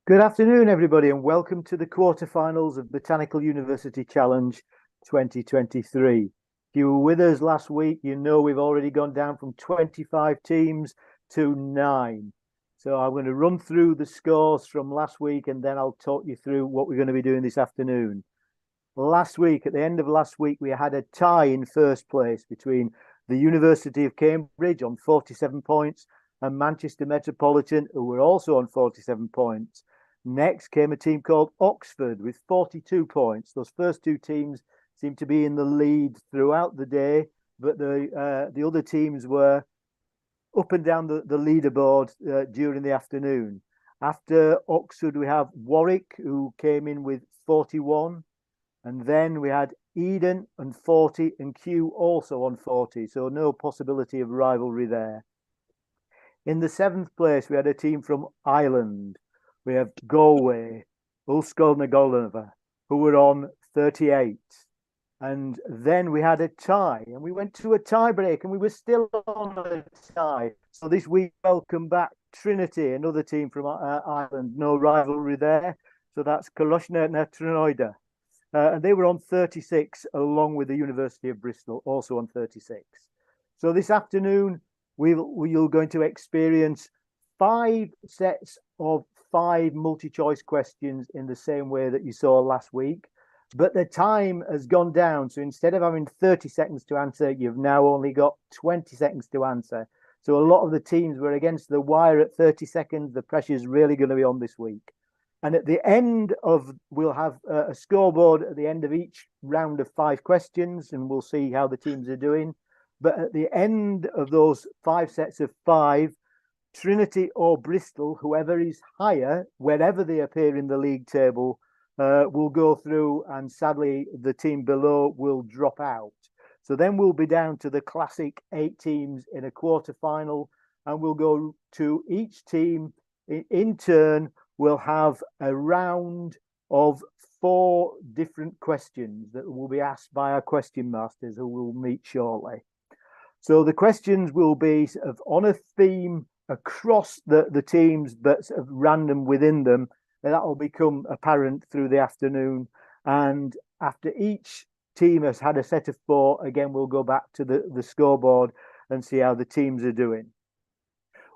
Good afternoon, everybody, and welcome to the quarterfinals of Botanical University Challenge 2023. If you were with us last week, you know we've already gone down from 25 teams to 9. So I'm going to run through the scores from last week and then I'll talk you through what we're going to be doing this afternoon. Last week, at the end of last week, we had a tie in first place between the University of Cambridge on 47 points and Manchester Metropolitan, who were also on 47 points. Next came a team called Oxford with 42 points. Those first two teams seemed to be in the lead throughout the day, but the other teams were up and down the leaderboard during the afternoon. After Oxford, we have Warwick, who came in with 41. And then we had Eden and 40 and Kew also on 40. So no possibility of rivalry there. In the 7th place, we had a team from Ireland. We have Galway, Ulster, who were on 38. And then we had a tie, and we went to a tiebreak, and we were still on a tie. So this week, welcome back Trinity, another team from Ireland. No rivalry there. So that's Koloshna na Trinoida. And they were on 36, along with the University of Bristol, also on 36. So this afternoon, we're going to experience 5 sets of 5 multi-choice questions in the same way that you saw last week. But the time has gone down. So instead of having 30 seconds to answer, you've now only got 20 seconds to answer. So a lot of the teams were against the wire at 30 seconds. The pressure is really going to be on this week. And at the end we'll have a scoreboard at the end of each round of 5 questions, and we'll see how the teams are doing. But at the end of those 5 sets of 5, Trinity or Bristol, whoever is higher, wherever they appear in the league table, will go through, and sadly, the team below will drop out. So then we'll be down to the classic 8 teams in a quarter-final, and we'll go to each team in turn. We'll have a round of 4 different questions that will be asked by our question masters, who will meet shortly. So the questions will be sort of on a theme across the teams, but sort of random within them. And that will become apparent through the afternoon. And after each team has had a set of 4, again, we'll go back to the scoreboard and see how the teams are doing.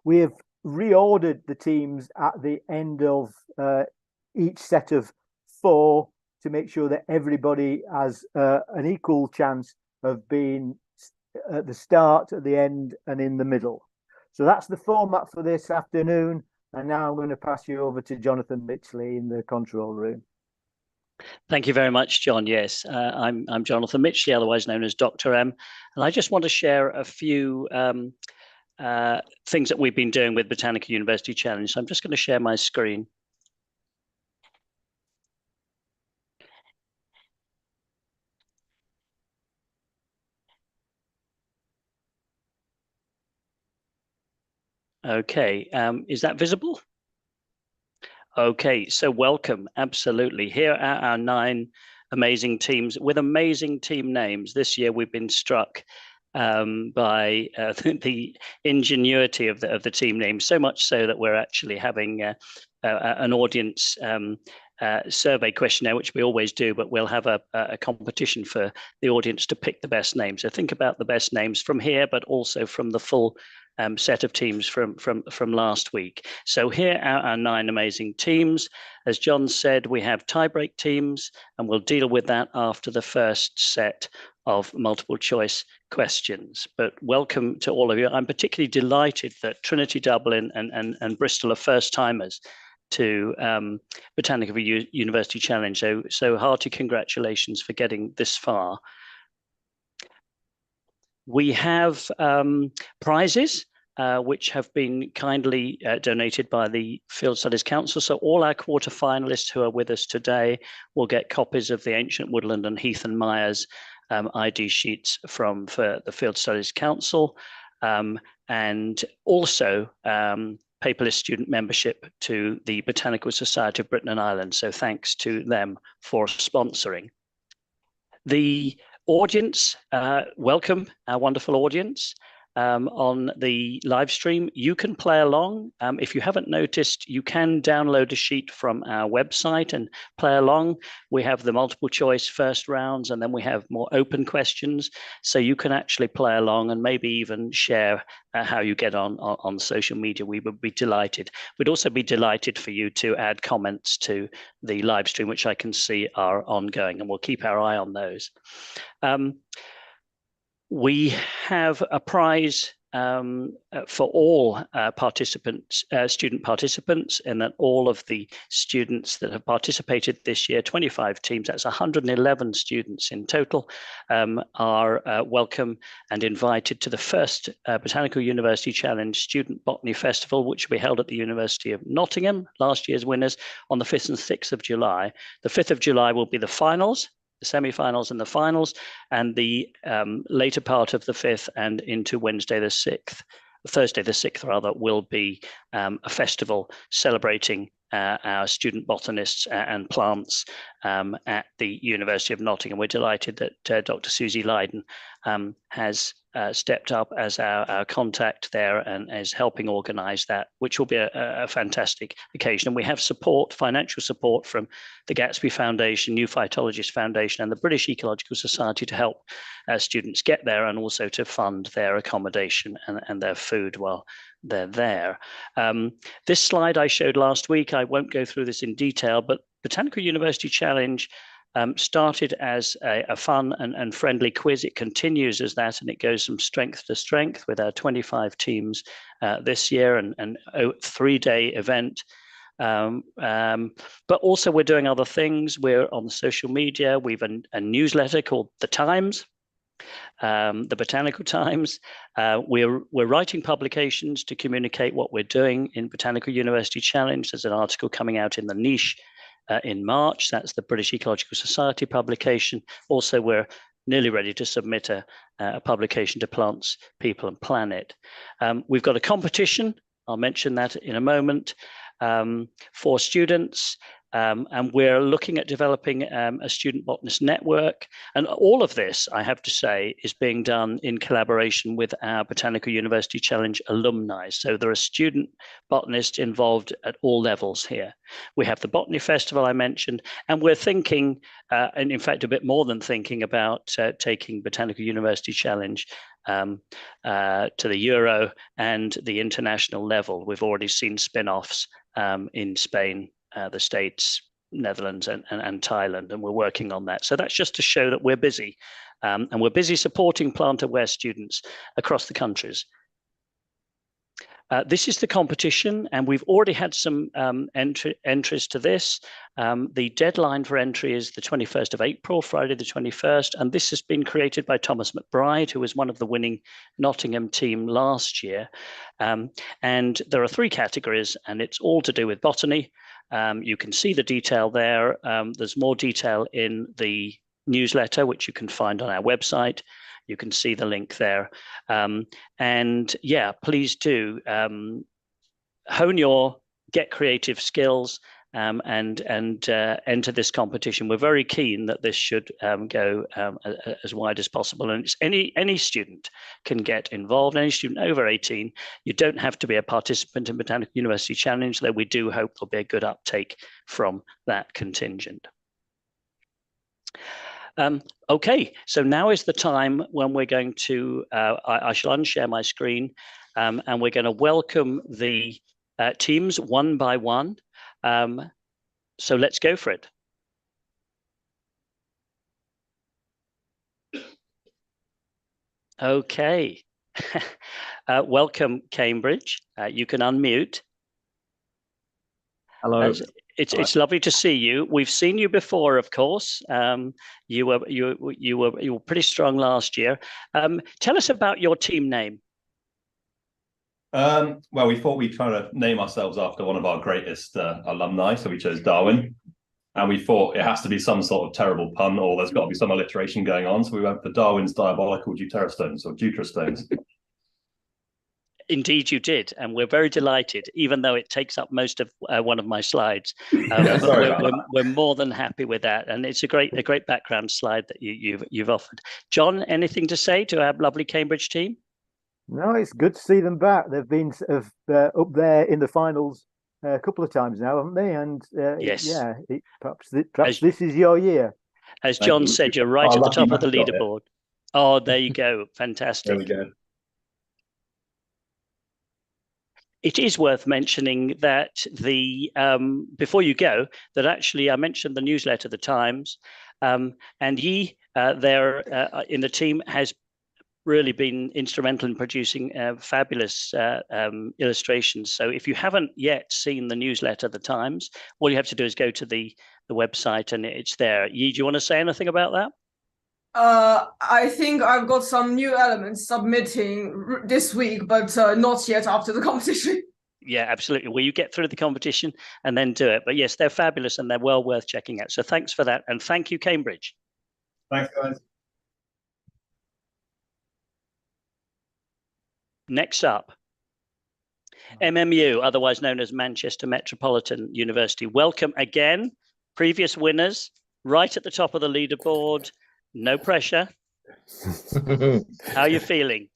We have reordered the teams at the end of each set of 4 to make sure that everybody has an equal chance of being at the start, at the end, and in the middle. So that's the format for this afternoon. And now I'm going to pass you over to Jonathan Mitchley in the control room. Thank you very much, John. Yes, I'm Jonathan Mitchley, otherwise known as Dr. M. And I just want to share a few things that we've been doing with Botanical University Challenge. So I'm just going to share my screen. Okay, is that visible? Okay, so welcome, absolutely. Here are our 9 amazing teams with amazing team names. This year we've been struck by the ingenuity of the team names, so much so that we're actually having an audience survey questionnaire, which we always do, but we'll have a competition for the audience to pick the best names. So think about the best names from here, but also from the full set of teams from last week. So here are our 9 amazing teams. As John said, we have tiebreak teams, and we'll deal with that after the first set of multiple choice questions. But welcome to all of you. I'm particularly delighted that Trinity Dublin and Bristol are first timers to Botanical University Challenge. So hearty congratulations for getting this far. We have prizes which have been kindly donated by the Field Studies Council. So all our quarter finalists who are with us today will get copies of the Ancient Woodland and Heath and Myers ID sheets for the Field Studies Council, and also paperless student membership to the Botanical Society of Britain and Ireland. So thanks to them for sponsoring. The audience, welcome our wonderful audience. on the live stream. You can play along. If you haven't noticed, you can download a sheet from our website and play along. We have the multiple choice first rounds, and then we have more open questions. So you can actually play along and maybe even share how you get on social media. We would be delighted. We'd also be delighted for you to add comments to the live stream, which I can see are ongoing, and we'll keep our eye on those. We have a prize for all participants, student participants, and that all of the students that have participated this year, 25 teams, that's 111 students in total, are welcome and invited to the first Botanical University Challenge Student Botany Festival, which will be held at the University of Nottingham, last year's winners, on the 5th and 6th of July. The 5th of July will be the finals, the semi-finals and the finals, and the later part of the 5th and into Thursday the 6th rather, will be a festival celebrating our student botanists and plants at the University of Nottingham. We're delighted that Dr. Susie Lydon has stepped up as our contact there and is helping organise that, which will be a fantastic occasion. And we have support, financial support from the Gatsby Foundation, New Phytologist Foundation, and the British Ecological Society to help students get there, and also to fund their accommodation and their food while they're there. This slide I showed last week, I won't go through this in detail, but Botanical University Challenge started as a fun and friendly quiz. It continues as that, and it goes from strength to strength with our 25 teams this year, and a 3-day event. But also we're doing other things. We're on social media. We've a newsletter called The Times, the Botanical Times. We're writing publications to communicate what we're doing in Botanical University Challenge. There's an article coming out in the Niche in March. That's the British Ecological Society publication. Also, we're nearly ready to submit a publication to Plants, People and Planet. We've got a competition. I'll mention that in a moment, for students. And we're looking at developing a student botanist network. And all of this, I have to say, is being done in collaboration with our Botanical University Challenge alumni. So there are student botanists involved at all levels here. We have the Botany Festival I mentioned, and we're thinking, and in fact, a bit more than thinking about taking Botanical University Challenge to the Euro and the international level. We've already seen spin-offs in Spain, the States, Netherlands, and Thailand, and we're working on that. So that's just to show that we're busy, and we're busy supporting plant aware students across the countries. This is the competition, and we've already had some entries to this. The deadline for entry is the 21st of April, Friday the 21st, and this has been created by Thomas McBride, who was one of the winning Nottingham team last year. And there are 3 categories, and it's all to do with botany. You can see the detail there. There's more detail in the newsletter, which you can find on our website. You can see the link there. And yeah, please do hone your get creative skills and enter this competition. We're very keen that this should go as wide as possible. And it's any student can get involved, any student over 18. You don't have to be a participant in Botanical University Challenge, though we do hope there'll be a good uptake from that contingent. Okay, so now is the time when we're going to, I shall unshare my screen, and we're going to welcome the teams one by one. So let's go for it. Okay, welcome Cambridge. You can unmute. Hello. It's lovely to see you. We've seen you before, of course. You were pretty strong last year. Tell us about your team name. Well, we thought we'd try to name ourselves after one of our greatest alumni, so we chose Darwin. And we thought it has to be some sort of terrible pun, or there's got to be some alliteration going on. So we went for Darwin's diabolical deuterastones, or deuterastones. Indeed, you did, and we're very delighted, even though it takes up most of one of my slides. We're more than happy with that, and it's a great background slide that you've offered. John, anything to say to our lovely Cambridge team? No, it's good to see them back. They've been up there in the finals a couple of times now, haven't they? And Yes. yeah, perhaps this is your year. As John said, you're right at the top of the leaderboard. Oh, there you go. Fantastic. There we go. It is worth mentioning that before you go, that actually I mentioned the newsletter, The Times, and Yi there in the team has really been instrumental in producing fabulous illustrations. So if you haven't yet seen the newsletter, The Times, all you have to do is go to the website and it's there. Yi, do you want to say anything about that? I think I've got some new elements submitting this week, but not yet after the competition. Yeah, absolutely. Well, you get through the competition and then do it. But yes, they're fabulous and they're well worth checking out. So thanks for that. And thank you, Cambridge. Thanks, guys. Next up, MMU, otherwise known as Manchester Metropolitan University. Welcome again. Previous winners, right at the top of the leaderboard. No pressure. How are you feeling?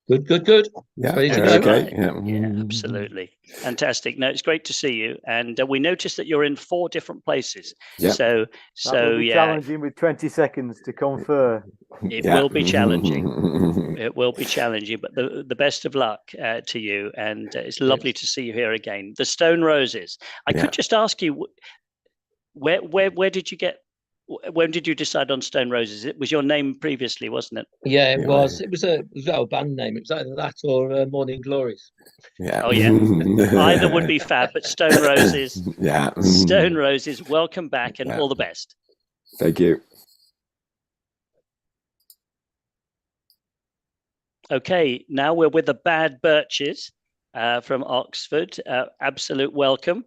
Good. Yeah, okay. Yeah, absolutely. Fantastic. No, it's great to see you. And we noticed that you're in 4 different places. Yeah. So yeah. Challenging with 20 seconds to confer. It will be challenging. It will be challenging, but the best of luck to you. And it's lovely to see you here again. The Stone Roses. I could just ask you, where did you get? When did you decide on Stone Roses? It was your name previously, wasn't it? Yeah, it was. It was our band name. It was either that or Morning Glories. Yeah. Oh yeah. Either would be fab, but Stone Roses. Yeah. Stone Roses. Welcome back and all the best. Thank you. Okay, now we're with the Bad Birches from Oxford. Absolute welcome.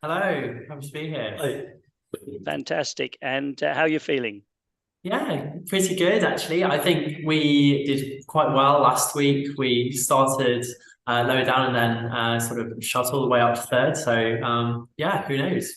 Hello, happy to be here. Hey. Fantastic. And how are you feeling? Yeah, pretty good actually. I think we did quite well last week. We started lower down and then sort of shot all the way up to third. So yeah, who knows?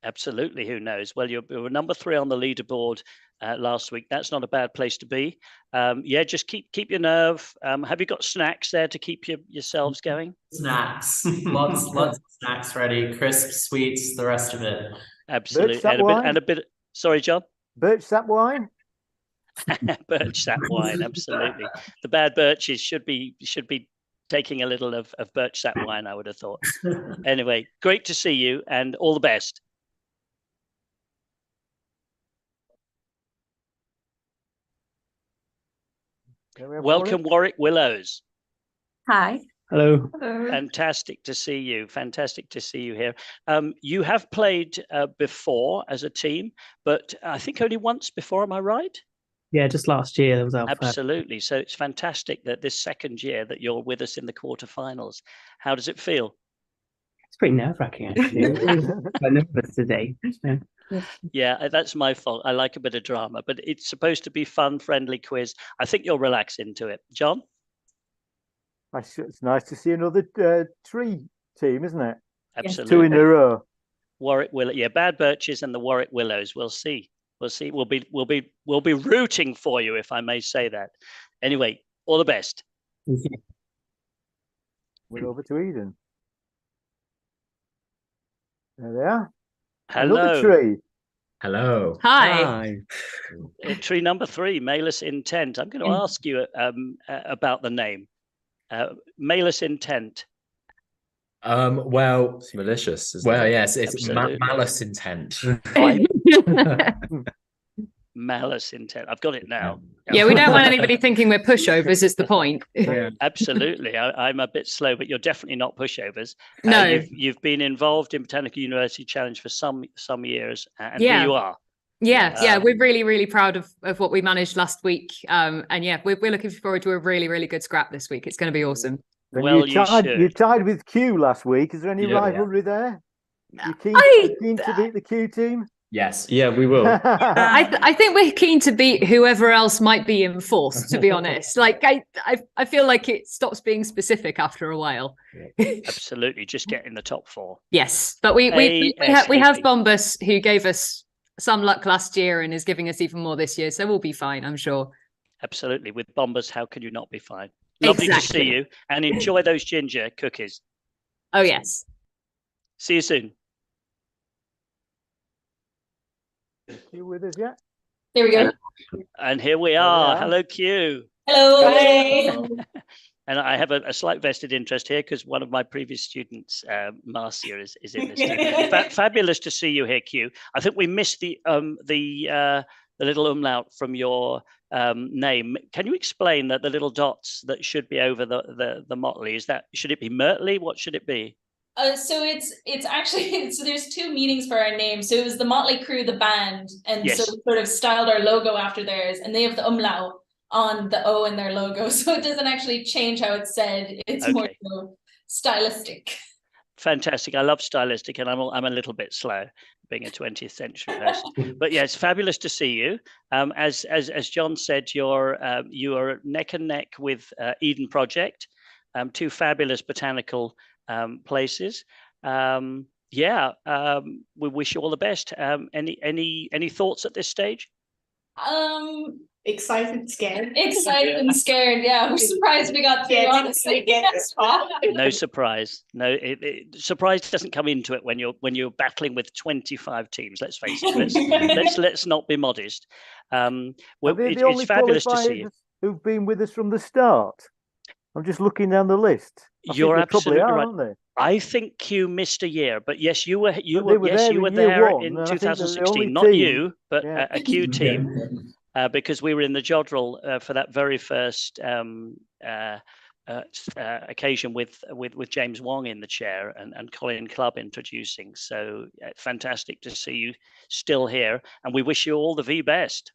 Absolutely, who knows? Well, you were number 3 on the leaderboard last week. That's not a bad place to be. Yeah, just keep your nerve. Have you got snacks there to keep yourselves going? Snacks, lots of snacks ready. Crisps, sweets, the rest of it. Absolutely, and a bit. Sorry, John. Birch sap wine. Birch sap wine, absolutely. The Bad Birches should be taking a little of birch sap wine, I would have thought. Anyway, great to see you, and all the best. Welcome, Warwick Willows. Hi. Hello. Fantastic to see you. Fantastic to see you here. You have played before as a team, but I think only once before. Am I right? Yeah, just last year there was our Absolutely. So it's fantastic that this second year that you're with us in the quarterfinals. How does it feel? It's pretty nerve-wracking actually. Quite nervous today. Yeah, that's my fault. I like a bit of drama, but it's supposed to be fun, friendly quiz. I think you'll relax into it. John? It's nice to see another tree team, isn't it? Absolutely. 2 in a row. Warwick Willow, yeah, Bad Birches and the Warwick Willows. We'll see. We'll see. We'll be rooting for you, if I may say that. Anyway, all the best. We're over to Eden. There they are. Hello. Another tree. Hello. Hi. Tree number 3, Malus Intent. I'm going to ask you about the name. Malus Intent. Well, It's malicious. well, yes, it's malice intent. Malice Intent. I've got it now. Yeah, we don't want anybody thinking we're pushovers, is the point. Yeah. Absolutely. I'm a bit slow, but you're definitely not pushovers. No. You've been involved in Botanical University Challenge for some years, and Yeah. here you are. Yeah, we're really, really proud of what we managed last week. And yeah, we're looking forward to a really, really good scrap this week. It's going to be awesome. And Well, you tied with Q last week. Is there any rivalry there? You keen to beat the Q team? Yes. Yeah, we will. I think we're keen to beat whoever else might be in fourth, to be honest. Like I feel like it stops being specific after a while. Absolutely. Just get in the top 4. Yes, but we have Bombus, who gave us some luck last year and is giving us even more this year, so we'll be fine, I'm sure. Absolutely. With bombers, how can you not be fine? Lovely to see you, and enjoy those ginger cookies. Oh, yes. See you soon. You with us yet? There we go. And here we are. Hello, Q. Hello. Hi. And I have a slight vested interest here because one of my previous students, Marcia, is in this team. Fabulous to see you here, Q. I think we missed the little umlaut from your name. Can you explain that the little dots that should be over the Motley, should it be Mertley? What should it be? So it's actually so there's two meanings for our name. So it was the Motley Crew, the band, and Yes. so we sort of styled our logo after theirs, and they have the umlaut on the O in their logo, so it doesn't actually change how it's said. It's more so stylistic. Fantastic. I love stylistic, and I'm a little bit slow, being a 20th century person. But yeah, it's fabulous to see you. As John said, you are neck and neck with Eden Project, two fabulous botanical places. We wish you all the best. Any thoughts at this stage? Excited, scared. Excited and scared. Yeah, we're surprised we got through. Honestly, No surprise. No, surprise doesn't come into it when you're battling with 25 teams. Let's face it. Let's not be modest. It's fabulous to see you. Who've been with us from the start. I'm just looking down the list. You're absolutely right. Aren't they? I think Q missed a year, but yes, you were there there in 2016. Not you, but a Q team. Because we were in the Jodrell for that very first occasion with James Wong in the chair and Colin Clubb introducing. So fantastic to see you still here, and we wish you all the very best.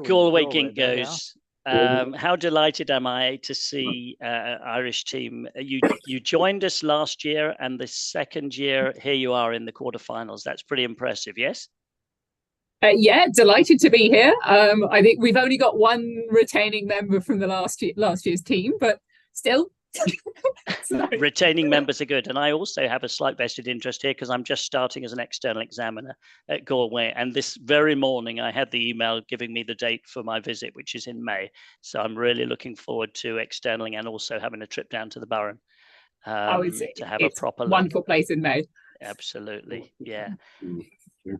Galway Gink goes. How delighted am I to see Irish team. You joined us last year, and the second year here you are in the quarterfinals. That's pretty impressive, yes? Yeah, delighted to be here. I think we've only got one retaining member from the last year's team, but still. Retaining members are good, and I also have a slight vested interest here because I'm just starting as an external examiner at Galway, and this very morning I had the email giving me the date for my visit, which is in May. So I'm really looking forward to externaling and also having a trip down to the Burren to have a proper wonderful place in May. Absolutely, yeah.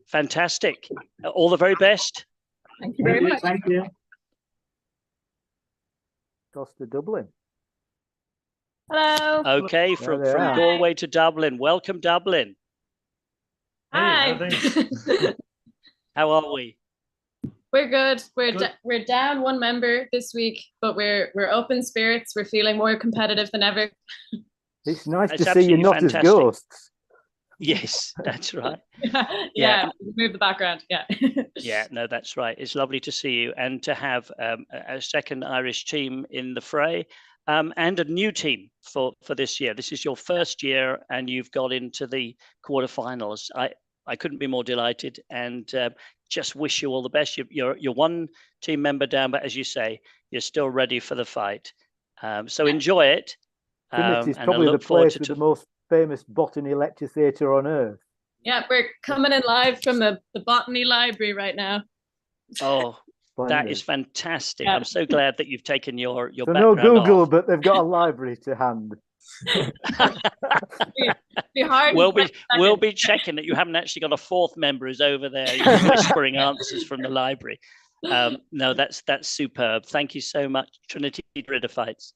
Fantastic. All the very best. Thank you very much. Thank you. Costa Dublin. Hello. Okay, from Galway to Dublin. Welcome, Dublin. Hi. How are we? We're good. We're down one member this week, but we're up in spirits. We're feeling more competitive than ever. It's nice to see you not fantastic. As ghosts. Yes, that's right. Yeah, move the background. Yeah. Yeah, no, that's right. It's lovely to see you and to have a second Irish team in the fray. And a new team for this year. This is your first year, and you've got into the quarterfinals. I couldn't be more delighted, and just wish you all the best. You're one team member down, but as you say, you're still ready for the fight. So enjoy it. It's probably the place with the most famous botany lecture theatre on earth. Yeah, we're coming in live from the Botany Library right now. Oh. That is fantastic. Yeah. I'm so glad that you've taken your so background no Google, off. But they've got a library to hand. Be hard. We'll be checking that you haven't actually got a fourth member who's over there whispering answers from the library. No, that's superb. Thank you so much, Trinity Bridophytes.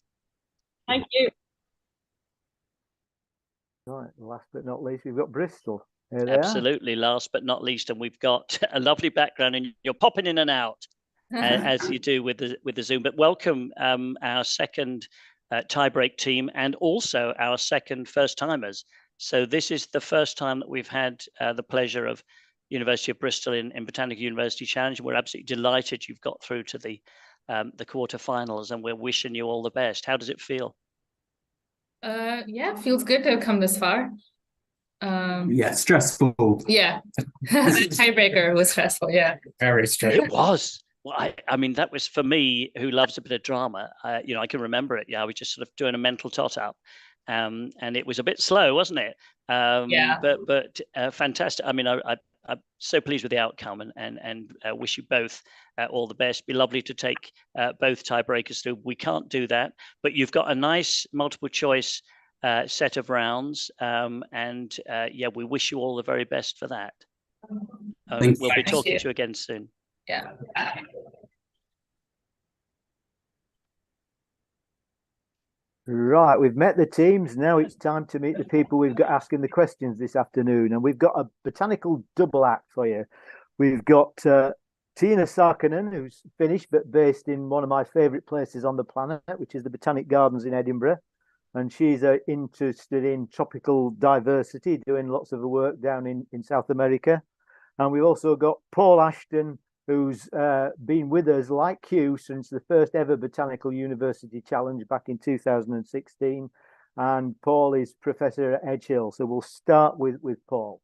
Thank you. Right, last but not least, we've got Bristol. Absolutely, last but not least, and we've got a lovely background, and you're popping in and out. As you do with the Zoom. But welcome our second tiebreak team, and also our second first timers. So this is the first time that we've had the pleasure of University of Bristol in Botanical University Challenge. We're absolutely delighted you've got through to the quarterfinals, and we're wishing you all the best. How does it feel? Yeah, it feels good to have come this far. Yeah, stressful. Yeah, the tiebreaker was stressful. Yeah, very stressful. It was. Well, I mean, that was for me, who loves a bit of drama. I can remember it. Yeah, I was just sort of doing a mental tot up, and it was a bit slow, wasn't it? But fantastic. I mean, I'm so pleased with the outcome, and wish you both all the best. Be lovely to take both tiebreakers through. We can't do that, but you've got a nice multiple choice set of rounds, and yeah, we wish you all the very best for that. We'll be talking to you again soon. Yeah. Right, we've met the teams. Now it's time to meet the people we've got asking the questions this afternoon. And we've got a botanical double act for you. We've got Tina Sarkinen, who's Finnish, but based in one of my favourite places on the planet, which is the Botanic Gardens in Edinburgh. And she's interested in tropical diversity, doing lots of work down in South America. And we've also got Paul Ashton, who's been with us like you since the first ever Botanical University Challenge back in 2016. And Paul is Professor at Edge Hill. So we'll start with Paul.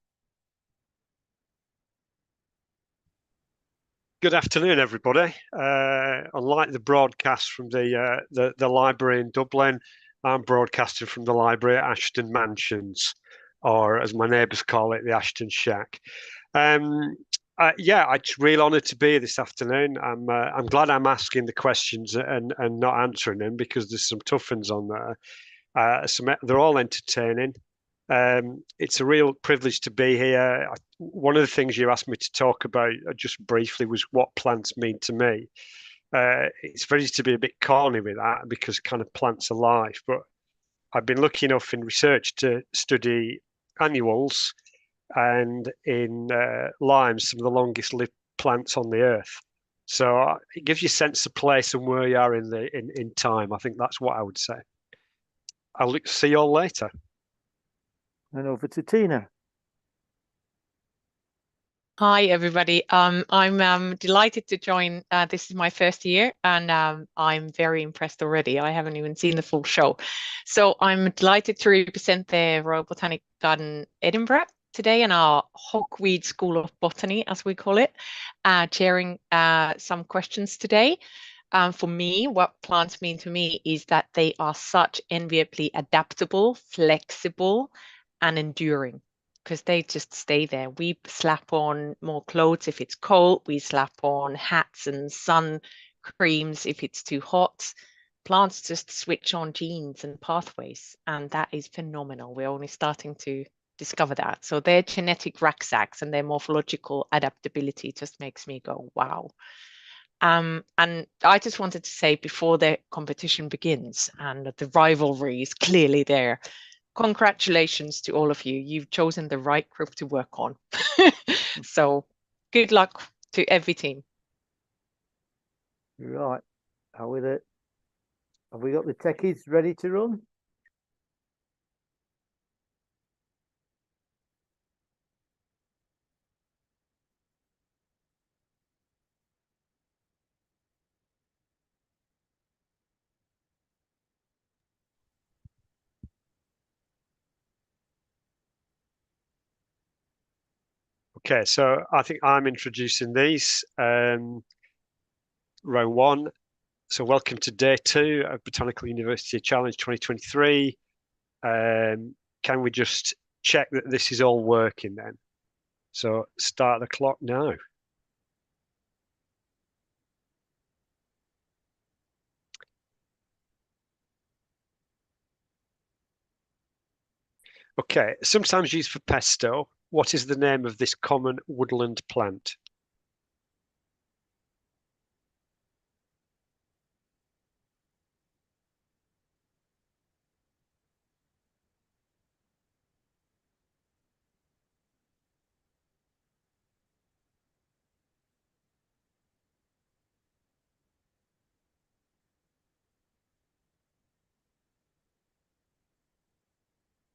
Good afternoon, everybody. Unlike the broadcast from the library in Dublin, I'm broadcasting from the library at Ashton Mansions, or as my neighbours call it, the Ashton Shack. Yeah, it's real honour to be here this afternoon. I'm glad I'm asking the questions and not answering them, because there's some tough ones on there. They're all entertaining. It's a real privilege to be here. One of the things you asked me to talk about just briefly was what plants mean to me. It's very easy to be a bit corny with that, because kind of plants are life. But I've been lucky enough in research to study annuals, and in limes, some of the longest lived plants on the earth. So it gives you a sense of place and where you are in time. I think that's what I would say. I'll see you all later. And over to Tina. Hi, everybody. I'm delighted to join. This is my first year, and I'm very impressed already. I haven't even seen the full show. So I'm delighted to represent the Royal Botanic Garden Edinburgh today in our Hogweed School of Botany, as we call it, chairing some questions today. For me, what plants mean to me is that they are such enviably adaptable, flexible, and enduring, because they just stay there. We slap on more clothes if it's cold. We slap on hats and sun creams if it's too hot. Plants just switch on genes and pathways, and that is phenomenal. We're only starting to discover that. So their genetic rucksacks and their morphological adaptability just makes me go, wow. And I just wanted to say, before the competition begins and the rivalry is clearly there, congratulations to all of you. You've chosen the right group to work on. So good luck to every team. Right. Have we got the techies ready to run? Okay, so I think I'm introducing these. Row one. So welcome to day 2 of Botanical University Challenge 2023. Can we just check that this is all working then? So start the clock now. Okay, sometimes used for pesto. What is the name of this common woodland plant?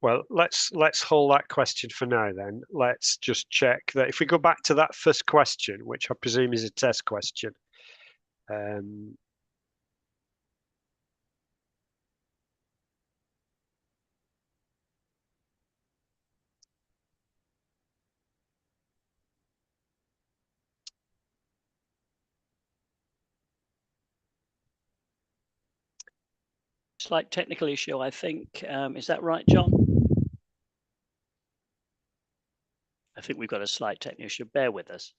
Well, let's hold that question for now then. Let's just check that if we go back to that first question, which I presume is a test question. Slight technical issue, I think. Is that right, John? I think we've got a slight technical issue. Bear with us.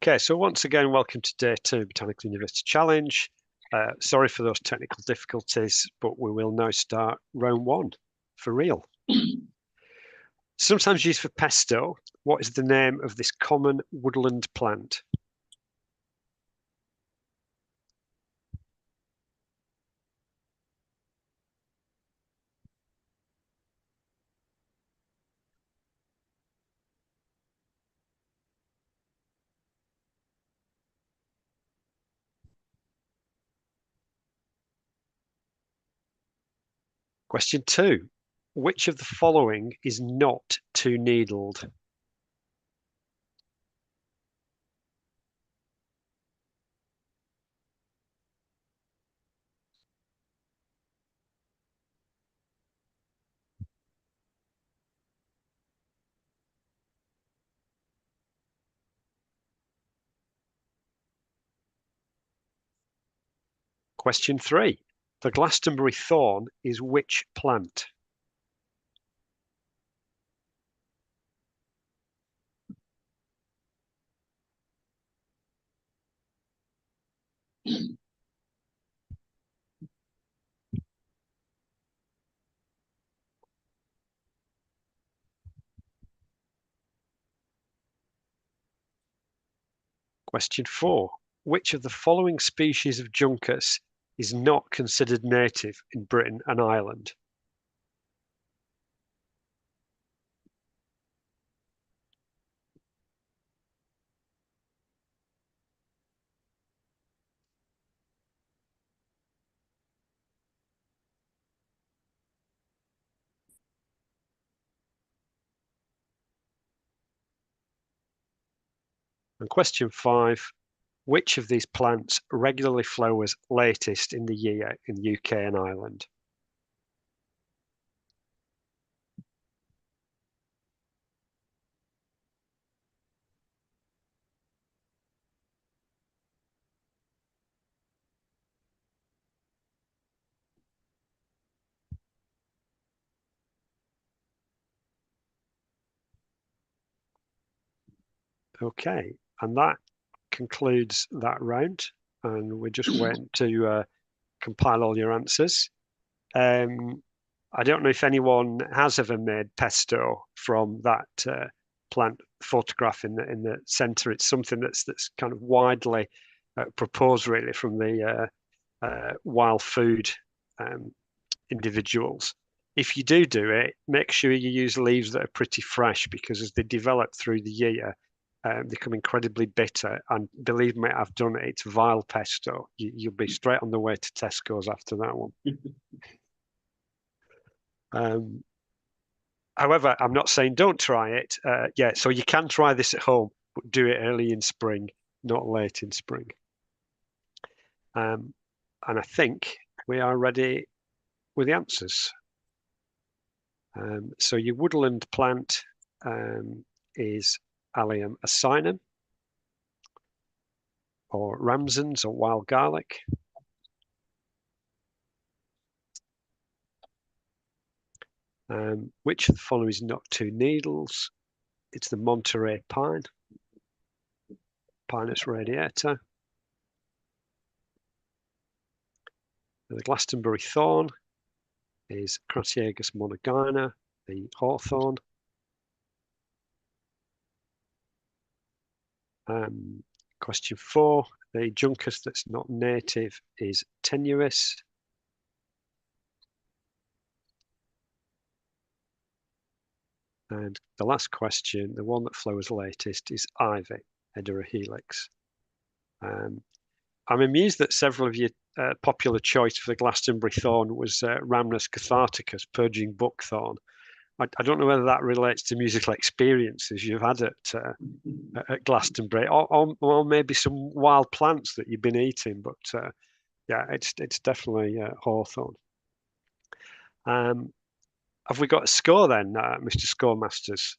Okay, so once again, welcome to day 2 Botanical University Challenge. Sorry for those technical difficulties, but we will now start round 1 for real. Sometimes used for pesto, what is the name of this common woodland plant? Question 2. Which of the following is not two-needled? Question 3. The Glastonbury thorn is which plant? Question 4. Which of the following species of juncus is not considered native in Britain and Ireland? And question 5. Which of these plants regularly flowers latest in the year in the UK and Ireland? Okay, and that concludes that round, and we're just waiting to compile all your answers. I don't know if anyone has ever made pesto from that plant photograph in the centre. It's something that's kind of widely proposed, really, from the wild food individuals. If you do it, make sure you use leaves that are pretty fresh, because as they develop through the year, they become incredibly bitter. And believe me, I've done it. It's vile pesto. You'll be straight on the way to Tesco's after that one. However, I'm not saying don't try it. So you can try this at home, but do it early in spring, not late in spring. And I think we are ready with the answers. So your woodland plant is Allium asinum, or ramsons, or wild garlic. Which of the following is not two needles? It's the Monterey pine, Pinus radiata. The Glastonbury thorn is Crassiogus monogyna, the hawthorn. Question 4, the juncus that's not native is tenuis. And the last question, the one that flowers latest, is ivy, Heterohelix. I'm amused that several of your popular choice for the Glastonbury thorn was Rhamnus catharticus, purging buckthorn. I don't know whether that relates to musical experiences you've had at Glastonbury, or maybe some wild plants that you've been eating. But yeah, it's definitely hawthorn. Have we got a score then, Mr. Scoremasters?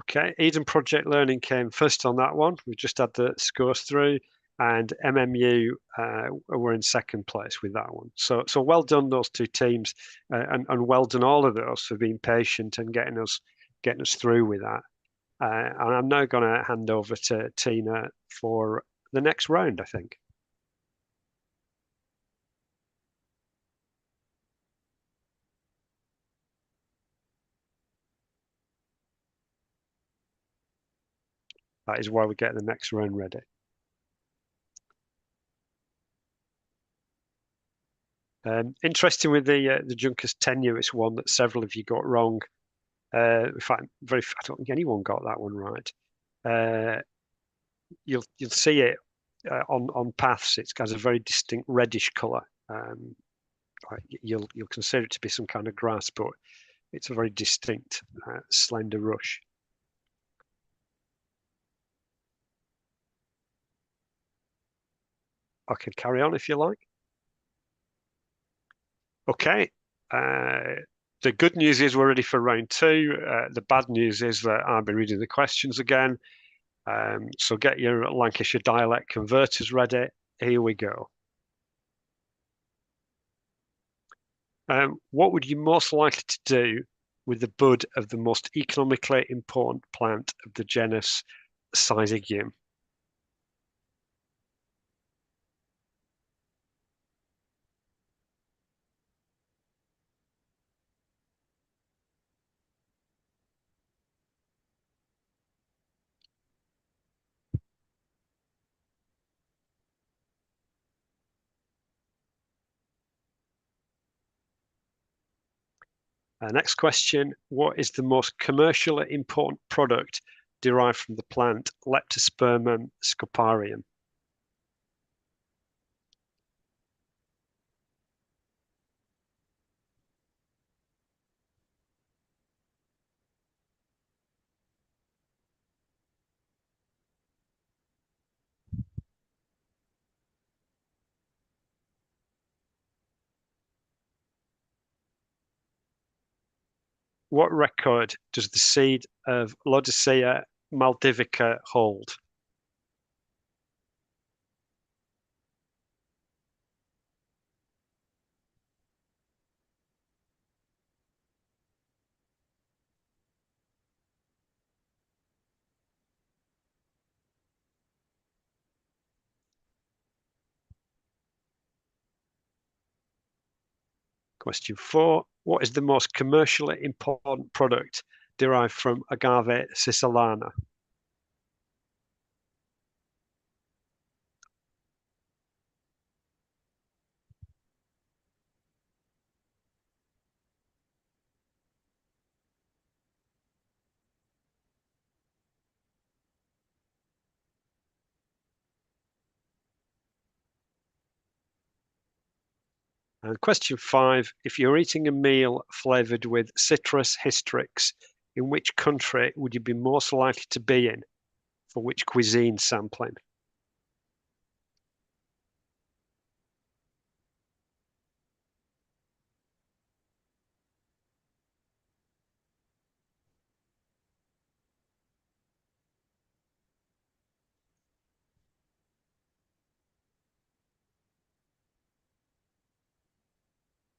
Okay, Eden Project Learning came first on that one. We just had the scores through, and MMU were in second place with that one. So well done those two teams, and well done all of those for being patient and getting us through with that. And I'm now going to hand over to Tina for the next round, I think. That is why we get the next round ready. Interesting with the Junkers tenuous one that several of you got wrong. In fact, I don't think anyone got that one right. You'll see it on paths. It has a very distinct reddish colour. You'll consider it to be some kind of grass, but it's a very distinct slender rush. I can carry on if you like. Okay. The good news is we're ready for round two. The bad news is that I've been reading the questions again. So get your Lancashire dialect converters ready. Here we go. What would you most likely to do with the bud of the most economically important plant of the genus Syzygium? Next question, what is the most commercially important product derived from the plant Leptospermum scoparium? What record does the seed of Lodicea maldivica hold? Question 4. What is the most commercially important product derived from Agave siciliana? And question 5, if you're eating a meal flavored with citrus hystrix, in which country would you be most likely to be in? For which cuisine sampling?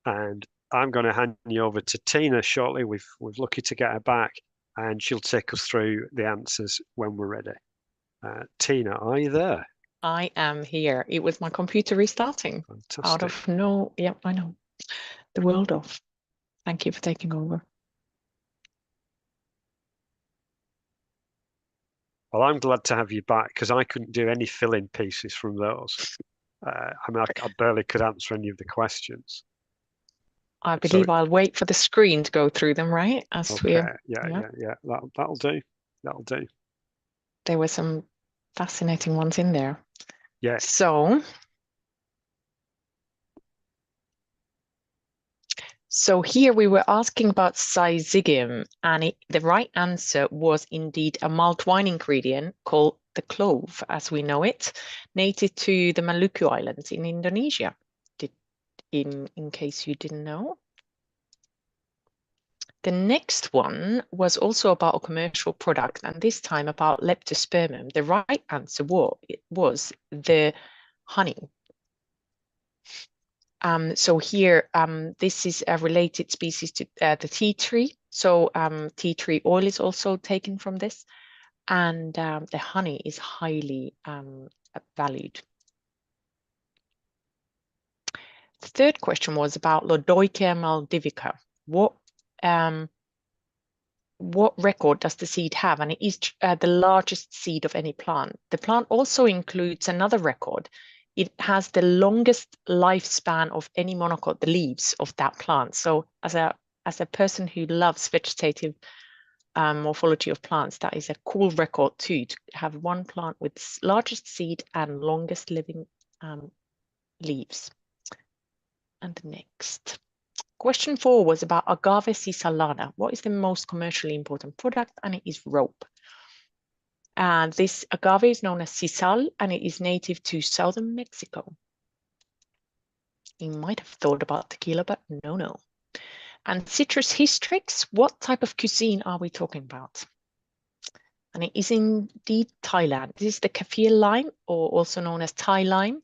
And I'm going to hand you over to Tina shortly. We're lucky to get her back, and she'll take us through the answers when we're ready. Tina, are you there? I am here. It was my computer restarting. Fantastic. Out of no, yep, I know. The world off. Thank you for taking over. Well, I'm glad to have you back because I couldn't do any fill-in pieces from those. I mean, I barely could answer any of the questions. I believe I'll wait for the screen to go through them, right? As okay. Yeah. That'll do. That'll do. There were some fascinating ones in there. Yeah. So here we were asking about Syzygium, and the right answer was indeed a malt wine ingredient called the clove, as we know it, native to the Maluku Islands in Indonesia. In case you didn't know. The next one was also about a commercial product, and this time about leptospermum. The right answer was the honey. So here, this is a related species to the tea tree. So tea tree oil is also taken from this, and the honey is highly valued. The third question was about Lodoica maldivica. What record does the seed have? And it is the largest seed of any plant. The plant also includes another record. It has the longest lifespan of any monocot, the leaves of that plant. So as a person who loves vegetative morphology of plants, that is a cool record too, to have one plant with largest seed and longest living leaves. And the next. Question 4 was about agave cisalada. What is the most commercially important product? And it is rope. And this agave is known as sisal, and it is native to southern Mexico. You might have thought about tequila, but no. And citrus hystrix, what type of cuisine are we talking about? And it is indeed Thailand. This is the kaffir lime, or also known as Thai lime.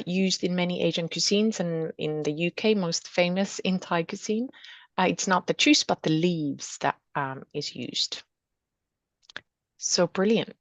Used in many Asian cuisines, and in the UK, most famous in Thai cuisine. It's not the juice, but the leaves that is used. So brilliant.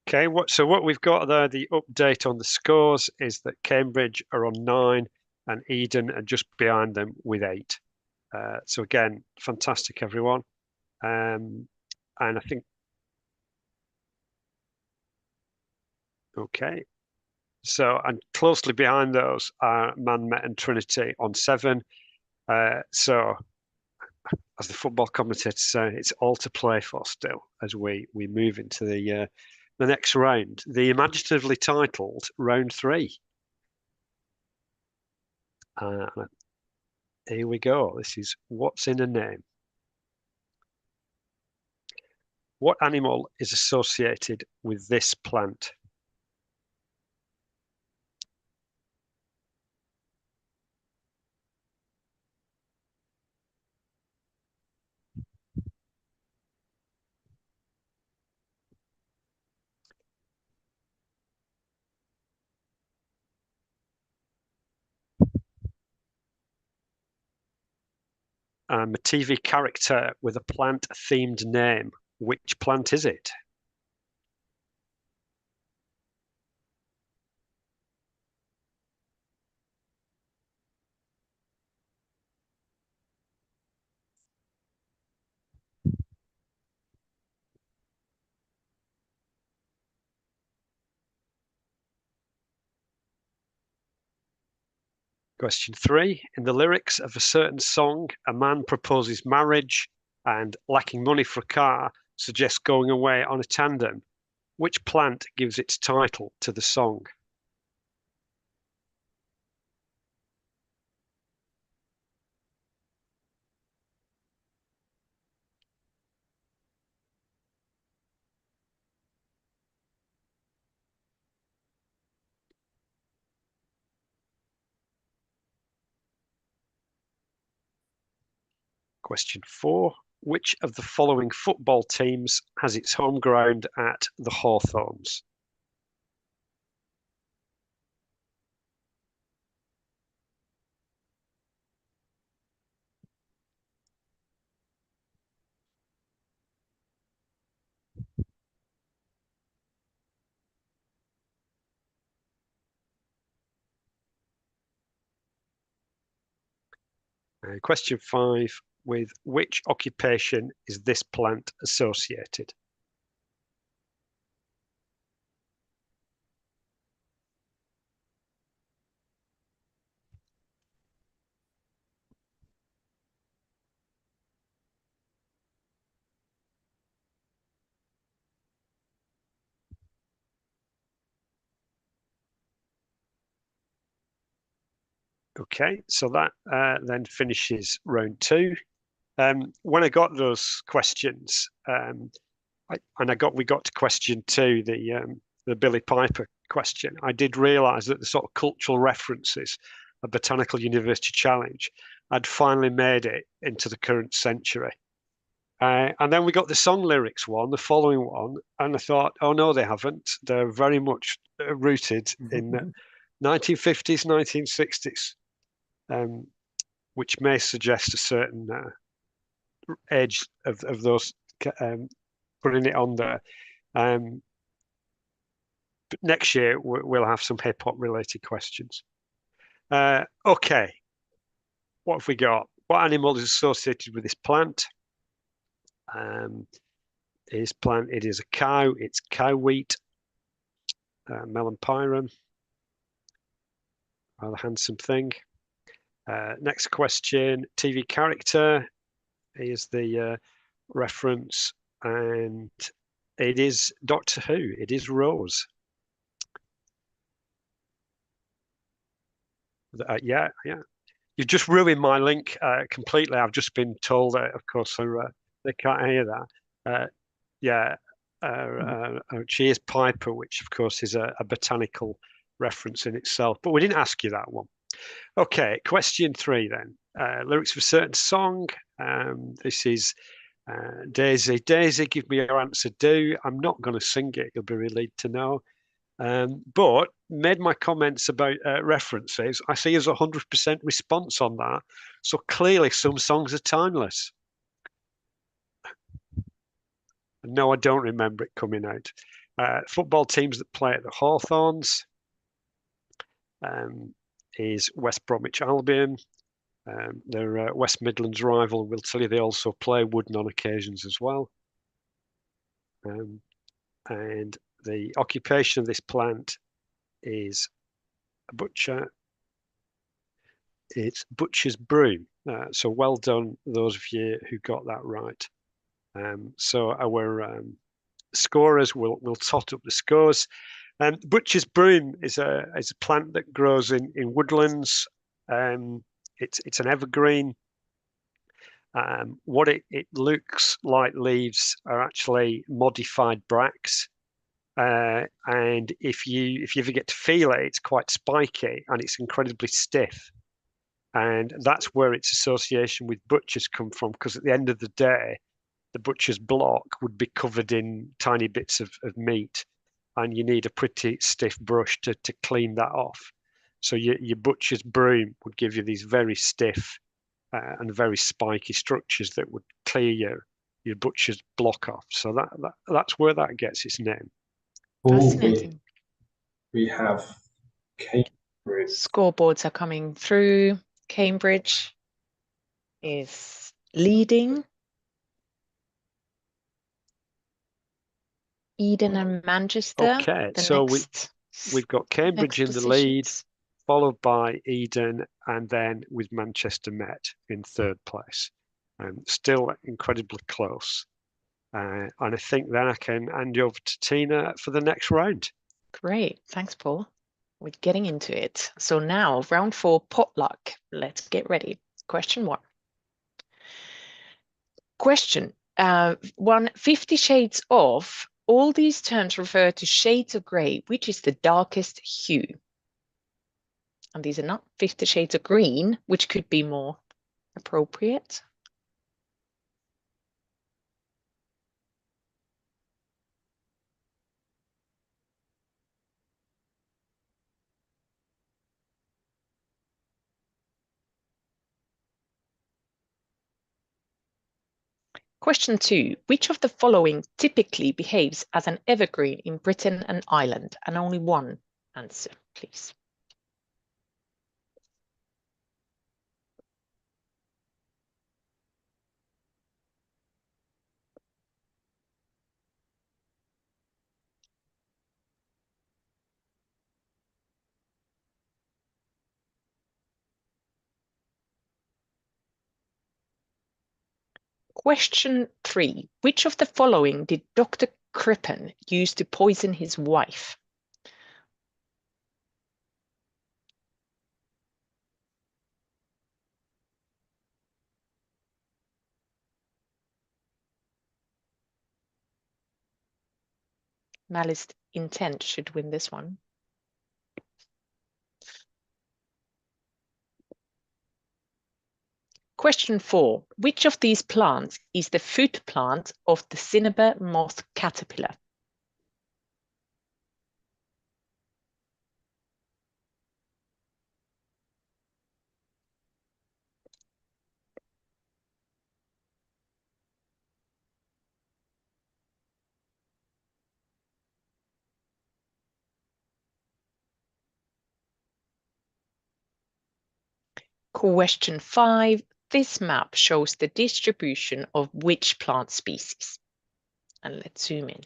Okay, so what we've got there, the update on the scores is that Cambridge are on 9 and Eden are just behind them with 8. So again, fantastic, everyone. And I think, okay. So, and closely behind those are Man, Met and Trinity on 7. So, as the football commentators say, it's all to play for still as we move into the next round, the imaginatively titled round 3. Here we go. This is what's in a name. What animal is associated with this plant? A TV character with a plant-themed name. Which plant is it? Question 3. In the lyrics of a certain song, a man proposes marriage and, lacking money for a car, suggests going away on a tandem. Which plant gives its title to the song? Question 4. Which of the following football teams has its home ground at the Hawthorns? Question 5. With which occupation is this plant associated? Okay, so that then finishes round 2. When I got those questions, we got to question 2, the Billy Piper question. I did realise that the sort of cultural references of Botanical University Challenge had finally made it into the current century. And then we got the song lyrics one, the following one, and I thought, oh no, they haven't. They're very much rooted in the 1950s, 1960s, which may suggest a certain edge of those putting it on there. But next year we'll have some hip hop related questions. Okay, what have we got? What animal is associated with this plant? It is a cow. It's cow wheat. Melanpyrum. Rather handsome thing. Next question. TV character is the reference, and it is Doctor Who. It is Rose. Yeah. You've just ruined my link completely. I've just been told that, of course, they can't hear that. She is Piper, which, of course, is a botanical reference in itself. But we didn't ask you that one. Okay, question 3 then. Lyrics of a certain song. This is Daisy. Daisy, give me your answer. Do. I'm not going to sing it. You'll be relieved to know. But made my comments about references. I see as 100% response on that. So clearly some songs are timeless. No, I don't remember it coming out. Football teams that play at the Hawthorns is West Bromwich Albion. Their West Midlands rival will tell you they also play Wooden on occasions as well. And the occupation of this plant is a butcher. It's butcher's broom. So well done, those of you who got that right. So our scorers will tot up the scores. Butcher's broom is a plant that grows in woodlands. It's an evergreen. What it looks like leaves are actually modified bracts. And if you ever get to feel it, it's quite spiky and it's incredibly stiff. And that's where its association with butchers come from, because at the end of the day, the butcher's block would be covered in tiny bits of meat, and you need a pretty stiff brush to clean that off. So your butcher's broom would give you these very stiff and very spiky structures that would clear your butcher's block off. So that's where that gets its name. Fascinating. We have Cambridge. Scoreboards are coming through. Cambridge is leading. Eden and Manchester. Okay, so we've got Cambridge in the lead, followed by Eden, and then with Manchester Met in 3rd place. Still incredibly close. And I think then I can hand you over to Tina for the next round. Great. Thanks, Paul. We're getting into it. So now, round 4, potluck. Let's get ready. Question 1. Question 1, 50 Shades of. All these terms refer to shades of grey, which is the darkest hue. And these are not 50 Shades of Green, which could be more appropriate. Question 2. Which of the following typically behaves as an evergreen in Britain and Ireland? And only one answer, please. Question 3. Which of the following did Dr. Crippen use to poison his wife? Malice Intent should win this one. Question 4. Which of these plants is the food plant of the cinnabar moth caterpillar? Question 5. This map shows the distribution of which plant species? And let's zoom in.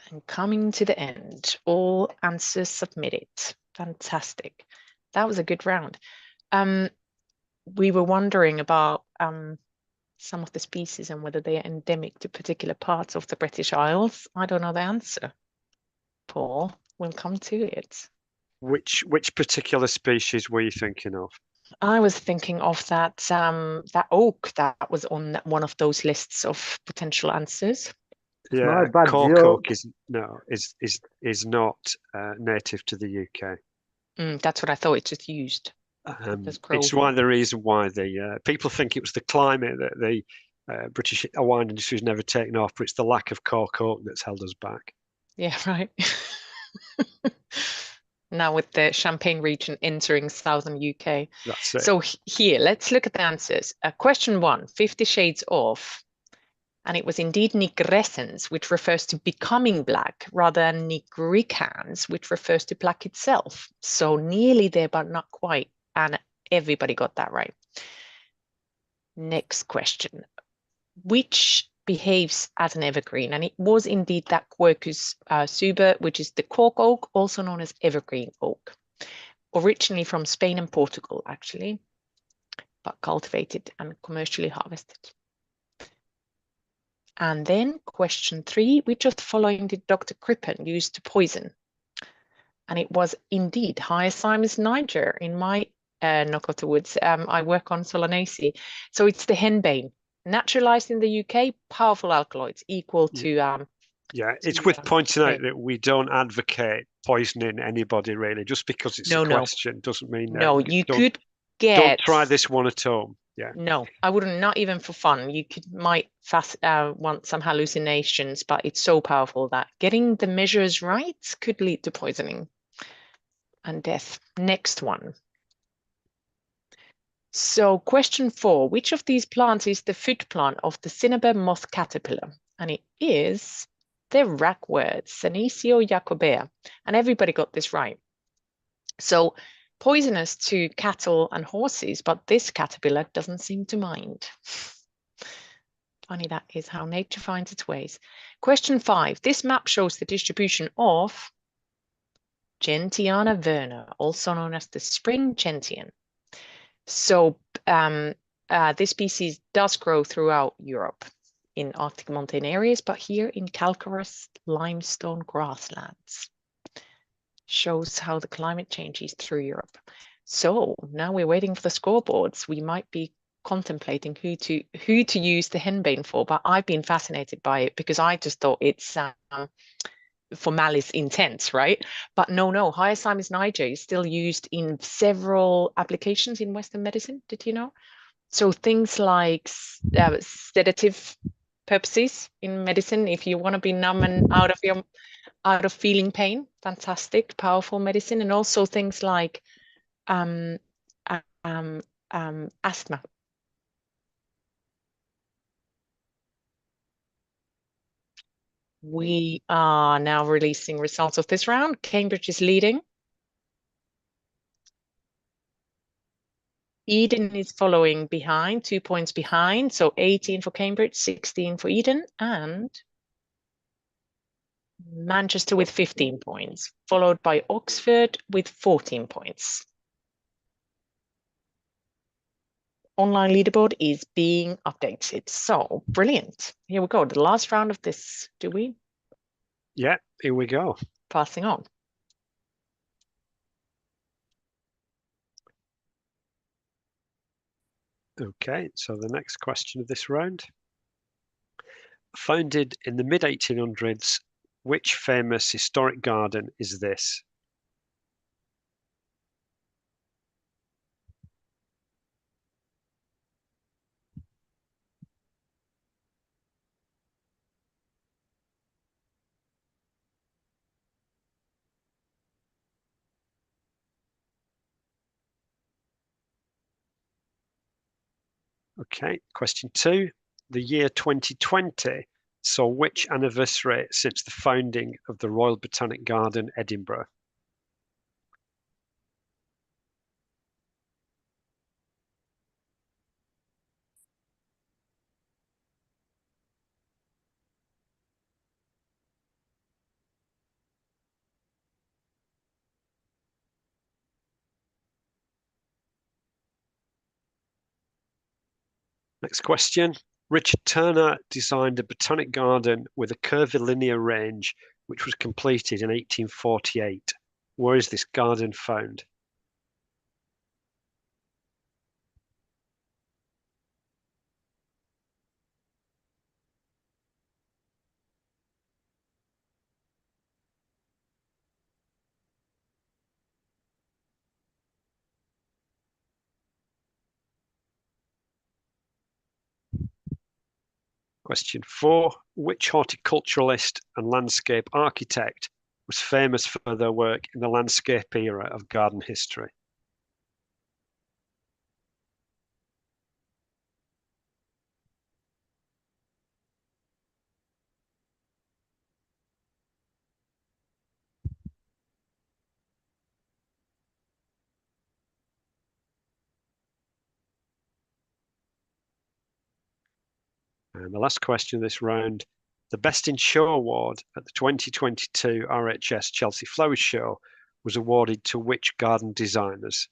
And coming to the end, all answers submitted. Fantastic. That was a good round. We were wondering about some of the species and whether they are endemic to particular parts of the British Isles. I don't know the answer. Paul, we'll come to it. Which particular species were you thinking of? I was thinking of that that oak that was on one of those lists of potential answers. Yeah, cork oak is not native to the UK. That's what I thought. It's just used. It's one of the reasons why the people think it was the climate that the British wine industry has never taken off, but it's the lack of cork oak that's held us back. Yeah, right. Now with the Champagne region entering southern UK. That's it. So here, let's look at the answers. Question 1, 50 Shades of. And it was indeed nigrescence, which refers to becoming black, rather than nigricans, which refers to black itself. So nearly there, but not quite. And everybody got that right. Next question. Which behaves as an evergreen? And it was indeed that Quercus suber, which is the cork oak, also known as evergreen oak. Originally from Spain and Portugal, actually, but cultivated and commercially harvested. And then question 3, which of the following did Dr. Crippen use to poison? And it was indeed Hyoscyamus niger. In my neck of the woods, I work on Solanaceae. So it's the henbane, naturalized in the UK, powerful alkaloids equal to... yeah, it's worth pointing out that we don't advocate poisoning anybody, really. Just because it's a question doesn't mean that. No, you could get... Don't try this one at home. Yeah. No, I wouldn't, not even for fun. You might want some hallucinations, but it's so powerful that getting the measures right could lead to poisoning and death. Next one. So question 4, which of these plants is the food plant of the cinnabar moth caterpillar? And it is the ragwort, Senecio jacobea. And everybody got this right. So poisonous to cattle and horses, but this caterpillar doesn't seem to mind. Funny that is how nature finds its ways. Question 5. This map shows the distribution of Gentiana verna, also known as the spring gentian. So this species does grow throughout Europe in Arctic montane areas, but here in calcareous limestone grasslands. Shows how the climate changes through Europe. So now we're waiting for the scoreboards. We might be contemplating who to use the henbane for, but I've been fascinated by it because I just thought it's for malice intent, right? But no, Hyoscyamus niger is still used in several applications in Western medicine. Did you know? So things like sedative purposes in medicine, if you want to be numb and out of feeling pain, fantastic, powerful medicine, and also things like asthma. We are now releasing results of this round. Cambridge is leading. Eden is following behind, 2 points behind. So 18 for Cambridge, 16 for Eden, and Manchester with 15 points, followed by Oxford with 14 points. online leaderboard is being updated. So brilliant. Here we go. The last round of this, do we? Yeah, here we go. Passing on. Okay, so the next question of this round. Founded in the mid-1800s, which famous historic garden is this? Okay, question 2. The year 2020 saw which anniversary since the founding of the Royal Botanic Garden, Edinburgh? Next question. Richard Turner designed a botanic garden with a curvilinear range, which was completed in 1848. Where is this garden found? Question 4. Which horticulturalist and landscape architect was famous for their work in the landscape era of garden history? And the last question of this round, the Best in Show award at the 2022 RHS Chelsea Flowers Show was awarded to which garden designers?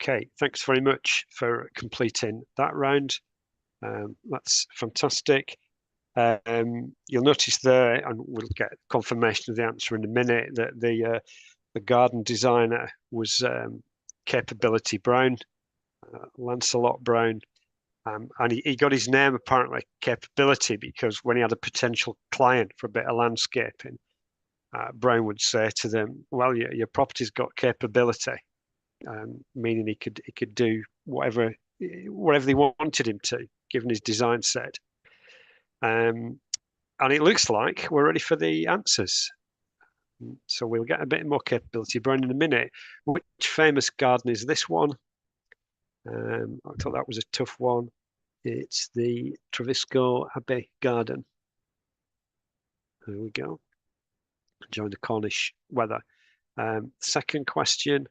Okay, thanks very much for completing that round. That's fantastic. You'll notice there, and we'll get confirmation of the answer in a minute, that the garden designer was Capability Brown, Lancelot Brown, and he got his name apparently Capability because when he had a potential client for a bit of landscaping, Brown would say to them, "Well, your property's got capability," meaning he could do whatever they wanted him to, given his design set. And it looks like we're ready for the answers. So we'll get a bit more Capability Brown in a minute. Which famous garden is this one? I thought that was a tough one. It's the Trevisco Abbey Garden. There we go. Enjoying the Cornish weather. Second question.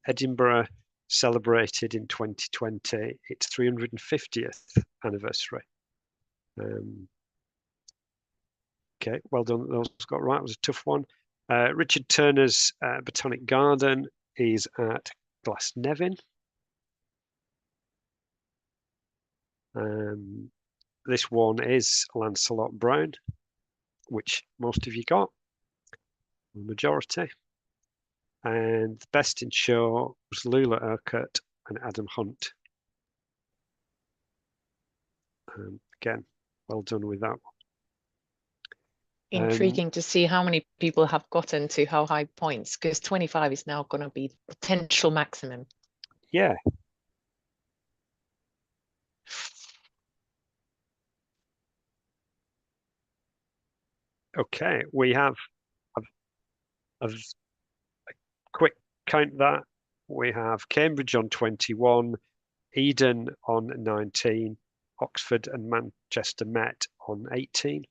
Edinburgh celebrated in 2020 its 350th anniversary. Okay, well done. Those got right. It was a tough one. Richard Turner's Botanic Garden is at Glasnevin. This one is Lancelot Brown, which most of you got, the majority. And the Best in Show was Lula Urquhart and Adam Hunt. Again, well done with that one. Intriguing to see how many people have gotten to how high points, because 25 is now going to be the potential maximum. Yeah. Okay, we have a quick count that. We have Cambridge on 21, Eden on 19, Oxford and Manchester Met on 18.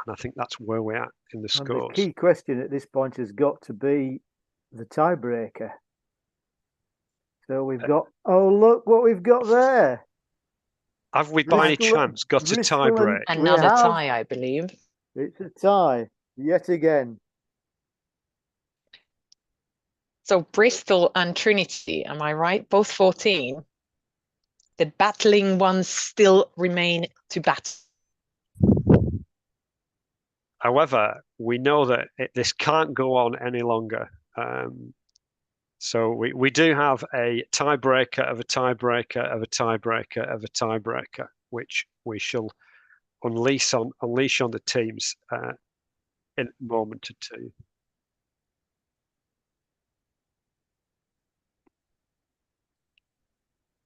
And I think that's where we're at in the And scores. the key question at this point has got to be the tiebreaker. So we've got, oh, look what we've got there. Have we by any chance got a tie break? Another tie, I believe. It's a tie, yet again. So Bristol and Trinity, am I right? Both 14. The battling ones still remain to bat. However, we know that this can't go on any longer. So we do have a tiebreaker of a tiebreaker of a tiebreaker of a tiebreaker, which we shall unleash on the teams in a moment or two.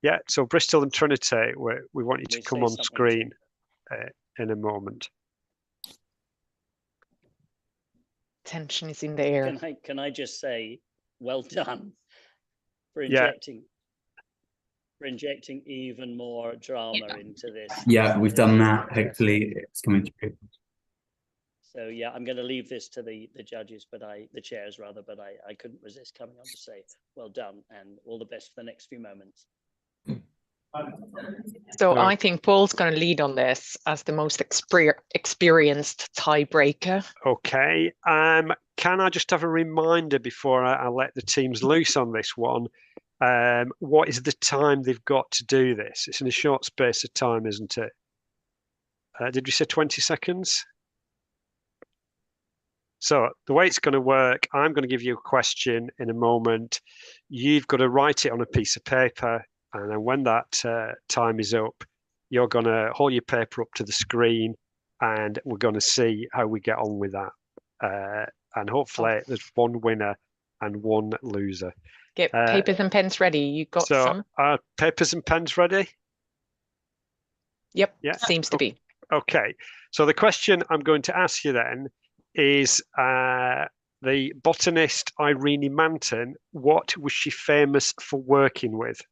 Yeah, so Bristol and Trinity, we want you to come on screen in a moment. Tension is in the air. Can I just say, well done for injecting even more drama into this. Yeah, we've done that. Hopefully, it's coming through. So yeah, I'm going to leave this to the judges, the chairs rather, but I couldn't resist coming on to say well done and all the best for the next few moments. So I think Paul's going to lead on this as the most experienced tiebreaker. Okay. Can I just have a reminder before I let the teams loose on this one? What is the time they've got to do this? It's in a short space of time, isn't it? Did you say 20 seconds? So the way it's going to work, I'm going to give you a question in a moment. You've got to write it on a piece of paper. And then when that time is up, you're going to hold your paper up to the screen and we're going to see how we get on with that. And hopefully there's one winner and one loser. Get papers and pens ready. You got some? Papers and pens ready? Yep, yeah. Seems to be. Okay, so the question I'm going to ask you then is the botanist Irene Manton, what was she famous for working with?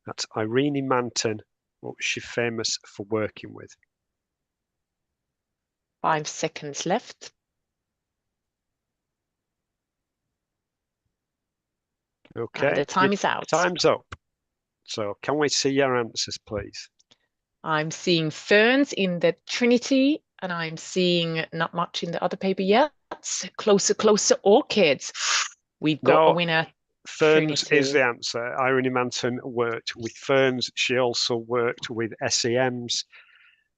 That's Irene Manton. What was she famous for working with? 5 seconds left. Okay. The time is out. Time's up. So can we see your answers, please? I'm seeing ferns in the Trinity, and I'm seeing not much in the other paper yet. Closer, orchids. We've got a winner. Ferns Trinity. is the answer. Irene Manton worked with ferns. She also worked with SEMs.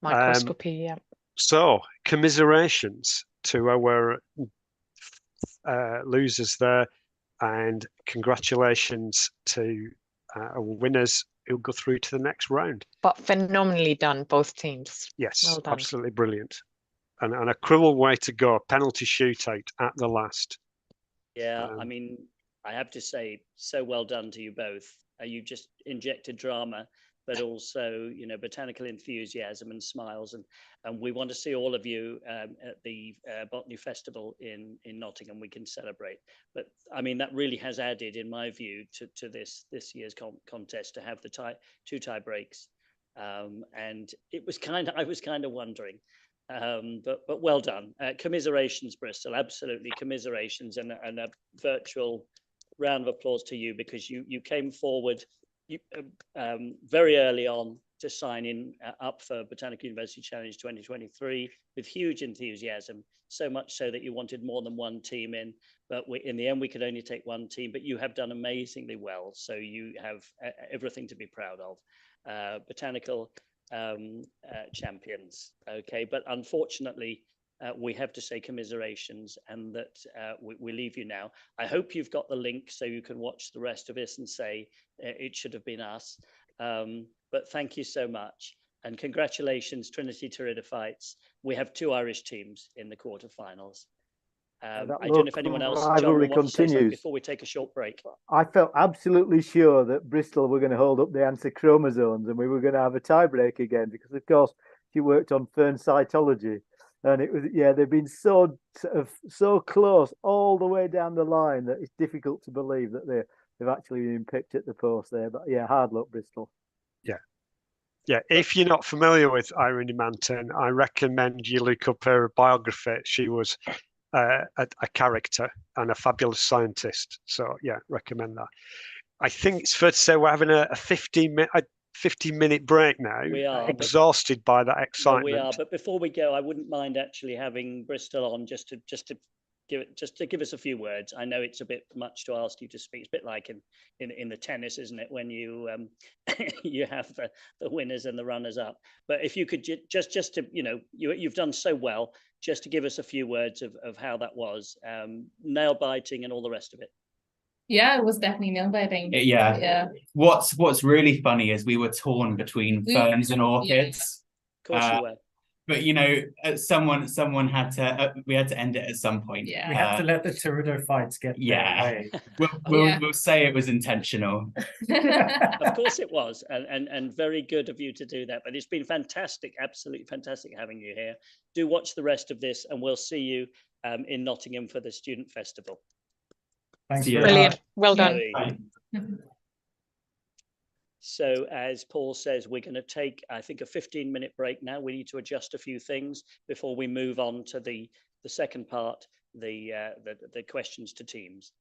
Microscopy, yeah. So, commiserations to our losers there, and congratulations to our winners who'll go through to the next round. But phenomenally done, both teams. Yes, well done. Absolutely brilliant. And a cruel way to go, penalty shootout at the last. Yeah, I mean, I have to say, so well done to you both. You just injected drama, but also, botanical enthusiasm and smiles. And we want to see all of you at the Botany Festival in Nottingham. We can celebrate. But I mean, that really has added, in my view, to this year's contest to have the two tie breaks. And I was kind of wondering. But well done. Commiserations, Bristol. Absolutely, commiserations, and a virtual round of applause to you, because you came forward very early on to sign in up for Botanical University Challenge 2023 with huge enthusiasm, so much so that you wanted more than one team in, but in the end we could only take one team. But you have done amazingly well, so you have everything to be proud of. Botanical champions. Okay, but unfortunately we have to say commiserations, and that we leave you now. I hope you've got the link so you can watch the rest of this and say it should have been us. But thank you so much, and congratulations, Trinity Pteridophytes. We have 2 Irish teams in the quarterfinals. I don't know if anyone else, John, wants to say something before we take a short break. I felt absolutely sure that Bristol were going to hold up the answer chromosomes and we were going to have a tiebreak again, because of course she worked on fern cytology. And it was, yeah, they've been so close all the way down the line that it's difficult to believe that they've actually been picked at the post there. But yeah, hard luck, Bristol. Yeah, if you're not familiar with Irene Manton, I recommend you look up her biography. She was a character and a fabulous scientist. So yeah, recommend that. I think it's fair to say we're having a 15-minute break now. We are exhausted by that excitement. We are, but before we go, I wouldn't mind actually having Bristol on just to give us a few words. I know it's a bit much to ask you to speak. It's a bit like in the tennis, isn't it, when you you have the winners and the runners up. But if you could just to you've done so well, just to give us a few words of how that was, nail biting and all the rest of it. Yeah, it was definitely nail biting. Yeah. What's really funny is we were torn between ferns and orchids. Of course you were. But someone had to. We had to end it at some point. We had to let the pteridophytes fights get their way. We'll say it was intentional. Of course it was, and very good of you to do that. But it's been fantastic, absolutely fantastic having you here. Do watch the rest of this, and we'll see you in Nottingham for the Student Festival. Thanks. Brilliant. Well done. So as Paul says, we're going to take, I think, a 15-minute break now. We need to adjust a few things before we move on to the second part, the questions to teams.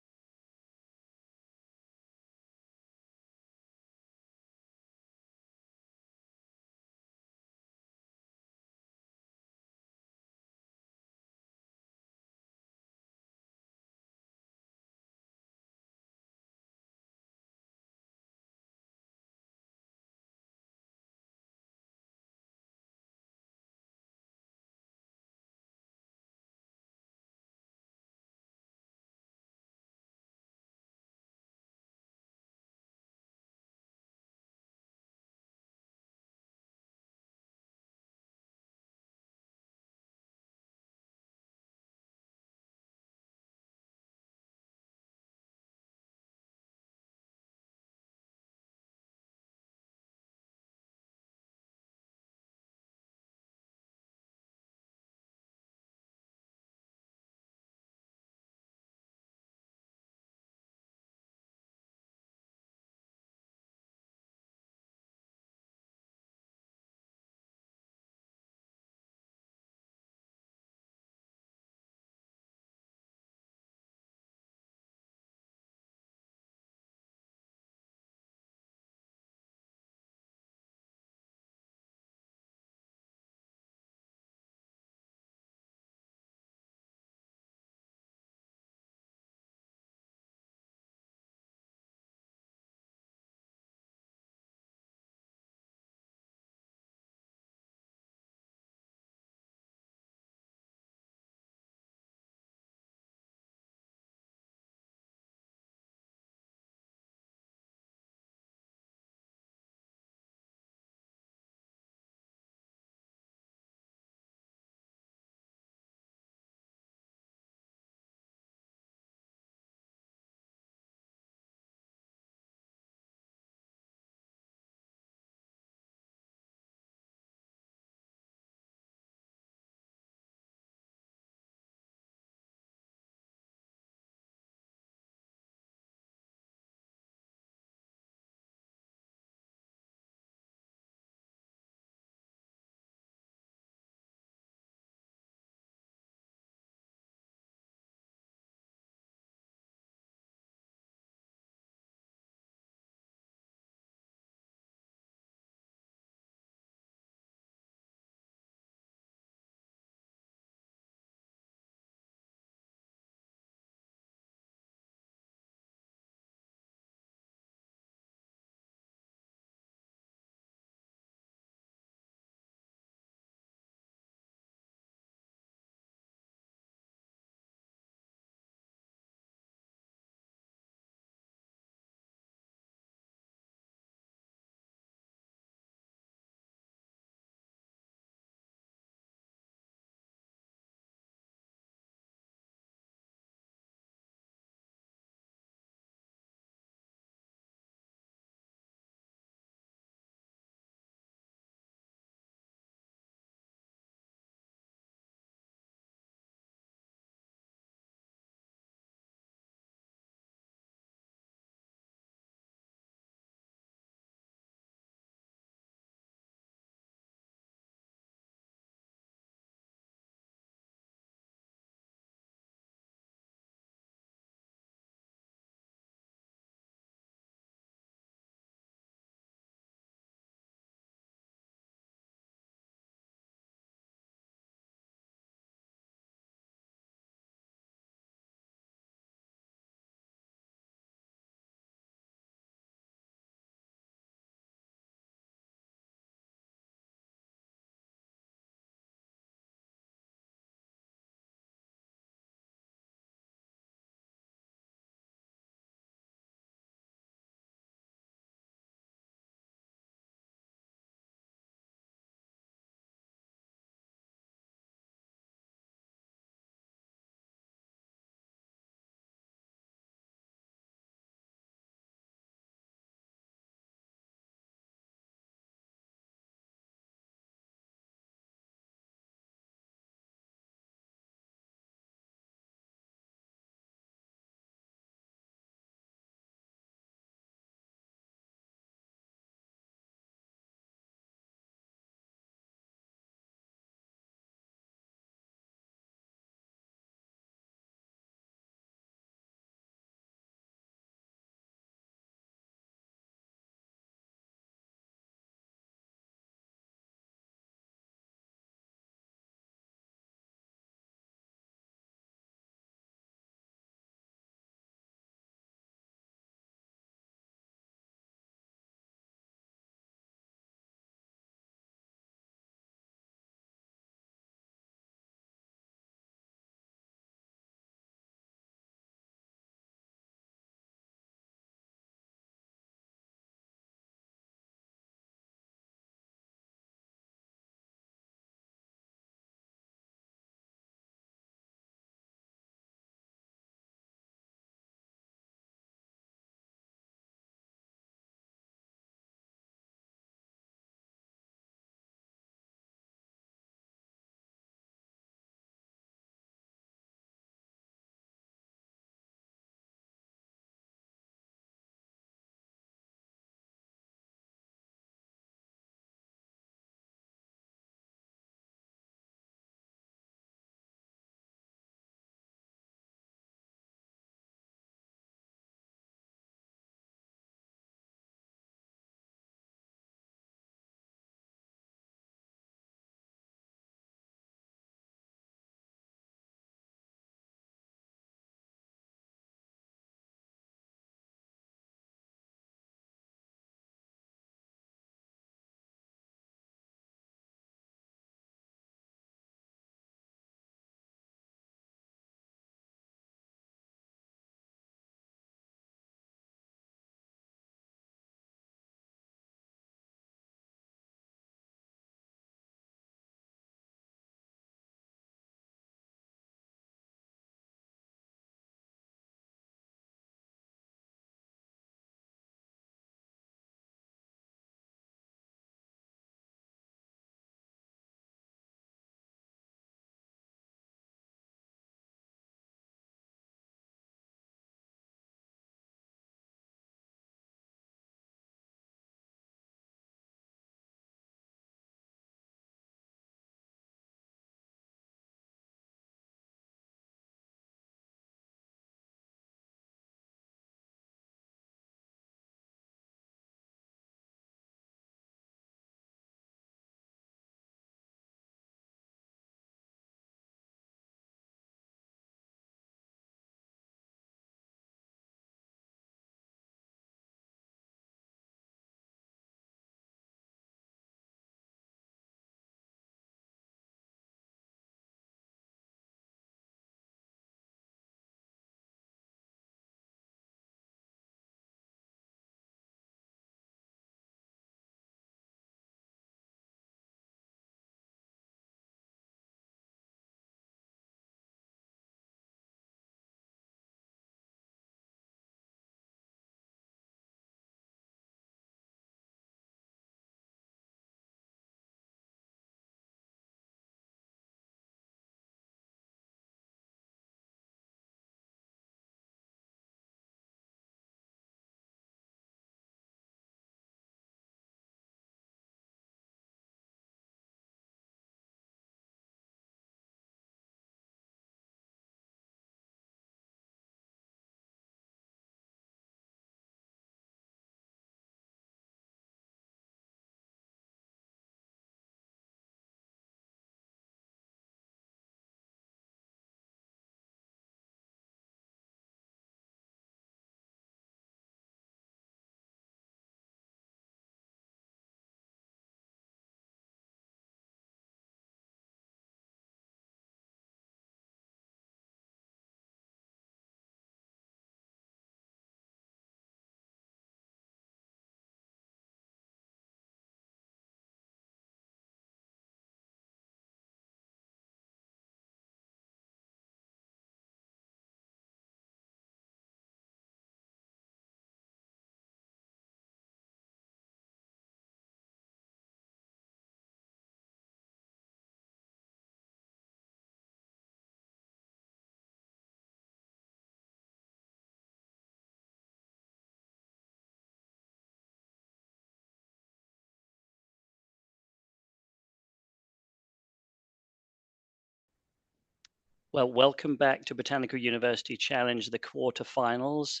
Well, welcome back to Botanical University Challenge, the quarterfinals.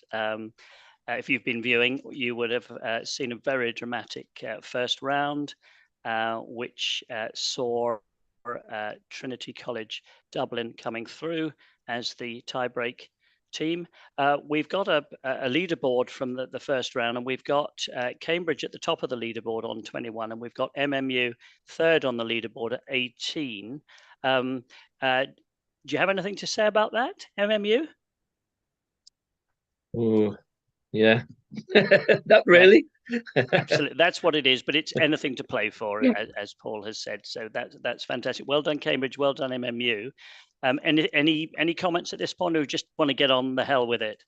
If you've been viewing, you would have seen a very dramatic first round, which saw Trinity College Dublin coming through as the tiebreak team. We've got a leaderboard from the first round, and we've got Cambridge at the top of the leaderboard on 21, and we've got MMU third on the leaderboard at 18. Do you have anything to say about that, MMU? Oh, yeah. Not really. Absolutely, that's what it is. But it's anything to play for, as Paul has said. So that's fantastic. Well done, Cambridge. Well done, MMU. Any comments at this point, or just want to get on the hell with it?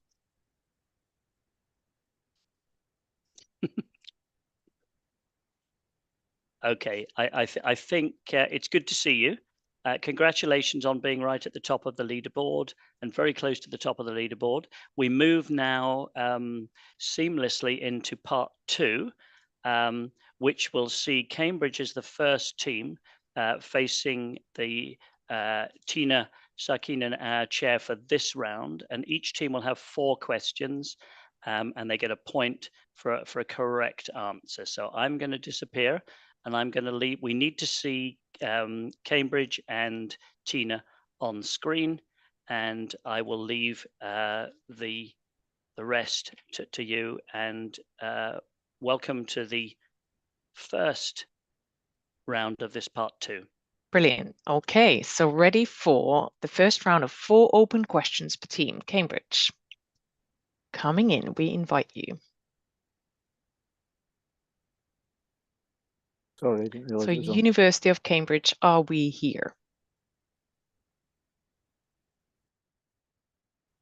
Okay, I think it's good to see you. Congratulations on being right at the top of the leaderboard and very close to the top of the leaderboard. We move now seamlessly into part 2, which will see Cambridge as the first team facing the Tina Sakinen, our chair for this round. And each team will have 4 questions and they get a point for a correct answer. So I'm going to disappear and I'm going to leave. We need to see Cambridge and Tina on screen, and I will leave the rest to you. And welcome to the first round of this part 2. Brilliant. Okay, so ready for the first round of 4 open questions per team. Cambridge, coming in, we invite you. Sorry, I didn't realize So it was on. University of Cambridge, are we here?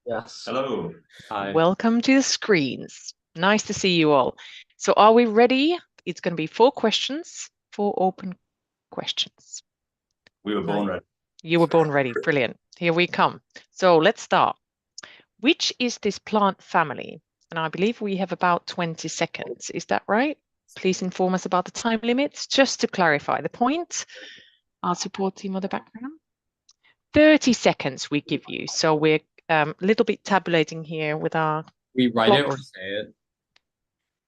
Yes. Hello. Hi. Welcome to the screens. Nice to see you all. So are we ready? It's going to be 4 questions, 4 open questions. We were born ready. You were born ready. Brilliant. Here we come. So let's start. Which is this plant family? And I believe we have about 20 seconds. Is that right? Please inform us about the time limits. Just to clarify the point, our support team on the background. 30 seconds we give you. So we're a little bit tabulating here with our We write clock. it or say it?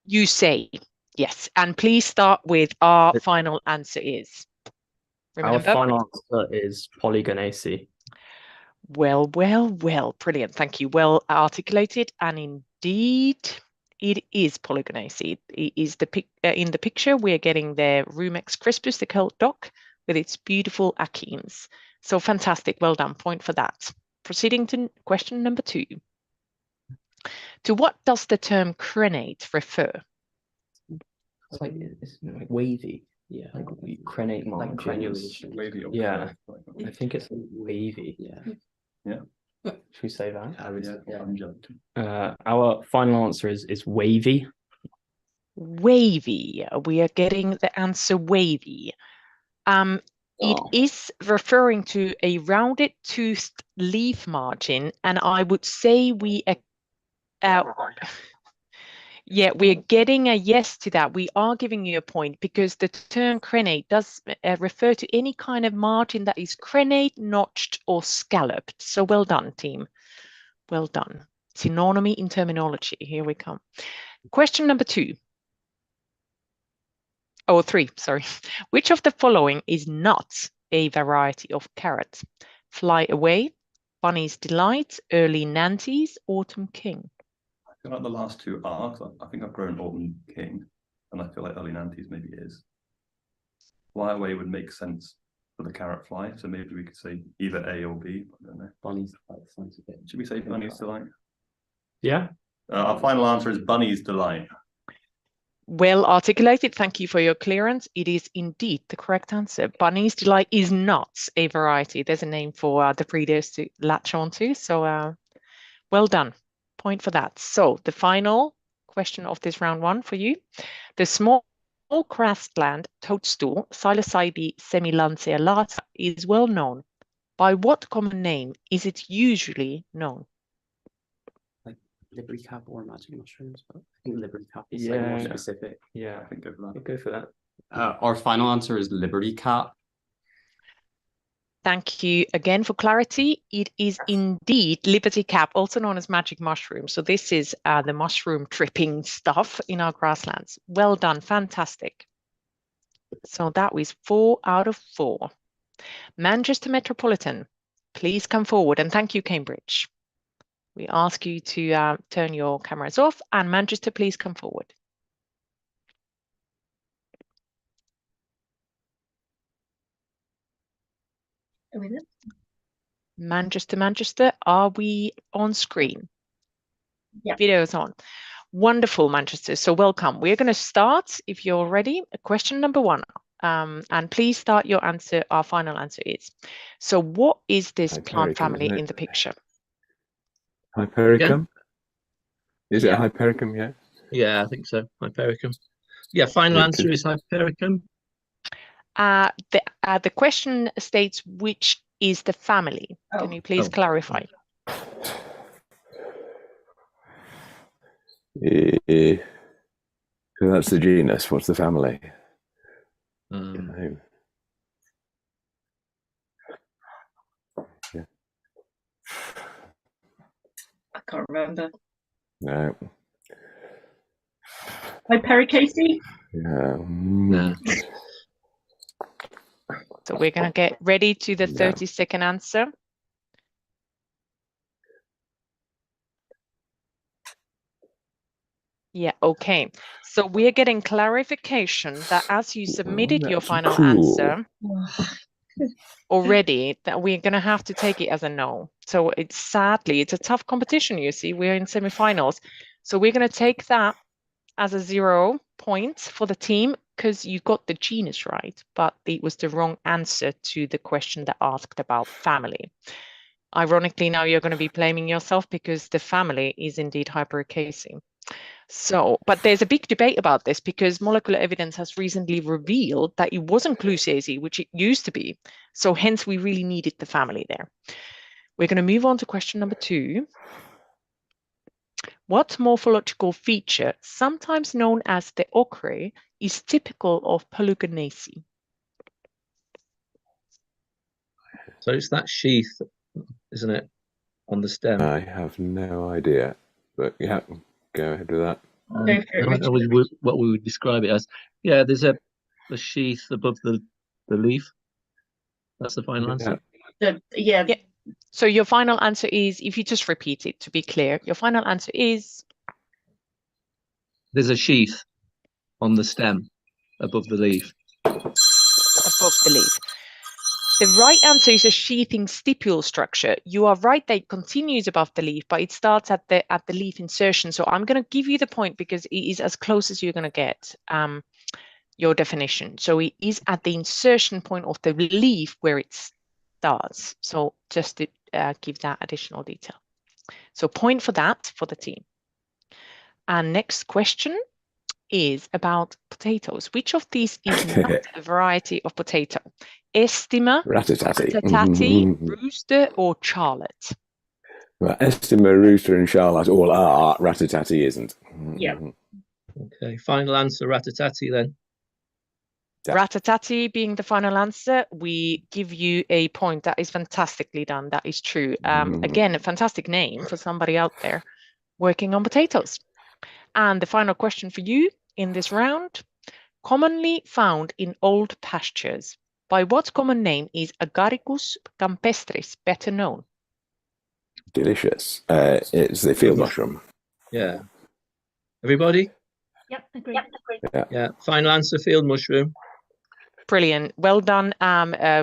You say, yes. And please start with our final answer is. Remember? Our final answer is Polygonaceae. Well, brilliant. Thank you. Well articulated, and indeed, it is Polygonaceae. It is in the picture we're getting the Rumex crispus, the cult dock, with its beautiful achenes. So fantastic. Well done. Point for that. Proceeding to question number 2. To what does the term crenate refer? It's like wavy. Yeah. Like crenate margins. Wavy. Yeah. I think it's wavy. Yeah. Yeah. Should we say that? I would, Our final answer is wavy. Wavy. We are getting the answer wavy. It is referring to a rounded toothed leaf margin, and I would say yeah, we're getting a yes to that. We are giving you a point because the term crenate does refer to any kind of margin that is crenate, notched, or scalloped. So well done, team. Well done. Synonymy in terminology. Here we come. Question number 2. Oh, 3, sorry. Which of the following is not a variety of carrot? Fly Away, Bunny's Delight, Early Nantes, Autumn King. I feel like the last 2 are, because I think I've grown Autumn King, and I feel like Early Nantes maybe is. Fly Away would make sense for the carrot fly, so maybe we could say either A or B. I don't know. Bunny's Delight sounds a bit. Should we say Bunny's Delight? Yeah. Our final answer is Bunny's Delight. Well articulated. Thank you for your clearance. It is indeed the correct answer. Bunny's Delight is not a variety. There's a name for the breeders to latch onto. So well done. Point for that. So the final question of this round 1 for you. The small grassland toadstool, Psilocybe semilanceolata, is well known. By what common name is it usually known? Liberty cap or magic mushrooms, but I think Liberty cap is more specific. Yeah, I think go for that. Go for that. Our final answer is Liberty Cap. Thank you again for clarity. It is indeed Liberty Cap, also known as magic mushroom. So this is the mushroom tripping stuff in our grasslands. Well done, fantastic. So that was 4 out of 4. Manchester Metropolitan, please come forward, and thank you, Cambridge. We ask you to turn your cameras off, and Manchester, please come forward. Are we there? Manchester, are we on screen? Yeah. Video's on. Wonderful, Manchester. So welcome. We're going to start, if you're ready, question number 1. And please start your answer. Our final answer is. So what is this plant family in the picture? Hypericum? Is it a Hypericum? Yeah. Yeah, I think so. Hypericum. Yeah, final answer is Hypericum. The question states which is the family. Can you please clarify? So that's the genus. What's the family? Yeah. I can't remember. No. Hypericate? Yeah. No. So we're going to get ready to the 30-second answer. Yeah, okay. So we're getting clarification that as you submitted your final answer already, that we're going to have to take it as a no. So it's a tough competition, you see. We're in semifinals. So we're going to take that as a 0 point for the team because you got the genus right, but it was the wrong answer to the question that asked about family. Ironically, now you're going to be blaming yourself because the family is indeed Hypericacea. So, but there's a big debate about this because molecular evidence has recently revealed that it wasn't Clusiaceae, which it used to be. So hence we really needed the family there. We're going to move on to question number 2. What morphological feature, sometimes known as the ochre, is typical of Polygonaceae? So it's that sheath, isn't it, on the stem? I have no idea, but yeah, go ahead with that. What we would describe it as. Yeah, there's a sheath above the leaf. That's the final answer. Yeah. So your final answer is, if you just repeat it to be clear, your final answer is? There's a sheath on the stem above the leaf. Above the leaf. The right answer is a sheathing stipule structure. You are right that it continues above the leaf, but it starts at the leaf insertion. So I'm going to give you the point because it is as close as you're going to get your definition. So it is at the insertion point of the leaf where it starts. So just to give that additional detail. So point for that for the team. And next question is about potatoes. Which of these is not a variety of potato? Estima, ratatati, rooster, or charlotte? Well, Estima, rooster, and charlotte all are. Ratatati isn't. Yeah. Okay, final answer, ratatati then. Yeah. Ratatati being the final answer, we give you a point. That is fantastically done. That is true. Again, a fantastic name for somebody out there working on potatoes. And the final question for you in this round, commonly found in old pastures. By what common name is Agaricus campestris better known? Delicious. It's the field mushroom. Yeah. Everybody? Yep, agree. Yeah. Final answer, field mushroom. Brilliant. Well done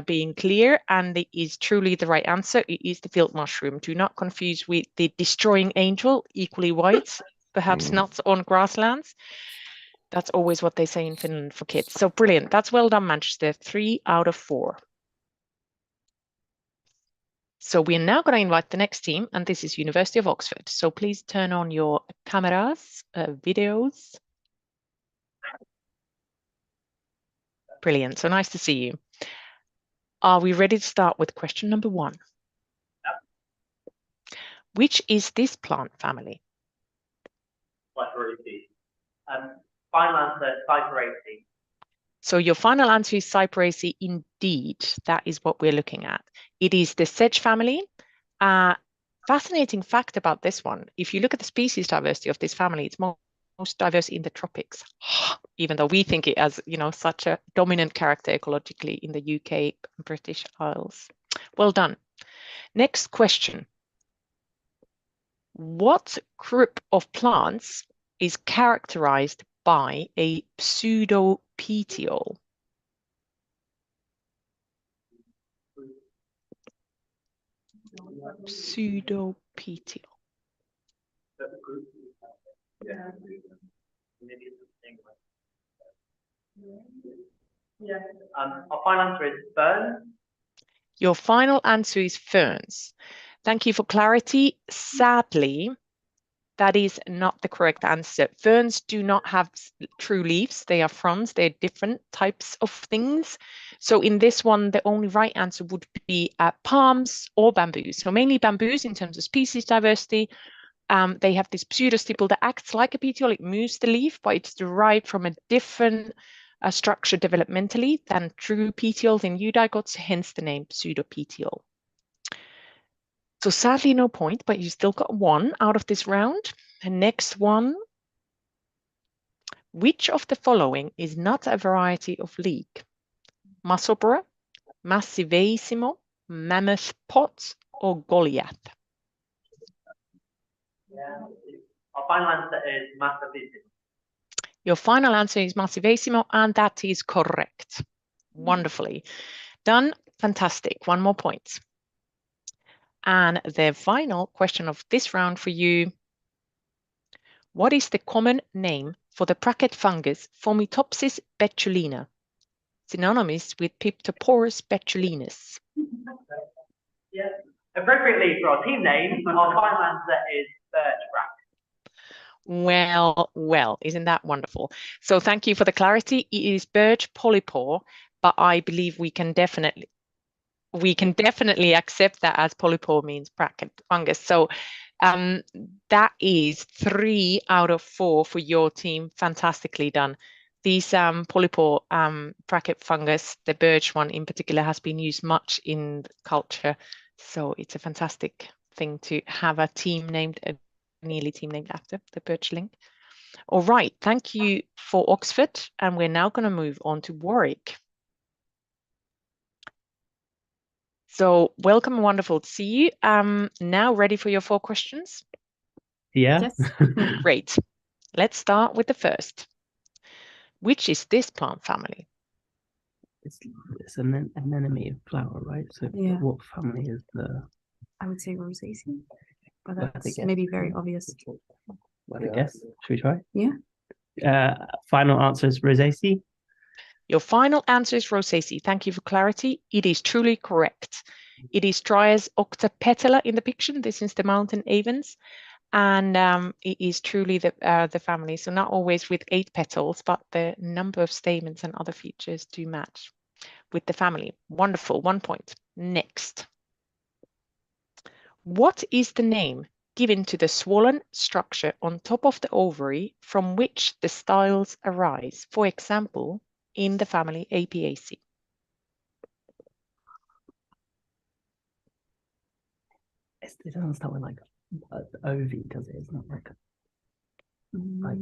being clear. And it is truly the right answer. It is the field mushroom. Do not confuse with the destroying angel, equally white, perhaps not on grasslands. That's always what they say in Finland for kids. So brilliant. That's well done, Manchester. 3 out of 4. So we are now going to invite the next team, and this is University of Oxford. So please turn on your cameras, videos. Brilliant. So nice to see you. Are we ready to start with question number 1? Which is this plant family? Final answer, Tiebreaker. So your final answer is Cyperaceae. Indeed, that is what we're looking at. It is the sedge family. Fascinating fact about this one, if you look at the species diversity of this family, it's most diverse in the tropics, even though we think it as, such a dominant character ecologically in the UK and British Isles. Well done. Next question. What group of plants is characterized by a pseudopetiole? Pseudopetiole. Our final answer is ferns. Your final answer is ferns. Thank you for clarity. Sadly, that is not the correct answer. Ferns do not have true leaves. They are fronds. They're different types of things. So in this one, the only right answer would be palms or bamboos. So mainly bamboos in terms of species diversity. They have this pseudostiple that acts like a petiole. It moves the leaf, but it's derived from a different structure developmentally than true petioles in eudigots, hence the name pseudopetiole. So sadly, no point, but you still got 1 out of this round. The next one. Which of the following is not a variety of leek? Musselburgh, Massivissimo, Mammoth Pot, or Goliath? Our final answer is Massivissimo. Your final answer is Massivissimo, and that is correct. Wonderfully done. Fantastic. 1 more point. And the final question of this round for you. What is the common name for the bracket fungus Fomitopsis betulina, synonymous with Piptoporus betulinus? Yeah. Appropriately for our team name, our final answer is birchbark. Well, isn't that wonderful? So thank you for the clarity. It is birch polypore, but I believe we can definitely accept that as polypore means bracket fungus. So that is 3 out of 4 for your team. Fantastically done. These polypore bracket fungus, the birch one in particular, has been used much in culture. So it's a fantastic thing to have a team named, nearly team named after the birch link. All right, thank you for Oxford. And we're now going to move on to Warwick. So welcome, wonderful to see you. Now ready for your 4 questions? Yeah. Yes. Great. Let's start with the first. Which is this plant family? It's an anemone flower, right? So Yeah. what family is the? I would say Rosaceae, but Well, I that's guess. maybe very obvious. Well, I guess. Should we try? Yeah. Final answer is Rosaceae. Your final answer is Rosaceae. Thank you for clarity. It is truly correct. It is Trias octapetala in the picture. This is the mountain avens. And it is truly the family. So not always with 8 petals, but the number of stamens and other features do match with the family. Wonderful. 1 point. Next. What is the name given to the swollen structure on top of the ovary from which the styles arise? For example, in the family Apiaceae. It doesn't start with like ovy, does it? It's not like No.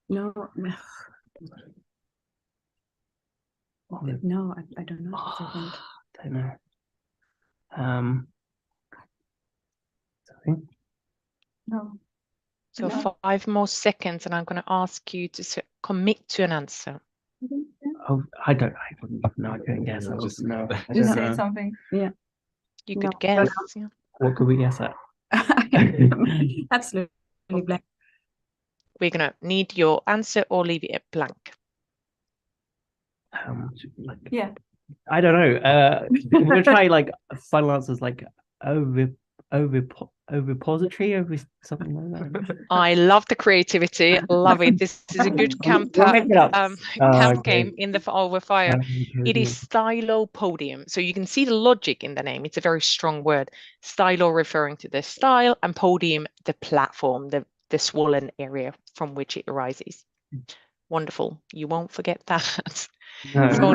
No, I don't know. I think. Don't know. Sorry. No. So Yeah. 5 more seconds, and I'm going to ask you to commit to an answer. Oh, I wouldn't know. I couldn't guess. I just know. I Just don't say know. something. Yeah. You could guess. Yeah. What could we guess at? Absolutely blank. We're going to need your answer or leave it blank. Yeah. I don't know. We'll try like final answers like ovipository, something like that. I love the creativity. Love it. This is a good camp game in the over fire. It is stylopodium. So you can see the logic in the name. It's a very strong word. Stylo referring to the style, and podium the platform, the swollen area from which it arises. Wonderful. You won't forget that. No. So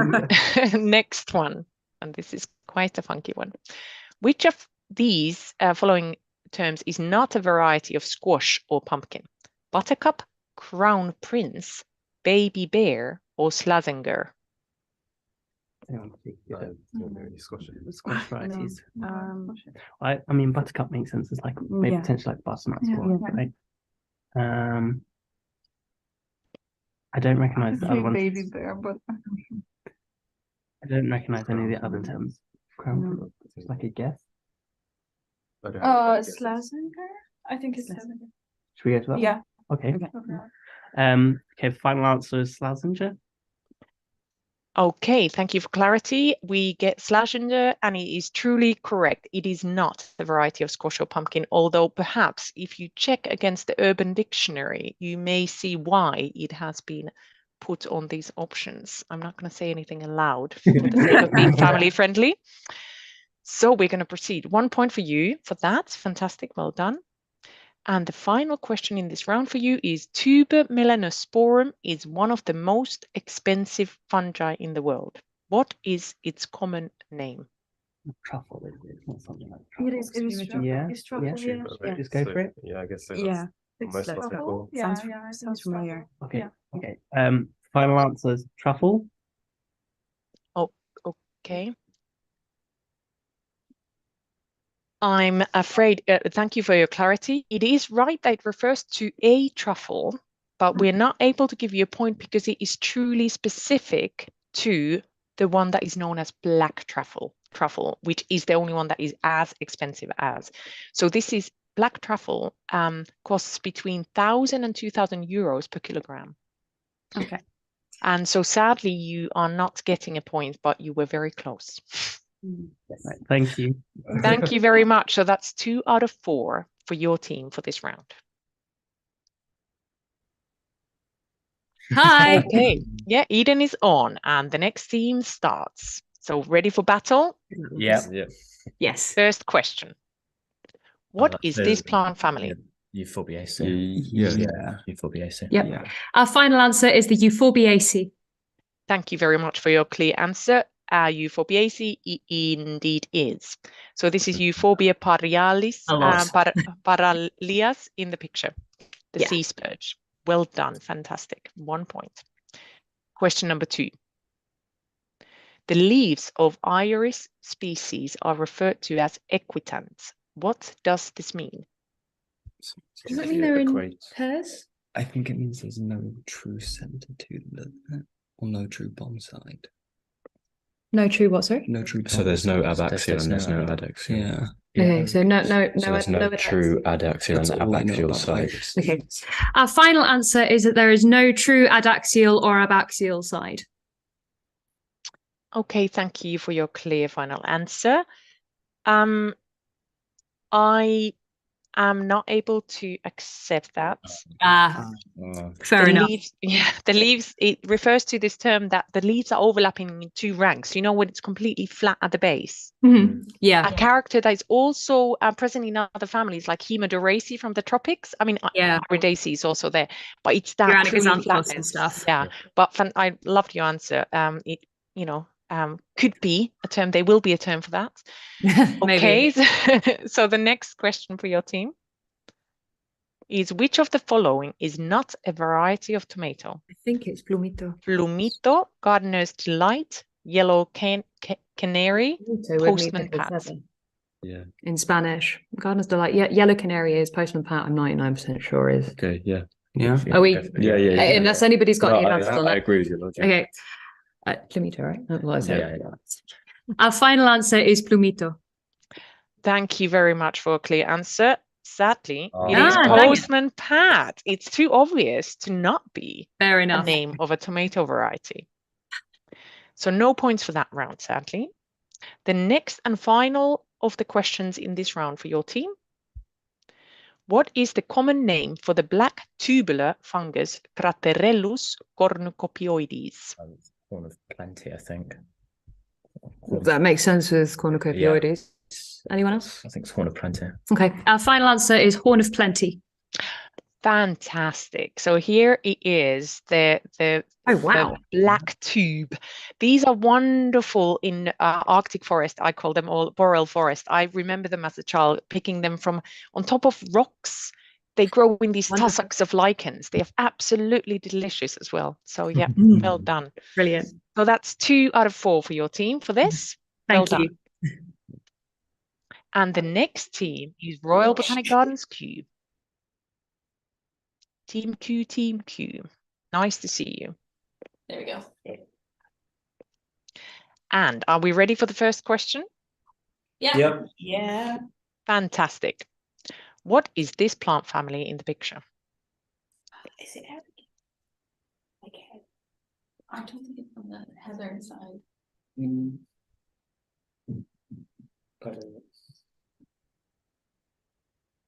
next one, and this is quite a funky one. Which of these following terms is not a variety of squash or pumpkin? Buttercup, crown prince, baby bear, or slazenger? Squash varieties. I mean, buttercup makes sense. It's like maybe potentially like butternut squash, right? I don't recognize the other ones. Baby bear, but I don't recognize any of the other terms. Crown, it's like a guess. Slazenger? I think it's Slazenger. Should we go to that? Yeah. Okay. Okay. Final answer is Slazenger. Okay, thank you for clarity. We get slazenger, and it is truly correct. It is not the variety of squash or pumpkin, although perhaps if you check against the Urban Dictionary, you may see why it has been put on these options. I'm not going to say anything aloud for the sake of being family friendly. So we're going to proceed. 1 point for you for that. Fantastic. Well done. And the final question in this round for you is tuber melanosporum is one of the most expensive fungi in the world. What is its common name? Truffle, it's not something like truffle. It is truffle. Yeah. It's truffle, yeah. Just go for it. Yeah, I guess so. Yeah. Most It's typical. sounds familiar. Okay. Okay. Final answer is truffle. Oh, okay. I'm afraid, thank you for your clarity. It is right that it refers to a truffle, but we're not able to give you a point because it is truly specific to the one that is known as black truffle, which is the only one that is as expensive as. So this is black truffle, costs between 1,000 and 2,000 euros per kilogram. Okay. And so sadly, you are not getting a point, but you were very close. Right, thank you. Thank you very much. So that's 2 out of 4 for your team for this round. Hi. Okay. Yeah, Eden is on, and the next team starts. So ready for battle? Yeah. Yes. First question. What is this plant family? Euphorbiaceae. Yeah. Euphorbiaceae. Yep. Yeah. Our final answer is the Euphorbiaceae. Thank you very much for your clear answer. Euphorbiaceae indeed is. So this is Euphorbia paralias in the picture, the sea spurge. Well done, fantastic. 1 point. Question number 2. The leaves of Iris species are referred to as equitant. What does this mean? Does that mean they're in pairs? I think it means there's no true center to them, or no true bond side. No true what, sorry? No true. So there's no bonds. adaxial and there's no adaxial. Yeah. Okay, so no there's no true adaxial and abaxial side. Okay. Our final answer is that there is no true adaxial or abaxial side. Okay, thank you for your clear final answer. I am not able to accept that. Fair enough. Leaves, the leaves, it refers to this term that the leaves are overlapping in 2 ranks. You know, when it's completely flat at the base. Yeah. A character that is also present in other families like Hemodoraceae from the tropics. I mean, Iridaceae is also there, but it's that truly flat and stuff. Yeah, but I loved your answer. It, you know, could be a term. There will be a term for that. Okay, so the next question for your team is which of the following is not a variety of tomato? I think it's plumito. Plumito, gardener's delight, yellow canary, postman pat. Yeah. In Spanish, gardener's delight. Yeah, yellow canary is postman pat. I'm 99% sure is. Okay. Yeah. Yeah. Are we? Yeah. Unless anybody's got any answers on that. I agree with your logic. Okay. Plumito, right? What is it? Our final answer is plumito. Thank you very much for a clear answer. Sadly, it is postman pat. It's too obvious to not be a name of a tomato variety. So no points for that round, sadly. The next and final of the questions in this round for your team. What is the common name for the black tubular fungus Craterellus cornucopioides? Horn of plenty, I think. That makes sense with cornucopioides. Anyone else? I think it's horn of plenty. Okay. Our final answer is horn of plenty. Fantastic. So here it is, the Oh, wow. black tube. These are wonderful in Arctic forest. I call them all boreal forest. I remember them as a child, picking them from on top of rocks. They grow in these tussocks of lichens. They are absolutely delicious as well. So yeah, well done. Brilliant. So that's 2 out of 4 for your team for this. Thank Well you. done. And the next team is Royal Botanic Gardens Q. Team Q, Team Q. Nice to see you. There we go. And are we ready for the first question? Yeah. Yep. Yeah. Fantastic. What is this plant family in the picture? Is it Eric? Okay. I don't think it's on the heather side. Maybe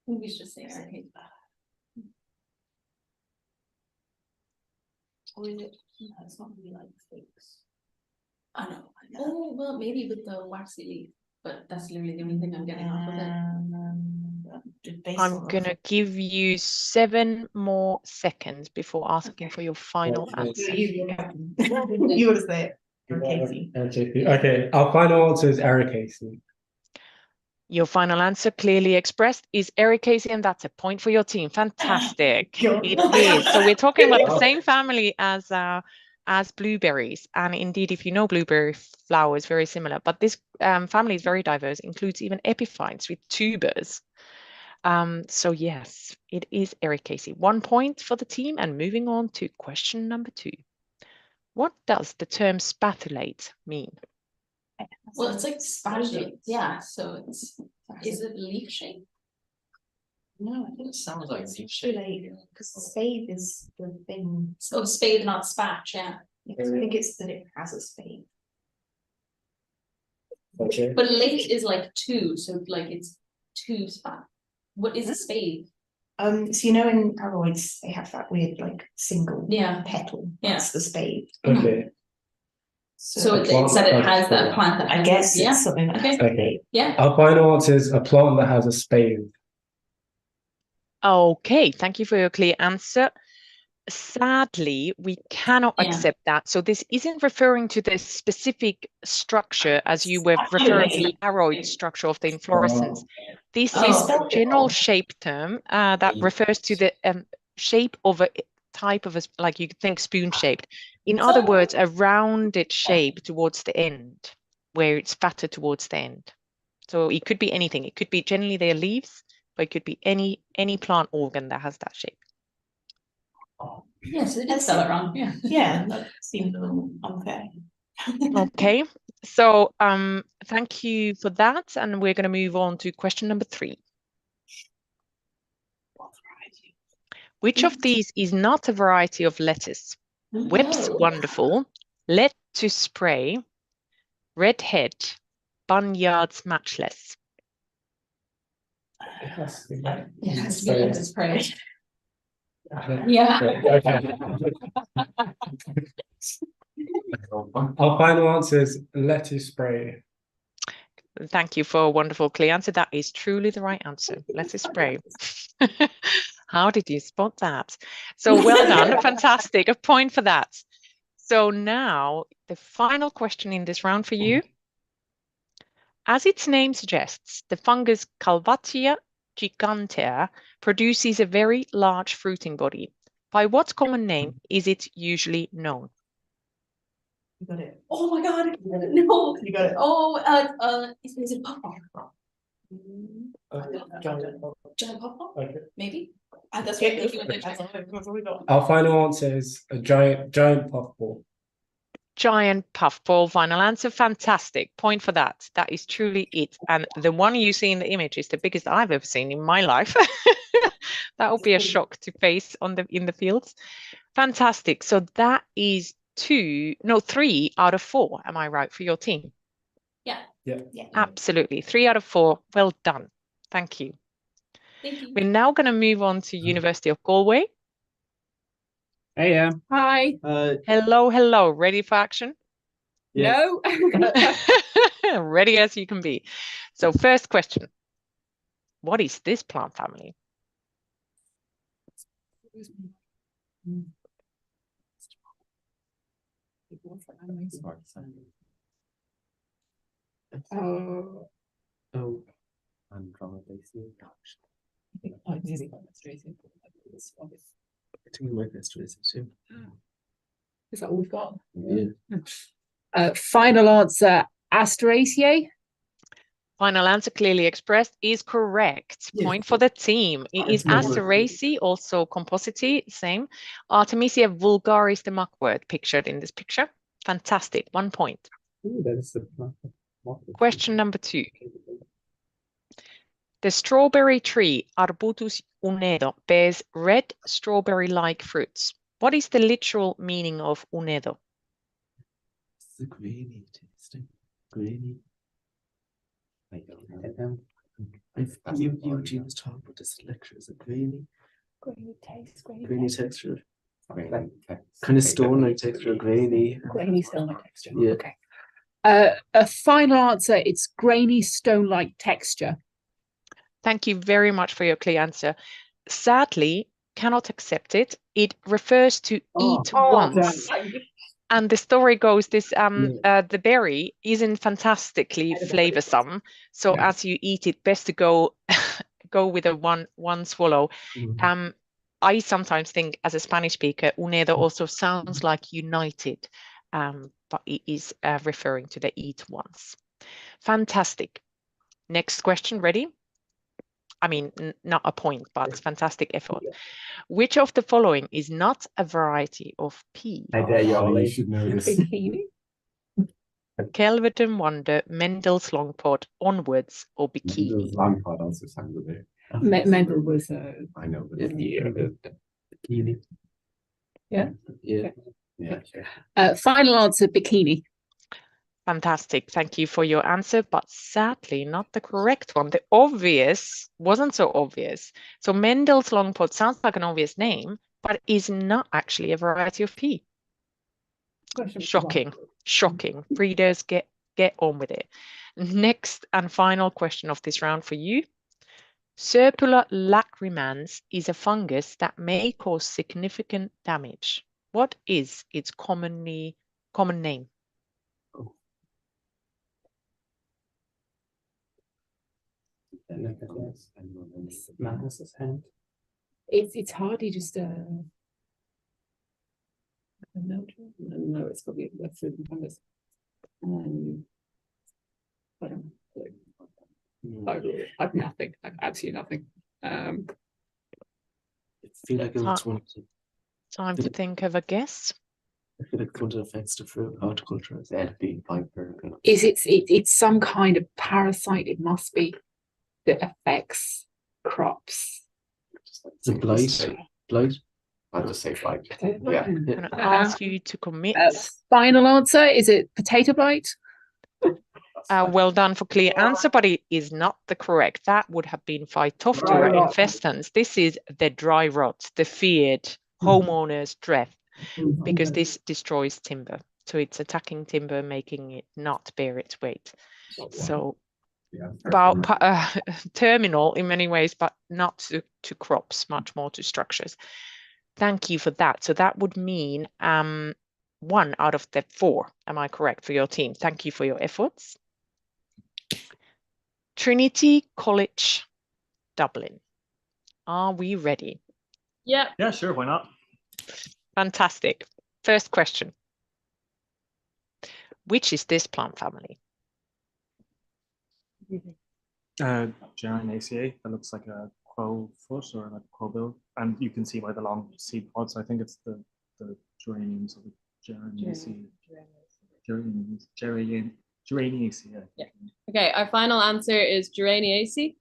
we should just say Eric. Or is it? No, it's not really like fakes. I know. Oh, well, maybe with the waxy leaf, but that's literally the only thing I'm getting off of it. I'm going to give you 7 more seconds before asking for your final answer. You would have said Casey. Okay, our final answer is Ericaceae. Your final answer, clearly expressed, is Ericaceae, and that's a point for your team. Fantastic. It is. So we're talking about the same family as blueberries, and indeed, if you know blueberry flowers, very similar. But this family is very diverse, includes even epiphytes with tubers. So yes, it is Ericaceae. 1 point for the team, and moving on to question number 2. What does the term spatulate mean? Well, it's like spatulate. Yeah, so is it leaf shape? No, I think it sounds like leaf shape. Because spade is the thing. So spade, not spatch, yeah. I think it's that it has a spade. Okay. But late is like 2, so like it's 2 spat. What is a spade? So you know in aroids they have that weird like single petal. That's the spade. Okay. So it said it has that plant that has I guess yeah. it's something like Okay. Yeah. Our final answer is a plant that has a spade. Okay, thank you for your clear answer. Sadly, we cannot accept that. So this isn't referring to the specific structure as you were referring to the aroid structure of the inflorescence. This is a general shape term that refers to the shape of a type of, like you could think spoon-shaped. In other words, a rounded shape towards the end, where it's fatter towards the end. So it could be anything. It could be generally their leaves, but it could be any plant organ that has that shape. Yes, it did spell it wrong. Yeah. Yeah, that seems a little unfair. Okay, so thank you for that, and we're going to move on to question number 3. Which of these is not a variety of lettuce? Webb's Wonderful, Lettuce Spray, Redhead, Bunyard's Matchless. It has to be. It has to be lettuce spray. Yeah. Our final answer is lettuce spray. Thank you for a wonderful clear answer. That is truly the right answer. Lettuce spray. How did you spot that? So well done. Fantastic. A point for that. So now the final question in this round for you. As its name suggests, the fungus Calvatia gigantea produces a very large fruiting body. By what common name is it usually known? You got it. Oh my god! No, you got it. Oh, is it pawpaw? Giant pawpaw? Okay. Maybe. That's what we got. Our final answer is a giant puffball. Giant puffball, final answer. Fantastic. Point for that. That is truly it. And the one you see in the image is the biggest I've ever seen in my life. That will be a shock to face in the fields. Fantastic. So that is 3 out of 4. Am I right for your team? Yeah. Yeah. Absolutely. 3 out of 4. Well done. Thank you. Thank you. We're now going to move on to University of Galway. Hey, Hi. Hello. Ready for action? No. Ready as you can be. So first question. What is this plant family? Is that all we've got? Yeah. Final answer, Asteraceae. Final answer clearly expressed is correct. Point for the team. It is Asteraceae, also Compositae, same. Artemisia vulgaris, the mugwort pictured in this picture. Fantastic, 1 point. Question number 2. The strawberry tree, Arbutus unedo, bears red strawberry-like fruits. What is the literal meaning of unedo? It's the grainy tasting. Grainy. Eugene was talking about this lecture. Is it grainy? Grainy taste, Grainy texture. Kind of stone-like texture, grainy. Grainy stone-like texture. Yeah. Okay. A final answer, it's grainy stone-like texture. Thank you very much for your clear answer. Sadly, cannot accept it. It refers to eat once. And the story goes this the berry isn't fantastically flavorsome. So as you eat it, best to go with a one swallow. I sometimes think as a Spanish speaker, unedo also sounds like united, but it is referring to the eat once. Fantastic. Next question, ready? I mean, not a point, but fantastic effort. Which of the following is not a variety of pea? You should know this. Kelvedon Wonder, Mendel's Longpod, Onwards, or Bikini? Lampard also sang the bit. Mendel was I know, but Bikini. Yeah. Yeah. Final answer, bikini. Fantastic. Thank you for your answer, but sadly not the correct one. The obvious wasn't so obvious. So Mendel's Longpod sounds like an obvious name, but is not actually a variety of pea. Shocking. Shocking. Readers, get on with it. Next and final question of this round for you. Serpula lacrimans is a fungus that may cause significant damage. What is its common name? It's hardly just no, it's probably a food and fungus. I don't know. I've nothing. I've absolutely nothing. I feel like it's one. Time to think of a guess. I feel like it affects the fruit horticulture. It's some kind of parasite. It must be that affects crops. It's a blight. Blight. I'll just say blight. Yeah. I'm going to ask you to commit. Final answer, is it potato blight? Well done for clear answer, but it is not the correct. That would have been Phytophthora infestans. This is the dry rot, the feared homeowner's dread, because this destroys timber. So it's attacking timber, making it not bear its weight. So about terminal in many ways, but not to crops, much more to structures. Thank you for that. So that would mean 1 out of the 4. Am I correct for your team? Thank you for your efforts. Trinity College, Dublin. Are we ready? Yeah. Yeah, sure. Why not? Fantastic. First question. Which is this plant family? Geraniaceae. That looks like a crow foot or like a crow bill, and you can see by the long seed pods. I think it's the geraniums of the Geraniaceae. Geraniaceae. Yeah. Okay. Our final answer is Geraniaceae.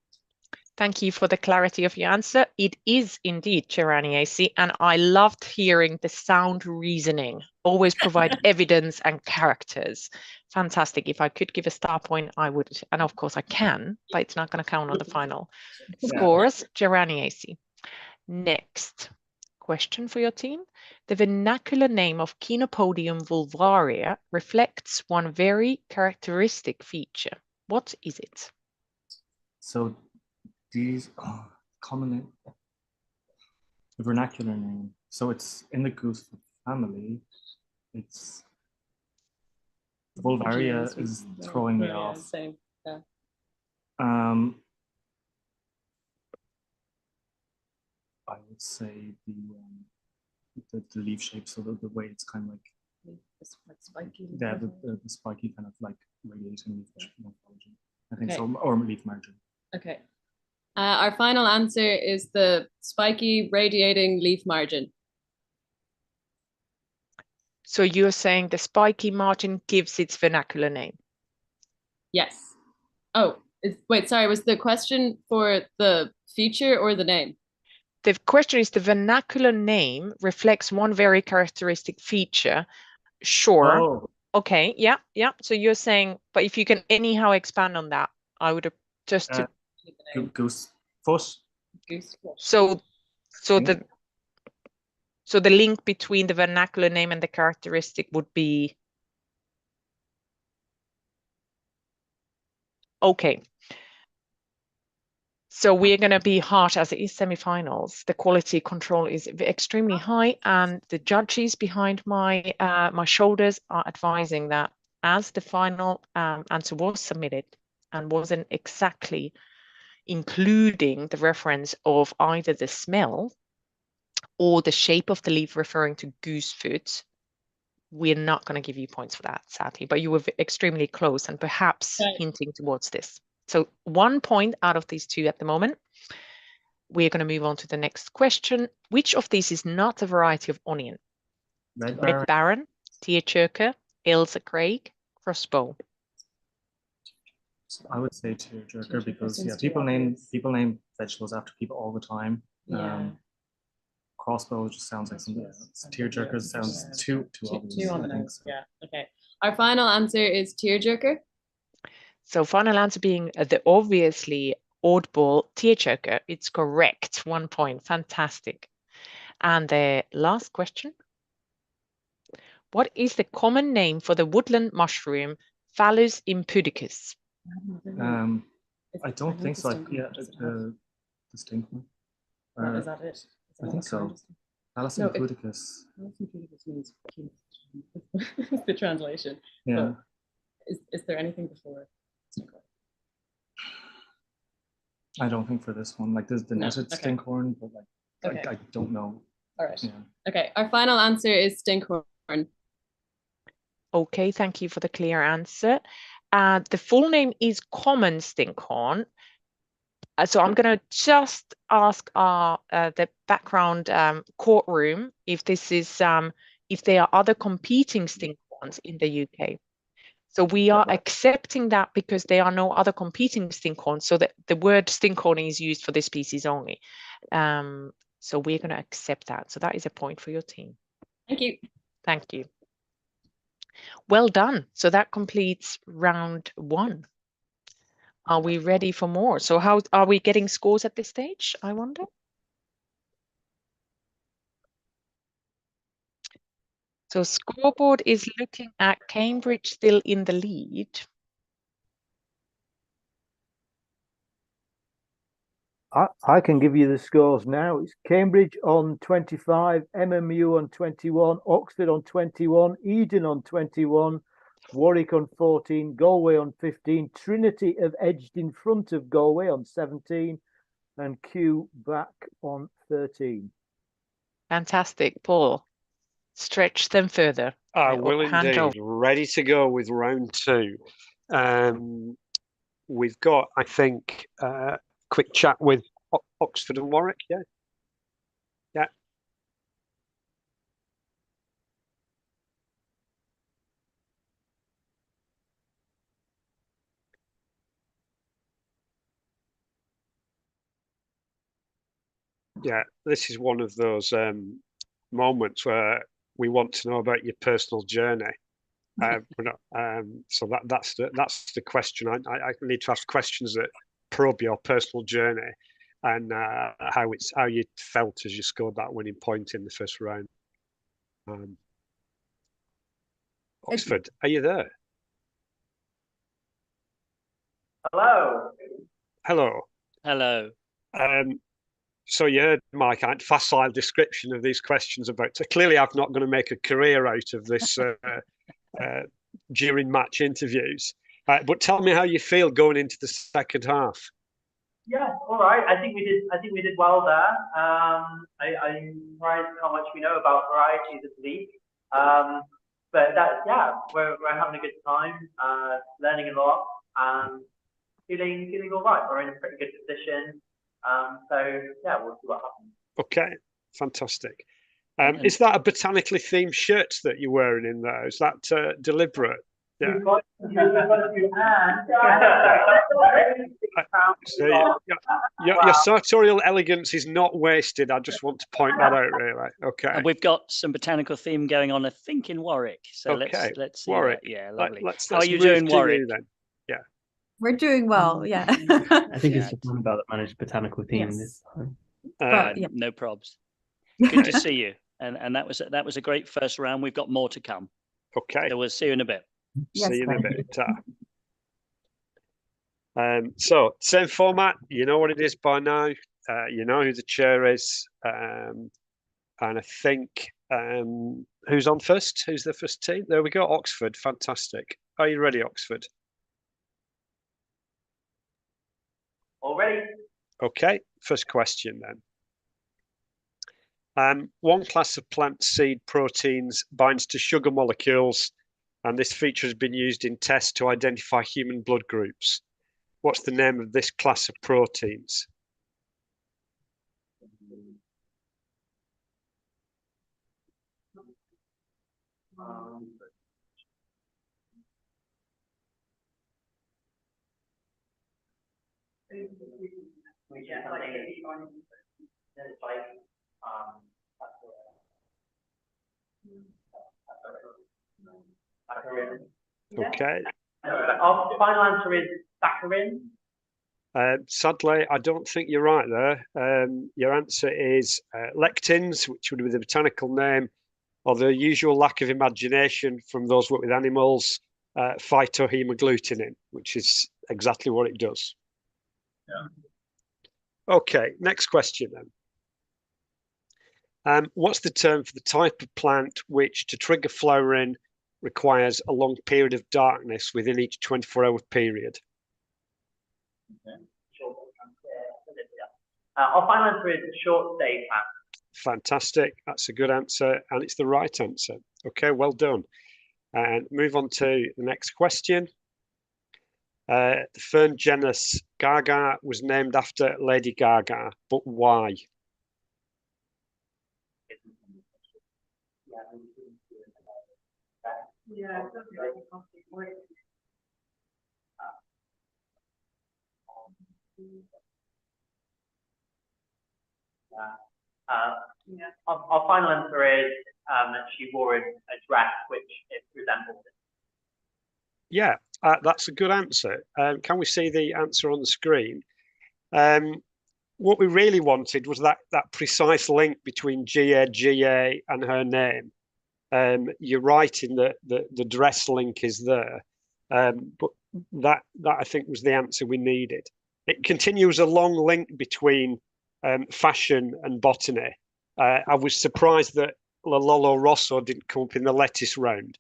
Thank you for the clarity of your answer. It is indeed Geraniaceae, and I loved hearing the sound reasoning. Always provide evidence and characters. Fantastic. If I could give a star point, I would, and of course I can, but it's not going to count on the final scores. Geraniaceae. Next question for your team. The vernacular name of Chenopodium vulvaria reflects one very characteristic feature. What is it? So these commonly the vernacular name. So it's in the goose family. It's Volvaria is throwing me off. Same. Yeah. I would say the leaf shape, so the way it's kind of like spiky. Yeah, the spiky kind of like radiating leaf morphology. I think Okay. so, or leaf margin. Okay. Our final answer is the spiky radiating leaf margin. So you're saying the spiky margin gives its vernacular name? Yes. Oh, wait, sorry, was the question for the feature or the name? The question is the vernacular name reflects one very characteristic feature. Sure. Oh. Okay, yeah. So you're saying, but if you can anyhow expand on that, I would have just to Goose foot. Goose foot. So the link between the vernacular name and the characteristic would be okay. So we're going to be harsh as it is semi-finals. The quality control is extremely high, and the judges behind my my shoulders are advising that as the final answer was submitted and wasn't exactly including the reference of either the smell or the shape of the leaf referring to goose foot, we're not going to give you points for that, sadly. But you were extremely close and perhaps hinting towards this. So 1 point out of these two at the moment. We're going to move on to the next question. Which of these is not a variety of onion? Red Baron, Tearjerker, Ailsa Craig, Crossbow. I would say tearjerker because people name vegetables after people all the time. Crossbow just sounds like something else. Tearjerker sounds too obvious. Too on the nose. Yeah. Okay. Our final answer is tearjerker. So final answer being the obviously oddball tearjerker. It's correct. 1 point. Fantastic. And the last question. What is the common name for the woodland mushroom Phallus impudicus? I don't think so. The stink one. Is that it? I think so. Phallus impudicus. Phallus impudicus means the translation. Yeah. But is there anything before? I don't think for this one. Like there's the netted stinkhorn, but like I don't know. All right. Yeah. Okay. Our final answer is stinkhorn. Okay, thank you for the clear answer. The full name is common stinkhorn. So I'm going to just ask the background courtroom if this is if there are other competing stinkhorns in the UK. So we are accepting that because there are no other competing stinkhorns. So that the word stinkhorn is used for this species only. So we're going to accept that. So that is a point for your team. Thank you. Thank you. Well done. So that completes round 1. Are we ready for more? So how are we getting scores at this stage, I wonder? So scoreboard is looking at Cambridge still in the lead. I can give you the scores now. It's Cambridge on 25, MMU on 21, Oxford on 21, Eden on 21, Warwick on 14, Galway on 15, Trinity have edged in front of Galway on 17, and Kew back on 13. Fantastic. Paul, stretch them further. I will indeed. Ready to go with round 2. We've got, I think, quick chat with Oxford and Warwick, yeah? Yeah. Yeah, this is one of those moments where we want to know about your personal journey. So that's the question. I need to ask questions that probe your personal journey and how you felt as you scored that winning point in the first round. Oxford, are you there? Hello. Hello. Hello. So you heard my kind of facile description of these questions about. So clearly, I'm not going to make a career out of this during match interviews. But tell me how you feel going into the second half. Yeah, all right. I think we did well there. I'm surprised how much we know about varieties of leaf. But we're having a good time, learning a lot, and feeling all right. We're in a pretty good position. So yeah, we'll see what happens. Okay, fantastic. Is that a botanically themed shirt that you're wearing in there? Is that deliberate? Yeah. So your sartorial elegance is not wasted. I just want to point that out, really. Okay. And we've got some botanical theme going on, I think, in Warwick. So let's see Warwick. that. Yeah, lovely. Let's How are you move doing, to Warwick? you then. Yeah. We're doing well, yeah. I think it's just Annabelle that managed botanical theme this time. No probs. Good to see you. And that was a great first round. We've got more to come. Okay. So we'll see you in a bit. See you in a bit. So same format. You know what it is by now. You know who the chair is. And I think who's on first? Who's the first team? There we go. Oxford. Fantastic. Are you ready, Oxford? All ready. Okay. First question then. One class of plant seed proteins binds to sugar molecules, and this feature has been used in tests to identify human blood groups. What's the name of this class of proteins? Okay. Our final answer is saccharin. Sadly, I don't think you're right there. Your answer is lectins, which would be the botanical name, or the usual lack of imagination from those work with animals, phytohemagglutinin, which is exactly what it does. Yeah. Okay, next question then. What's the term for the type of plant which, to trigger flowering, requires a long period of darkness within each 24-hour period? Okay. Our final answer is short stay plant. Fantastic. That's a good answer, and it's the right answer. Okay, well done. And move on to the next question. The fern genus Gaga was named after Lady Gaga, but why? Yeah. Our final answer is that she wore a dress which it resembled. Yeah, that's a good answer. Can we see the answer on the screen? What we really wanted was that precise link between GA and her name. You're right in that the dress link is there, but that I think was the answer we needed. It continues a long link between fashion and botany. I was surprised that Lollo Rosso didn't come up in the lettuce round,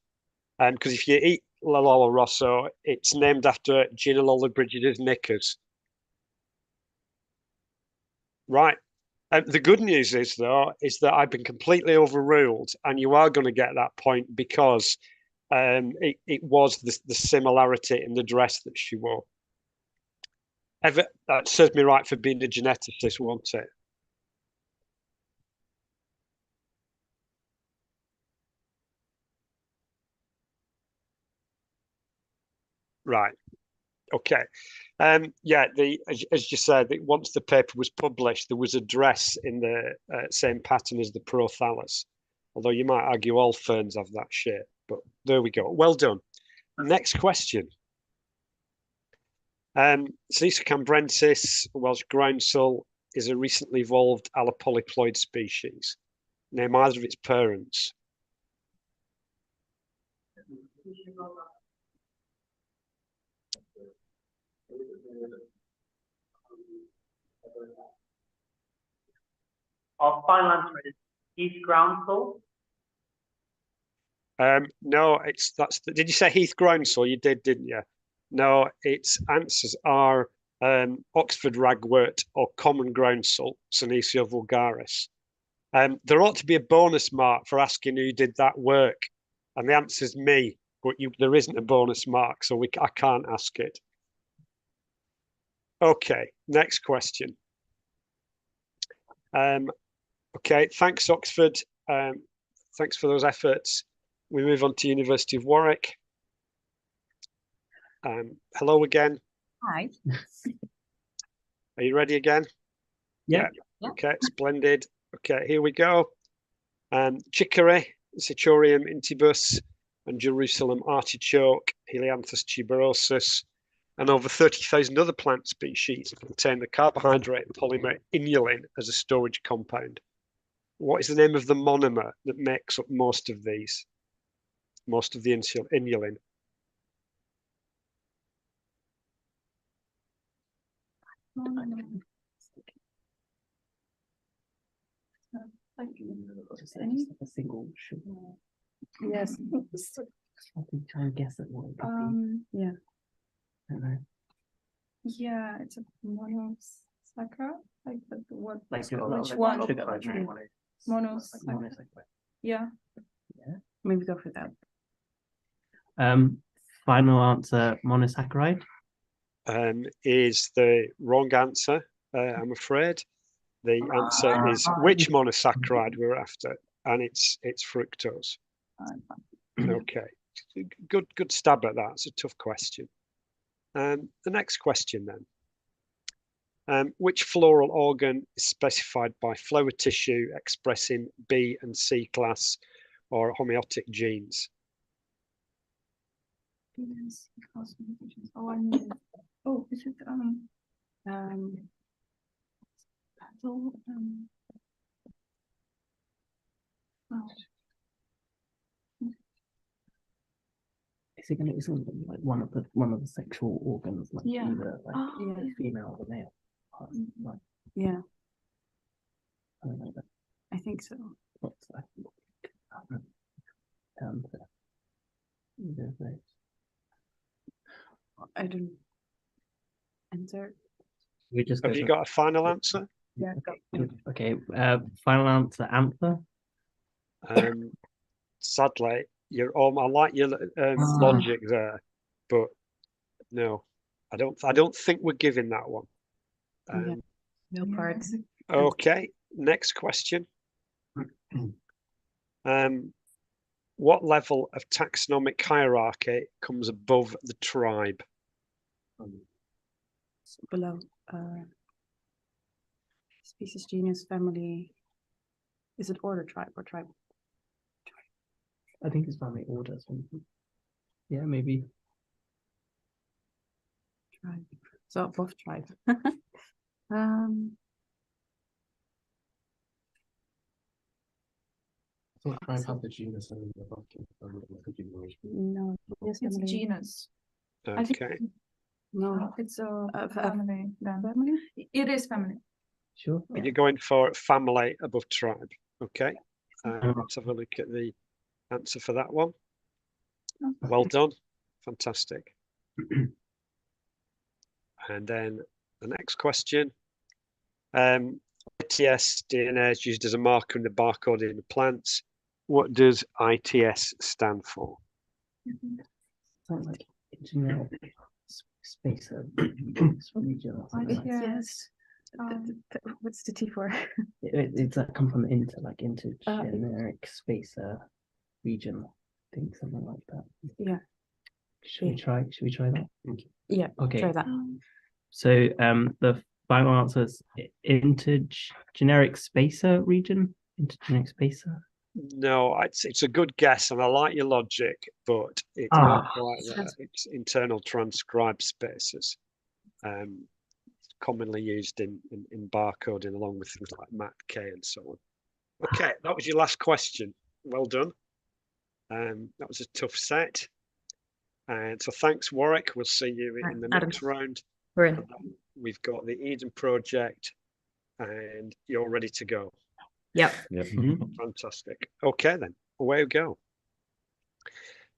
because if you eat Lollo Rosso, it's named after Gina Lollobrigida's knickers. Right. The good news is, though, is that I've been completely overruled, and you are going to get that point because it was the similarity in the dress that she wore. That serves me right for being a geneticist, won't it? Right. Okay. Yeah, as you said, once the paper was published, there was a dress in the same pattern as the Prothallus. Although you might argue all ferns have that shape, but there we go. Well done. Next question. Cisa cambrensis, Welsh groundsel, is a recently evolved allopolyploid species. Name either of its parents. Our final answer is Heath Groundsel. No, did you say Heath Groundsel? You did, didn't you? No, its answers are Oxford ragwort or common groundsel, Senecio vulgaris. There ought to be a bonus mark for asking who did that work, and the answer is me. But there isn't a bonus mark, so I can't ask it. Okay, next question. Okay, thanks Oxford. Thanks for those efforts. We move on to University of Warwick. Hello again. Hi. Are you ready again? Yeah. Okay, splendid. Okay, here we go. Chicory, Cichorium intybus, and Jerusalem artichoke, Helianthus tuberosus, and over 30,000 other plant species contain the carbohydrate polymer inulin as a storage compound. What is the name of the monomer that makes up most of these? Most of the inulin? A single sugar. Yes. I think try and guess at what it could be. Yeah. I don't know. Yeah, it's a monosaccharide. Like what? Like which one? Monos. Yeah. Yeah. Maybe go for that. Final answer, monosaccharide. Is the wrong answer, I'm afraid. The answer is which monosaccharide we're after, and it's fructose. Okay, good stab at that. It's a tough question. The next question then. Which floral organ is specified by flower tissue expressing B and C class or homeotic genes? Oh, I knew. Oh, is it petal? Isn't like one of the sexual organs, like either like female or male? Like, Yeah. I don't know that. I think so. What's that? I don't enter. We just Have you got a final answer? Yeah. Okay. Final answer, anther. Sadly, I like your logic there, but no, I don't think we're giving that one. No parts. Okay, next question. What level of taxonomic hierarchy comes above the tribe? Below species, genus, family. Is it order, tribe, or tribe? I think it's family order. Yeah, maybe. Tribe. So above tribe. So tribe have the genus and the above. No, yes, It's family. genus. Okay. No, It's a family. Family? It is family. Sure. You're going for family above tribe. Okay. Let's have a look at the answer for that one. Well done. Fantastic. And then the next question. ITS DNA is used as a marker in the barcode in the plants. What does ITS stand for? Sounds like engineering spacer. Yes. What's the T for? It's that come from into generic spacer region. I think something like that. Yeah. Should we try that? Yeah. Okay. Try that. So the final answer is intergeneric spacer region. Intergeneric spacer. No, it's a good guess, and I like your logic, but it's not quite there. It's internal transcribed spaces, commonly used in barcoding, along with things like MAT-K and so on. Okay, that was your last question. Well done. That was a tough set. And so thanks, Warwick. We'll see you in the next round. We're in. We've got the Eden project, and you're ready to go. Yep. Fantastic. Okay, then away we go.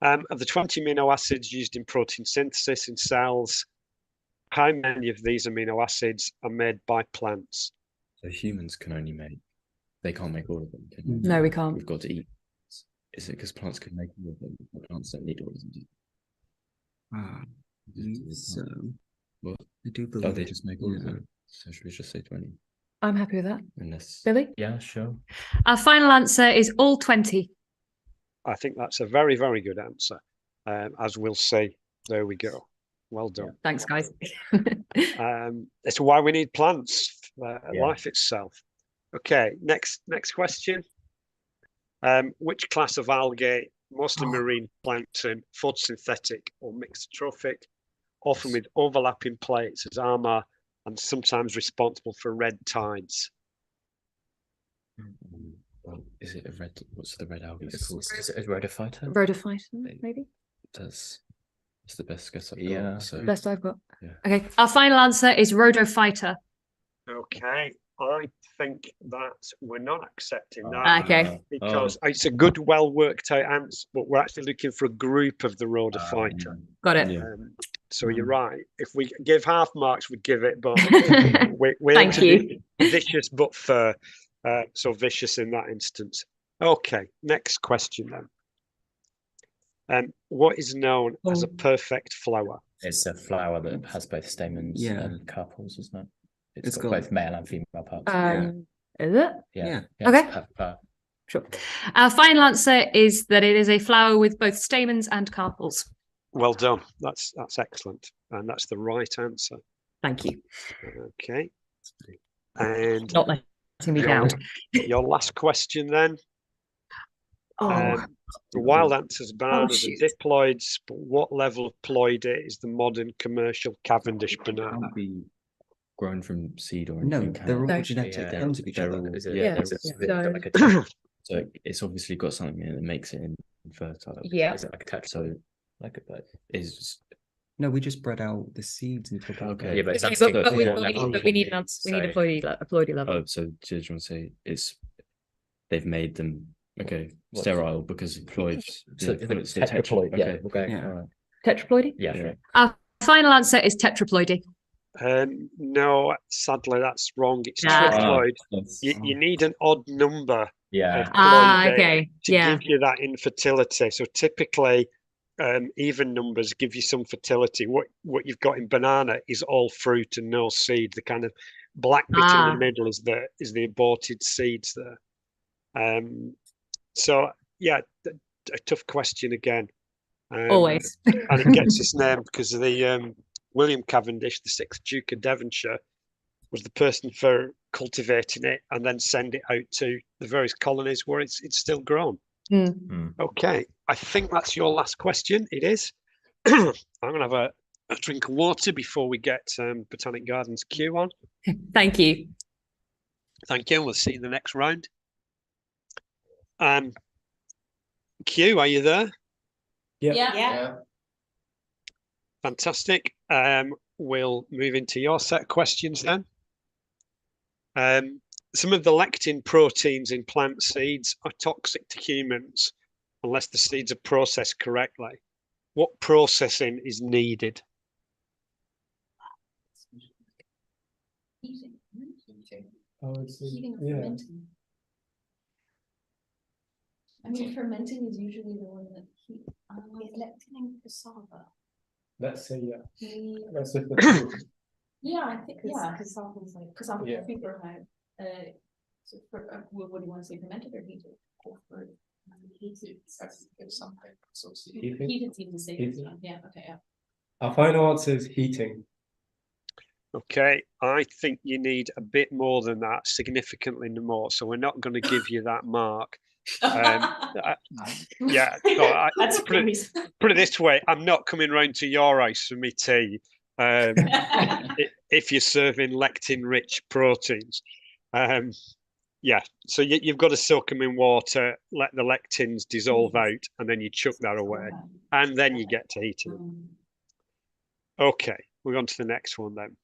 Of the 20 amino acids used in protein synthesis in cells, how many of these amino acids are made by plants? So humans can only make, they can't make all of them. Can they? No, we can't. We've got to eat. Is it because plants can make all of them? Plants don't need all of them. So What? I do Oh, believe they just make all of them. So should we just say 20? I'm happy with that. Unless Billy? Yeah, sure. Our final answer is all 20. I think that's a very, very good answer. As we'll see, there we go. Well done. Thanks, guys. It's why we need plants, life itself. Okay, next question. Which class of algae, mostly marine plankton, photosynthetic or mixed trophic, often with overlapping plates as armor and sometimes responsible for red tides? Well, is it a red? What's the red algae called? Is it a rhodophyta? Rhodophyta, maybe? That's the best guess I've got. Yeah. So Best I've got. Yeah. Okay. Our final answer is rhodophyta. Okay, I think that we're not accepting that. Okay. Because it's a good, well worked out answer, but we're actually looking for a group of the rhodophyta. Got it. So you're right. If we give half marks, we'd give it, but we Thank you. Vicious but fair. So vicious in that instance. Okay, next question then. What is known as a perfect flower? it's a flower that has both stamens and carpels, isn't it? It's got both male and female parts. Is it? Yeah. Okay. It's a flower. Sure. Our final answer is that it is a flower with both stamens and carpels. Well done. That's excellent, and that's the right answer. Thank you. Okay. And Not letting me down. Your last question then. The wild answers bananas and diploids, but what level of ploidy is the modern commercial Cavendish banana? Can't be grown from seed or No, anything. they're all can it? genetic. They come to each other. Like a so it's obviously got something in it that makes it infertile. Yeah. Is it like a tetra? So like is No, we just bred out the seeds and took out. Okay. Yeah, but it's we need an answer. We need a ploidy level. Oh, so do you want to say they've made them sterile because ploids. So it's tetraploid. Okay. Okay. All right. Tetraploidy? Yeah. Our final answer is tetraploidy. No, sadly that's wrong. It's triploid. You need an odd number. Yeah. Okay. To give you that infertility. So typically, even numbers give you some fertility. What you've got in banana is all fruit and no seed. The kind of black bit in the middle is the aborted seeds there. So yeah, a tough question again. Always. And it gets its name because of the William Cavendish, the 6th Duke of Devonshire, was the person for cultivating it and then send it out to the various colonies where it's still grown. Okay, I think that's your last question. It is. I'm going to have a drink of water before we get Botanic Gardens Q on. Thank you. Thank you. We'll see you in the next round. Q, are you there? Yeah. Fantastic. We'll move into your set of questions then. Some of the lectin proteins in plant seeds are toxic to humans unless the seeds are processed correctly. What processing is needed? Heating or fermenting. I mean, fermenting is usually the one that heat. Lectin and cassava. Let's say Yeah. Let's say Yeah, I think cassava's like cassava. I think we're so what do you want to say? Fermented or heated? Heated. It's something. So heated seems the same. Yeah. Okay. Yeah. Our final answer is heating. Okay, I think you need a bit more than that, significantly more. So we're not going to give you that mark. Yeah, so put it this way: I'm not coming round to your house for me tea if you're serving lectin-rich proteins. Yeah, so you've got to soak them in water, let the lectins dissolve out, and then you chuck that away, and then you get to heating them. Okay, we're on to the next one then.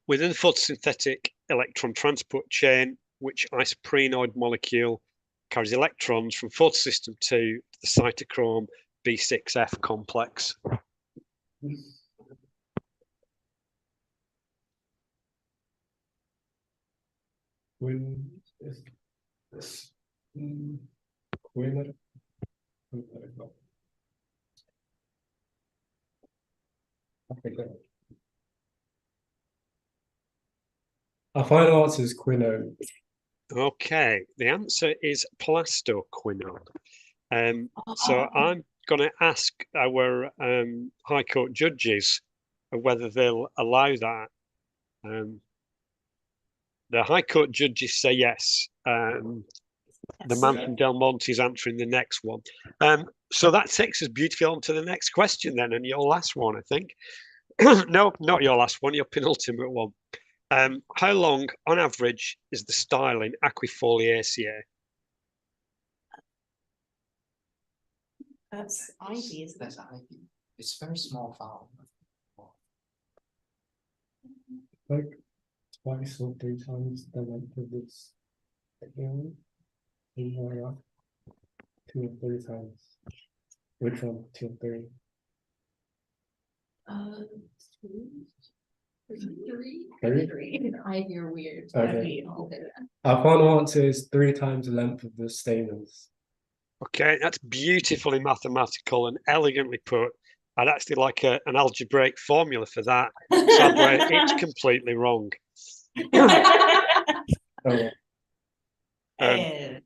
Within the photosynthetic electron transport chain, which isoprenoid molecule carries electrons from photosystem 2 to the cytochrome B6F complex? Our final answer is quinone. Okay, the answer is plastoquinone. So I'm going to ask our High Court judges whether they'll allow that. The High Court judges say yes. The man from Del Monte is answering the next one. So that takes us beautifully on to the next question then, and your last one, I think. No, not your last one, your penultimate one. How long, on average, is the style in Aquifoliaceae? That's ivy, isn't it? That's ivy. It's very small flower. Like twice or 3 times the length of this. In more up. 2 or 3 times. Which one? 2 or 3? 3. Ivy are weird. Okay. Our final answer is 3 times the length of the stamens. Okay, that's beautifully mathematical and elegantly put. I'd actually like an algebraic formula for that. Sadly, it's completely wrong.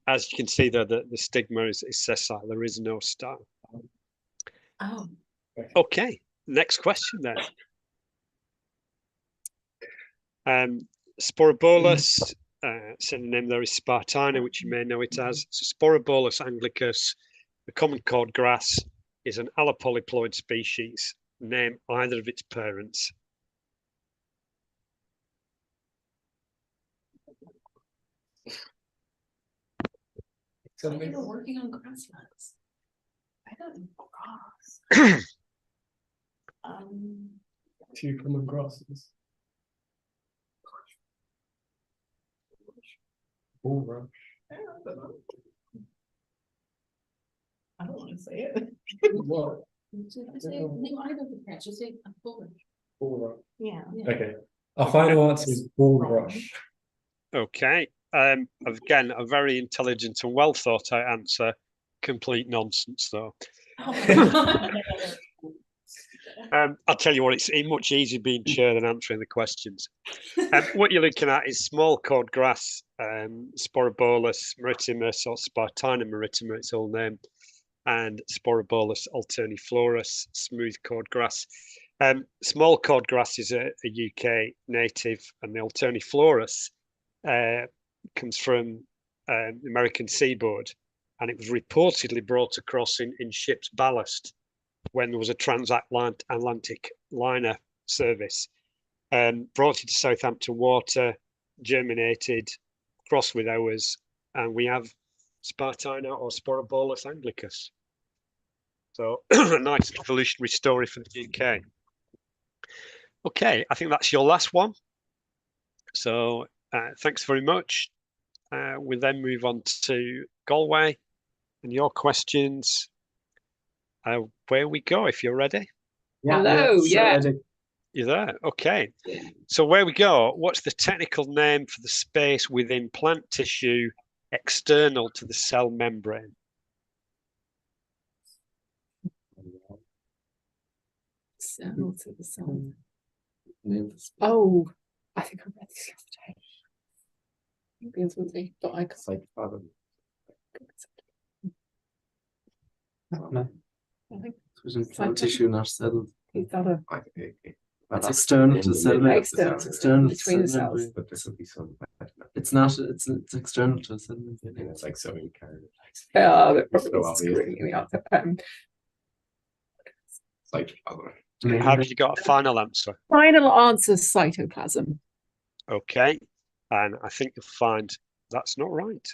As you can see there, the stigma is sessile. There is no style. Oh. Okay, next question then. Sporobolus, synonym there is Spartina, which you may know it as. So Sporobolus anglicus, the common cordgrass, is an allopolyploid species. Name either of its parents. I think we're working on grasslands. I don't know grass. 2 common grasses. Bulrush. I don't want to say it. What? Name either of the parents. Just say a bulrush. Bulrush. Yeah. Okay. Our final answer is bulrush. Okay. Again, a very intelligent and well thought out answer. Complete nonsense, though. I'll tell you what, it's much easier being chair than answering the questions. What you're looking at is small cordgrass, Sporobolus maritimus or Spartina maritima, its old name, and Sporobolus alterniflorus, smooth cordgrass. Small cordgrass is a UK native, and the alterniflorus comes from the American seaboard, and it was reportedly brought across in ship's ballast when there was a transatlantic liner service. Brought it to Southampton water, germinated, crossed with ours, and we have Spartina or Sporobolus anglicus. So a nice evolutionary story for the UK. Okay, I think that's your last one. So thanks very much. We'll then move on to Galway and your questions. Where we go, if you're ready. Hello, yeah. You're there, okay. So where we go, what's the technical name for the space within plant tissue external to the cell membrane? External to the cell. Oh, I think I read this yesterday. Begins with me, but I can't. No. It was in plant tissue, not cell. It's other. It's external to the cell. External. It's external Between to the cells. But this would be some. It's not. It's external to the cell. It's like so you carry it. Yeah, that probably So is obvious. screwing me up. Have you got a final answer? Final answer: cytoplasm. Okay, and I think you'll find that's not right.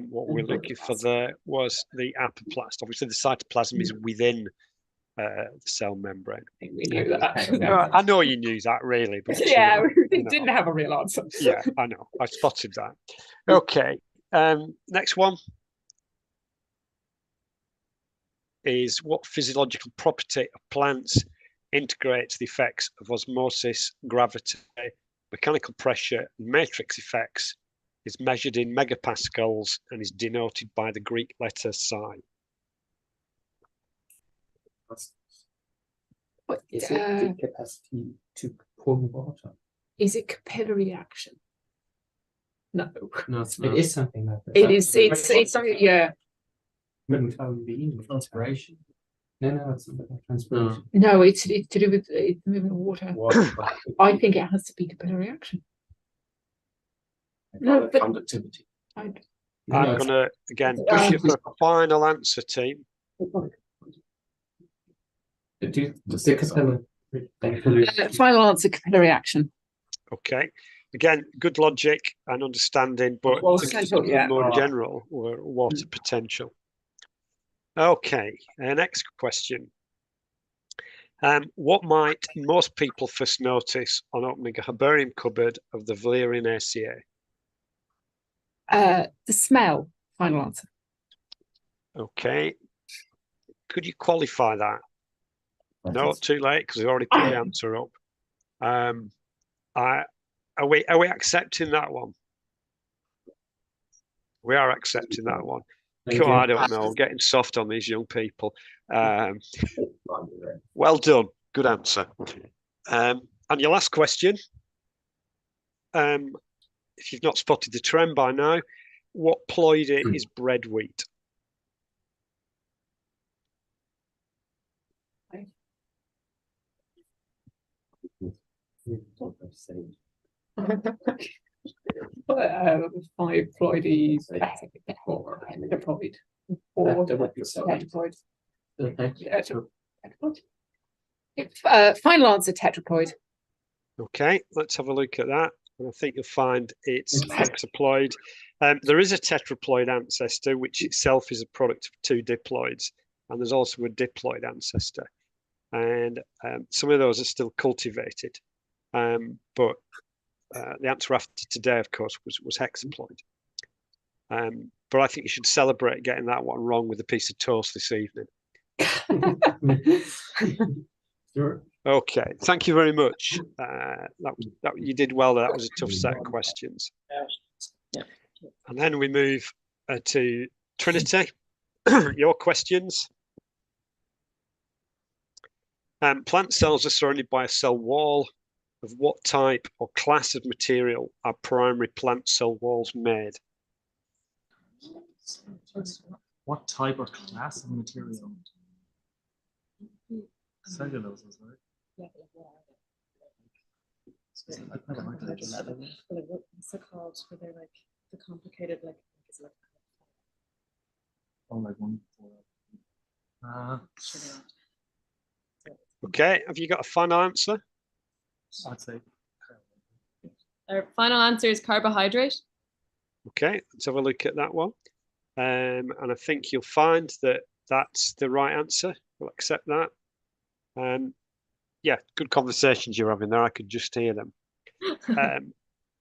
What we're looking for there was the apoplast. Obviously, the cytoplasm is within the cell membrane. I think we knew that. I know you knew that, really, but Yeah, we didn't have a real answer. Yeah, I know. I spotted that. Okay. Next one is what physiological property of plants integrates the effects of osmosis, gravity, mechanical pressure, and matrix effects, is measured in megapascals and is denoted by the Greek letter psi. Is it the capacity to pull water? Is it capillary action? No. No, it is something like that. It is. It's something. Yeah. Transpiration. No, it's not about transpiration. No, it's to do with moving water. I think it has to be capillary action. No, but conductivity. I'm going to again push it for a final answer, team. Final answer: capillary action. Okay. Again, good logic and understanding, but more general or water potential. Okay, next question. What might most people first notice on opening a herbarium cupboard of the Valerianaceae? The smell. Final answer. Okay. Could you qualify that? No, too late because we've already put the answer up. Are we accepting that one? We are accepting that one. Cool, I don't know. I'm getting soft on these young people. Well done. Good answer. And your last question. If you've not spotted the trend by now, what ploidy is bread wheat? Five ploides, or tetraploid, or tetraploid. Final answer: tetraploid. Okay, let's have a look at that. And I think you'll find it's hexaploid. There is a tetraploid ancestor, which itself is a product of two diploids, and there's also a diploid ancestor. And some of those are still cultivated. But the answer after today, of course, was hexaploid. But I think you should celebrate getting that one wrong with a piece of toast this evening. Sure. Okay, thank you very much. That you did well. That was a tough set of questions. And then we move to Trinity. Your questions. Plant cells are surrounded by a cell wall. Of what type or class of material are primary plant cell walls made? What type or class of material? Cellulose, is right? What's it called? Where they're like the complicated, like it's like. Oh, like one. Okay, have you got a final answer? I'd say. Our final answer is carbohydrate. Okay, let's have a look at that one. And I think you'll find that that's the right answer. We'll accept that. Yeah, good conversations you're having there. I could just hear them.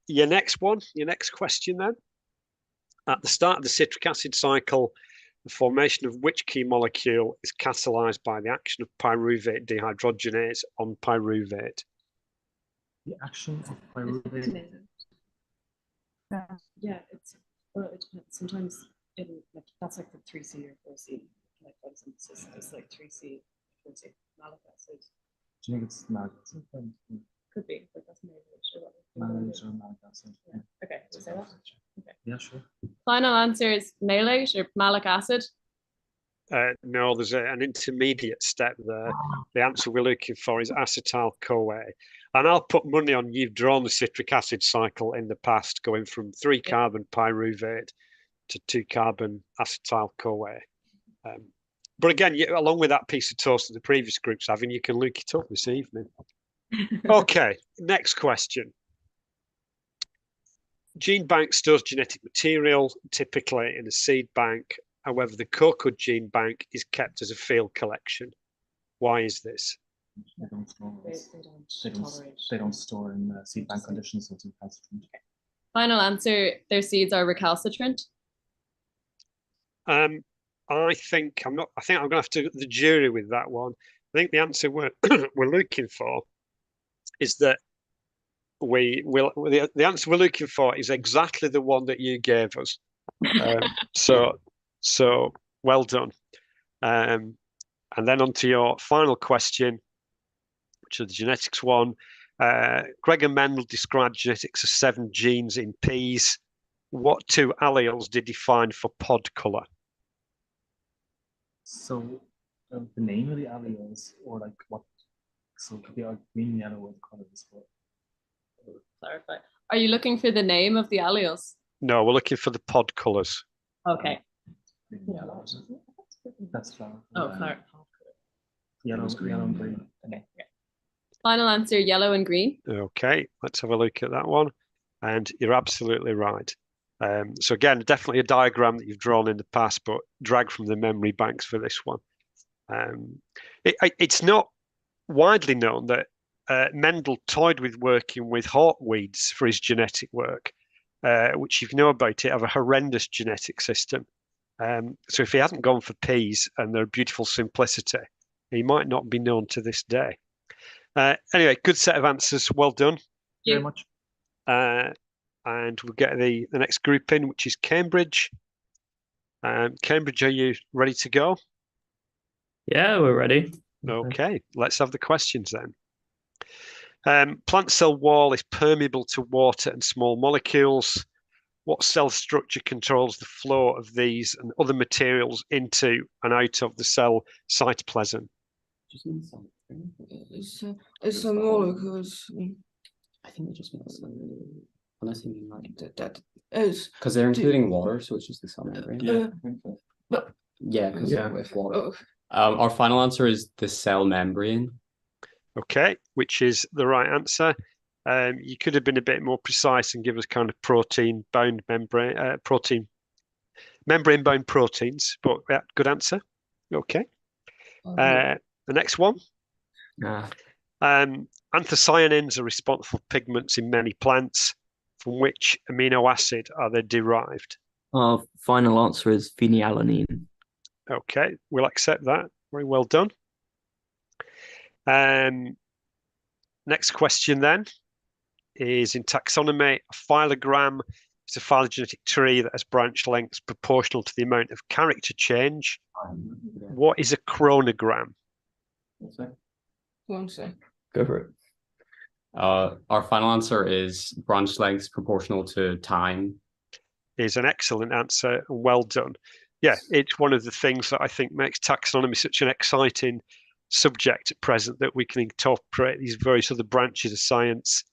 Your next question then. At the start of the citric acid cycle, the formation of which key molecule is catalyzed by the action of pyruvate dehydrogenase on pyruvate? The action of pyruvate. Yeah, it depends. Sometimes that's like the 3C or 4C, like photosynthesis. It's like 3C, 4C, malic acid. Do you think it's malic acid? Could be, but that's maybe sure. Malic acid. Yeah. Okay, we'll say that. Okay. Yeah, sure. Final answer is malate or malic acid. No, there's an intermediate step there. The answer we're looking for is acetyl-CoA. And I'll put money on you've drawn the citric acid cycle in the past, going from 3-carbon pyruvate to 2-carbon acetyl-CoA. But again, along with that piece of toast that the previous group's having, you can look it up this evening. Okay, next question. Gene bank stores genetic material, typically in a seed bank. However, the cocoa gene bank is kept as a field collection. Why is this? They don't store in seed bank conditions, so it's recalcitrant. Final answer, their seeds are recalcitrant. I think I'm not. I think I'm going to have to go to the jury with that one. I think the answer we're looking for is that the answer we're looking for is exactly the one that you gave us. So well done. And then on to your final question, which is the genetics one. Gregor Mendel described genetics as 7 genes in peas. What 2 alleles did he find for pod colour? So the name of the alleles, or like what? So it could be like green, yellow, or colours. Clarify. Are you looking for the name of the alleles? No, we're looking for the pod colours. Okay. That's flower. Oh, flower. Yellow and green. Okay. Final answer, yellow and green. Okay, let's have a look at that one. And you're absolutely right. So again, definitely a diagram that you've drawn in the past, but dragged from the memory banks for this one. It's not widely known that Mendel toyed with working with hawkweeds for his genetic work, which, if you know about it, have a horrendous genetic system. So if he hadn't gone for peas and their beautiful simplicity, he might not be known to this day. Anyway, good set of answers. Well done. Very much. And we'll get the next group in, which is Cambridge. Cambridge, are you ready to go? Yeah, we're ready. Okay, let's have the questions then. Plant cell wall is permeable to water and small molecules. What cell structure controls the flow of these and other materials into and out of the cell cytoplasm? It's a molecules. I think it just means unless you mean like that is because they're including water, so it's just the cell membrane. Yeah, because with water. Our final answer is the cell membrane. Okay, which is the right answer. You could have been a bit more precise and give us kind of protein-bound membrane, membrane-bound proteins, but yeah, good answer. Okay. The next one. Anthocyanins are responsible for pigments in many plants. From which amino acid are they derived? Our final answer is phenylalanine. Okay, we'll accept that. Very well done. Next question then is in taxonomy. A phylogram is a phylogenetic tree that has branch lengths proportional to the amount of character change. What is a chronogram? One sec. Go for it. Our final answer is branch lengths proportional to time. Is an excellent answer. Well done. Yeah, it's one of the things that I think makes taxonomy such an exciting subject at present, that we can incorporate these various other branches of science,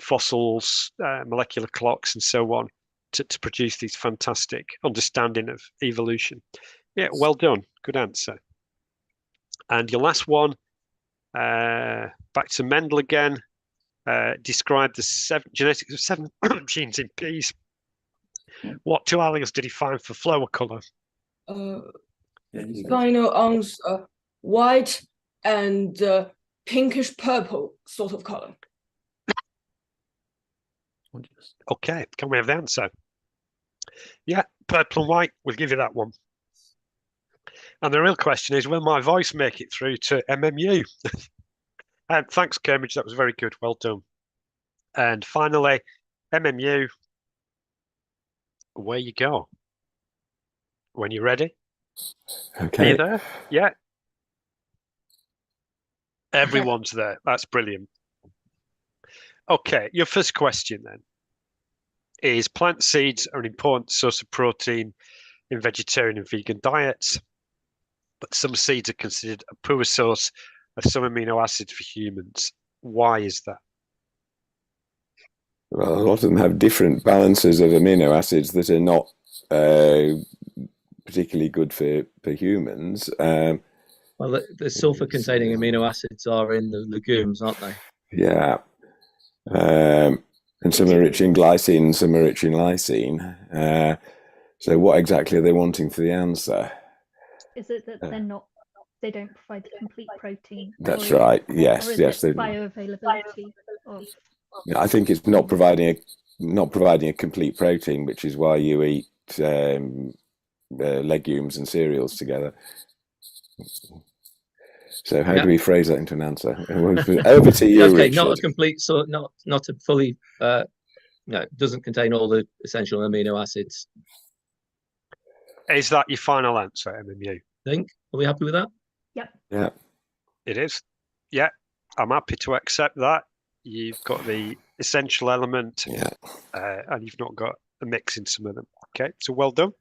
fossils, molecular clocks, and so on, to produce these fantastic understanding of evolution. Yeah, well done. Good answer. And your last one, back to Mendel again. Describe the genetics of 7 genes in peas. What 2 alleles did he find for flower colour? Final answer, white and pinkish purple sort of color. Okay, can we have the answer? Yeah, purple and white. We'll give you that one. And the real question is, will my voice make it through to MMU? And thanks, Cambridge. That was very good. Well done. And finally, MMU, away you go. When you're ready. Okay. Are you there? Yeah. Everyone's there. That's brilliant. Okay, your first question then is plant seeds are an important source of protein in vegetarian and vegan diets, but some seeds are considered a poor source of some amino acids for humans. Why is that? Well, a lot of them have different balances of amino acids that are not particularly good for humans. Well, the sulfur-containing amino acids are in the legumes, aren't they? Yeah. And some are rich in glycine, some are rich in lysine. So what exactly are they wanting for the answer? Is it that they're not they don't provide the complete protein. That's or right. or Yes, is yes. it bioavailability of Yeah, I think it's not providing a complete protein, which is why you eat legumes and cereals together. So how do we phrase that into an answer? Over to you, Okay, Richard. not a complete, so not a fully. No, it doesn't contain all the essential amino acids. Is that your final answer, MMU? Think. Are we happy with that? Yep. Yeah. It is. Yeah, I'm happy to accept that. You've got the essential element, and you've not got a mix in some of them. Okay, so well done.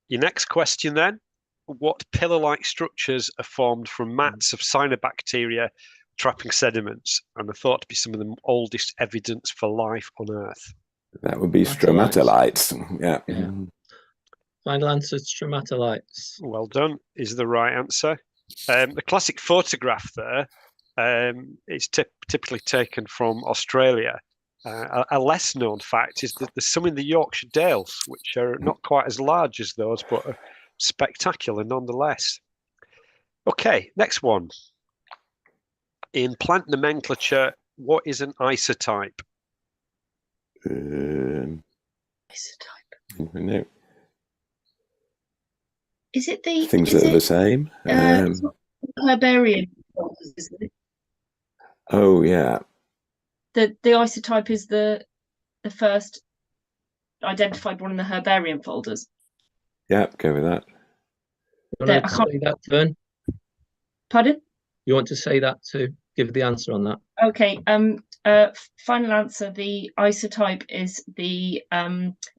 Your next question then. What pillar-like structures are formed from mats of cyanobacteria trapping sediments and are thought to be some of the oldest evidence for life on Earth? That would be stromatolites. Yeah. Final answer, stromatolites. Well done, is the right answer. The classic photograph there is typically taken from Australia. A less known fact is that there's some in the Yorkshire Dales, which are not quite as large as those, but are spectacular nonetheless. Okay, next one. In plant nomenclature, what is an isotype? Isotype. No. Is it the Things that are the same. herbarium folders, isn't it? Oh yeah. The isotype is the first identified one in the herbarium folders. Yeah, go with that. You want to say that, Fern? Pardon? You want to say that to give the answer on that? Okay. Final answer. The isotype is the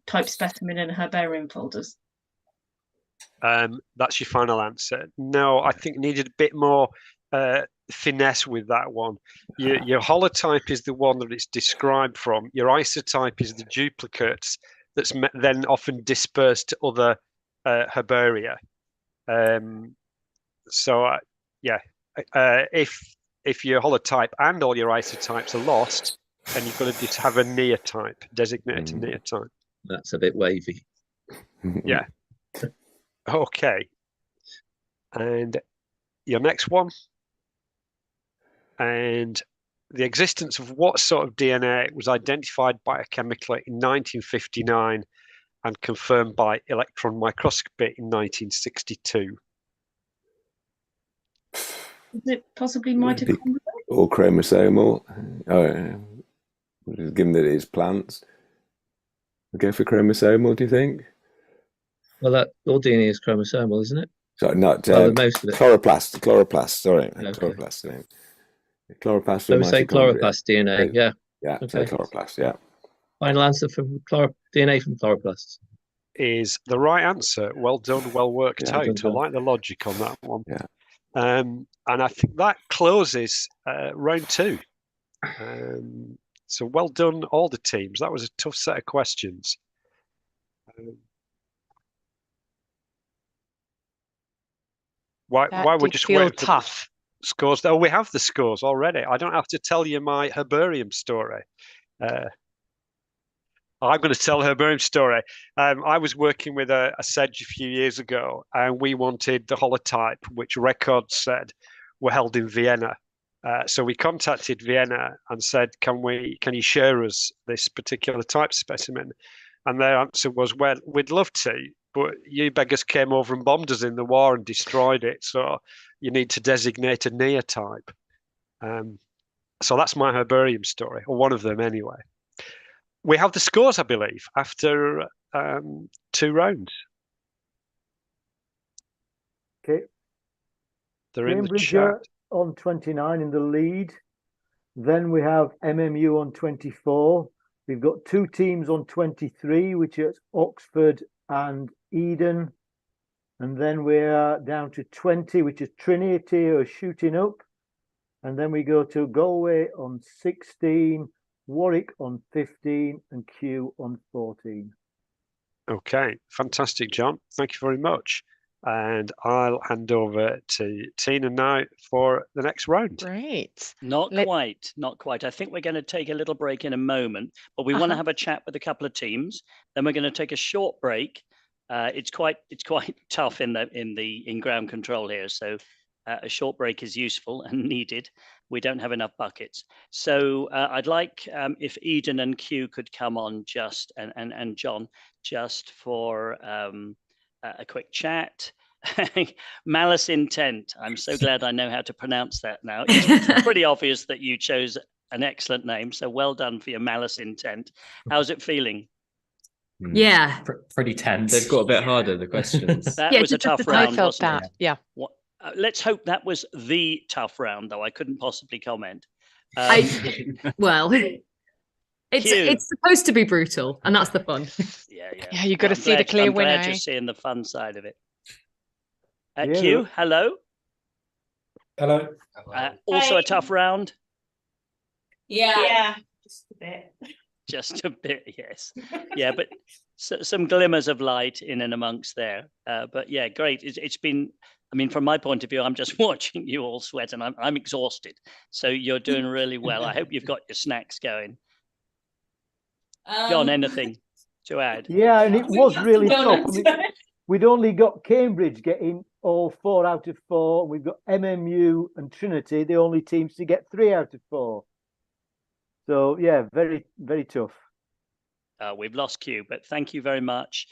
type specimen in herbarium folders. That's your final answer. No, I think needed a bit more finesse with that one. Your holotype is the one that it's described from. Your isotype is the duplicates that's then often dispersed to other herbaria. If your holotype and all your isotypes are lost, then you've got to just have a neotype, designate a neotype. That's a bit wavy. Yeah. Okay. And your next one. And the existence of what sort of DNA was identified biochemically in 1959 and confirmed by electron microscopy in 1962. Is it possibly mitochondria? Or chromosomal. Given that it is plants. We'll go for chromosomal, do you think? Well, that all DNA is chromosomal, isn't it? Sorry, not most of it. Chloroplast. Sorry, Okay. chloroplast. Chloroplast. So we say chloroplast DNA. Yeah. Yeah. Okay. Say chloroplast. Yeah. Final answer for DNA from chloroplasts is the right answer. Well done. Well worked out. done. I like the logic on that one. Yeah. And I think that closes round two. So well done, all the teams. That was a tough set of questions. Why would you feel wait tough? Scores? Oh, we have the scores already. I don't have to tell you my herbarium story. I'm going to tell a herbarium story. I was working with a sedge a few years ago, and we wanted the holotype, which records said were held in Vienna. So we contacted Vienna and said, "Can you share us this particular type specimen?" And their answer was, "Well, we'd love to, but you beggars came over and bombed us in the war and destroyed it. So you need to designate a neotype." So that's my herbarium story, or one of them anyway. We have the scores, I believe, after 2 rounds. Okay. They're in the Cambridge chat. on 29 in the lead. Then we have MMU on 24. We've got 2 teams on 23, which is Oxford and Eden. And then we're down to 20, which is Trinity are shooting up. And then we go to Galway on 16, Warwick on 15, and Kew on 14. Okay, fantastic, John. Thank you very much. And I'll hand over to Tina now for the next round. Great. Not quite. I think we're going to take a little break in a moment, but we want to have a chat with a couple of teams. Then we're going to take a short break. It's quite tough in ground control here. So a short break is useful and needed. We don't have enough buckets. So I'd like if Eden and Q could come on just and John just for a quick chat. Malice intent. I'm so glad I know how to pronounce that now. It's pretty obvious that you chose an excellent name. So well done for your malice intent. How's it feeling? Yeah. Pretty tense. They've got a bit harder, the questions. That was a tough round. I felt wasn't that. it? Yeah. Let's hope that was the tough round, though. I couldn't possibly comment. Well, it's supposed to be brutal, and that's the fun. Yeah, you got to see the clear winner. I'm glad you're seeing the fun side of it. Yeah. Q, hello. Hello. Also a tough round. Yeah. Just a bit. Just a bit, yes. Yeah, but some glimmers of light in and amongst there. But yeah, great. It's been. I mean, from my point of view, I'm just watching you all sweat, and I'm exhausted. So you're doing really well. I hope you've got your snacks going. John, anything to add? Yeah, and it was really tough. I mean, we'd only got Cambridge getting all 4 out of 4. We've got MMU and Trinity, the only teams to get 3 out of 4. So yeah, very, very tough. We've lost Q, but thank you very much.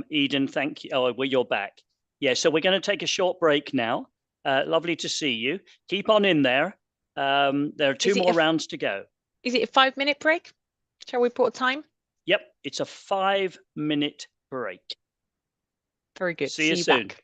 Eden, thank you. Oh, well, you're back. Yeah, so we're going to take a short break now. Lovely to see you. Keep on in there. There are 2 more rounds to go. Is it a 5-minute break? Shall we put a time? Yep, it's a 5-minute break. Very good. See you soon. Back.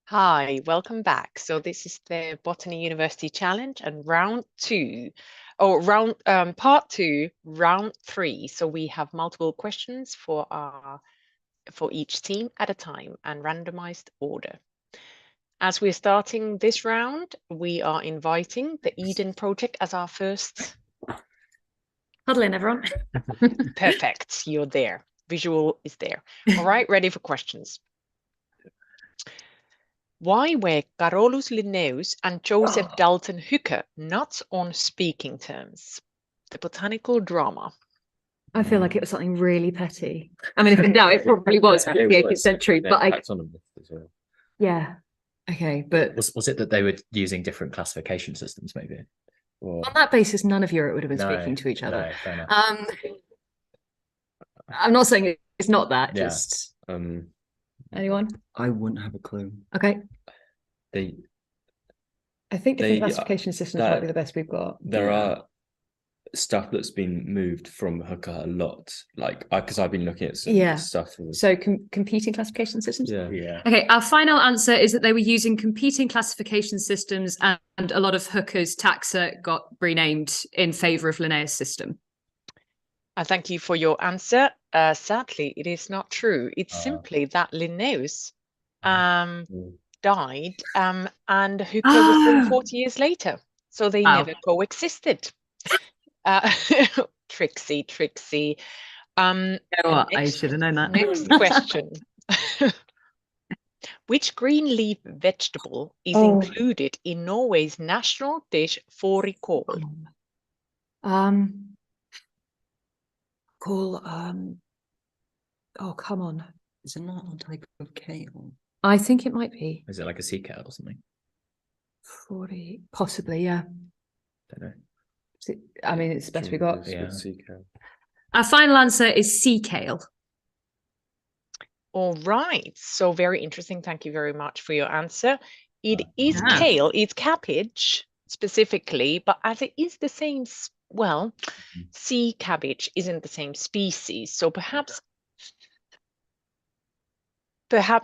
Hi, welcome back. So this is the Botany University Challenge and part two, round 3. So we have multiple questions for each team at a time and randomized order. As we're starting this round, we are inviting the Eden Project as our first. Huddle in, everyone. Perfect, you're there. Visual is there. All right, ready for questions. Why were Carolus Linnaeus and Joseph Dalton Hooker not on speaking terms? The botanical drama. I feel like it was something really petty. I mean, if in doubt, it probably was in the 18th century, but yeah. Okay, but was it that they were using different classification systems, maybe? Or... on that basis, none of Europe would have been speaking to each other. No, fair enough. I'm not saying it's not that. Yeah. Just anyone? I wouldn't have a clue. Okay. I think different classification systems might be the best we've got. There are stuff that's been moved from Hooker a lot, like because I've been looking at some stuff. So competing classification systems. Yeah. Okay, our final answer is that they were using competing classification systems, and a lot of Hooker's taxa got renamed in favour of Linnaeus' system. Thank you for your answer. Sadly, it is not true. It's simply that Linnaeus died and Hooker was born 40 years later. So they never coexisted. Trixie. You know what? I should have known that. Next question. Which green leaf vegetable is included in Norway's national dish fårikål? Oh, come on. Is it not a type of kale? I think it might be. Is it like a sea kale or something? Possibly, yeah. Don't know. I mean, it's the best we got. Yeah. Our final answer is sea kale. All right. So very interesting. Thank you very much for your answer. It is kale. It's cabbage specifically, but as it is the same, sea cabbage isn't the same species. So perhaps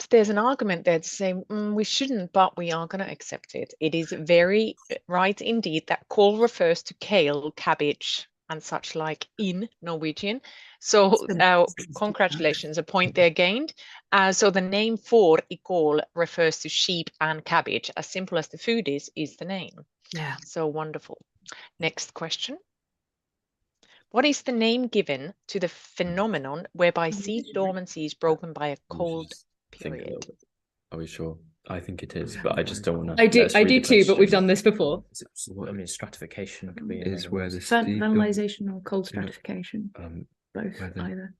there's an argument there to say we shouldn't, but we are going to accept it. It is very right indeed that kål refers to kale, cabbage, and such like in Norwegian. So congratulations, a point there gained. So the name fårikål refers to sheep and cabbage. As simple as the food is the name. Yeah. So wonderful. Next question. What is the name given to the phenomenon whereby seed dormancy is broken by a cold period? Are we sure? I think it is, but I just don't want to. I do too, but we've done this before. I mean, stratification could be. Is where the Vernalization or cold stratification? Both, either.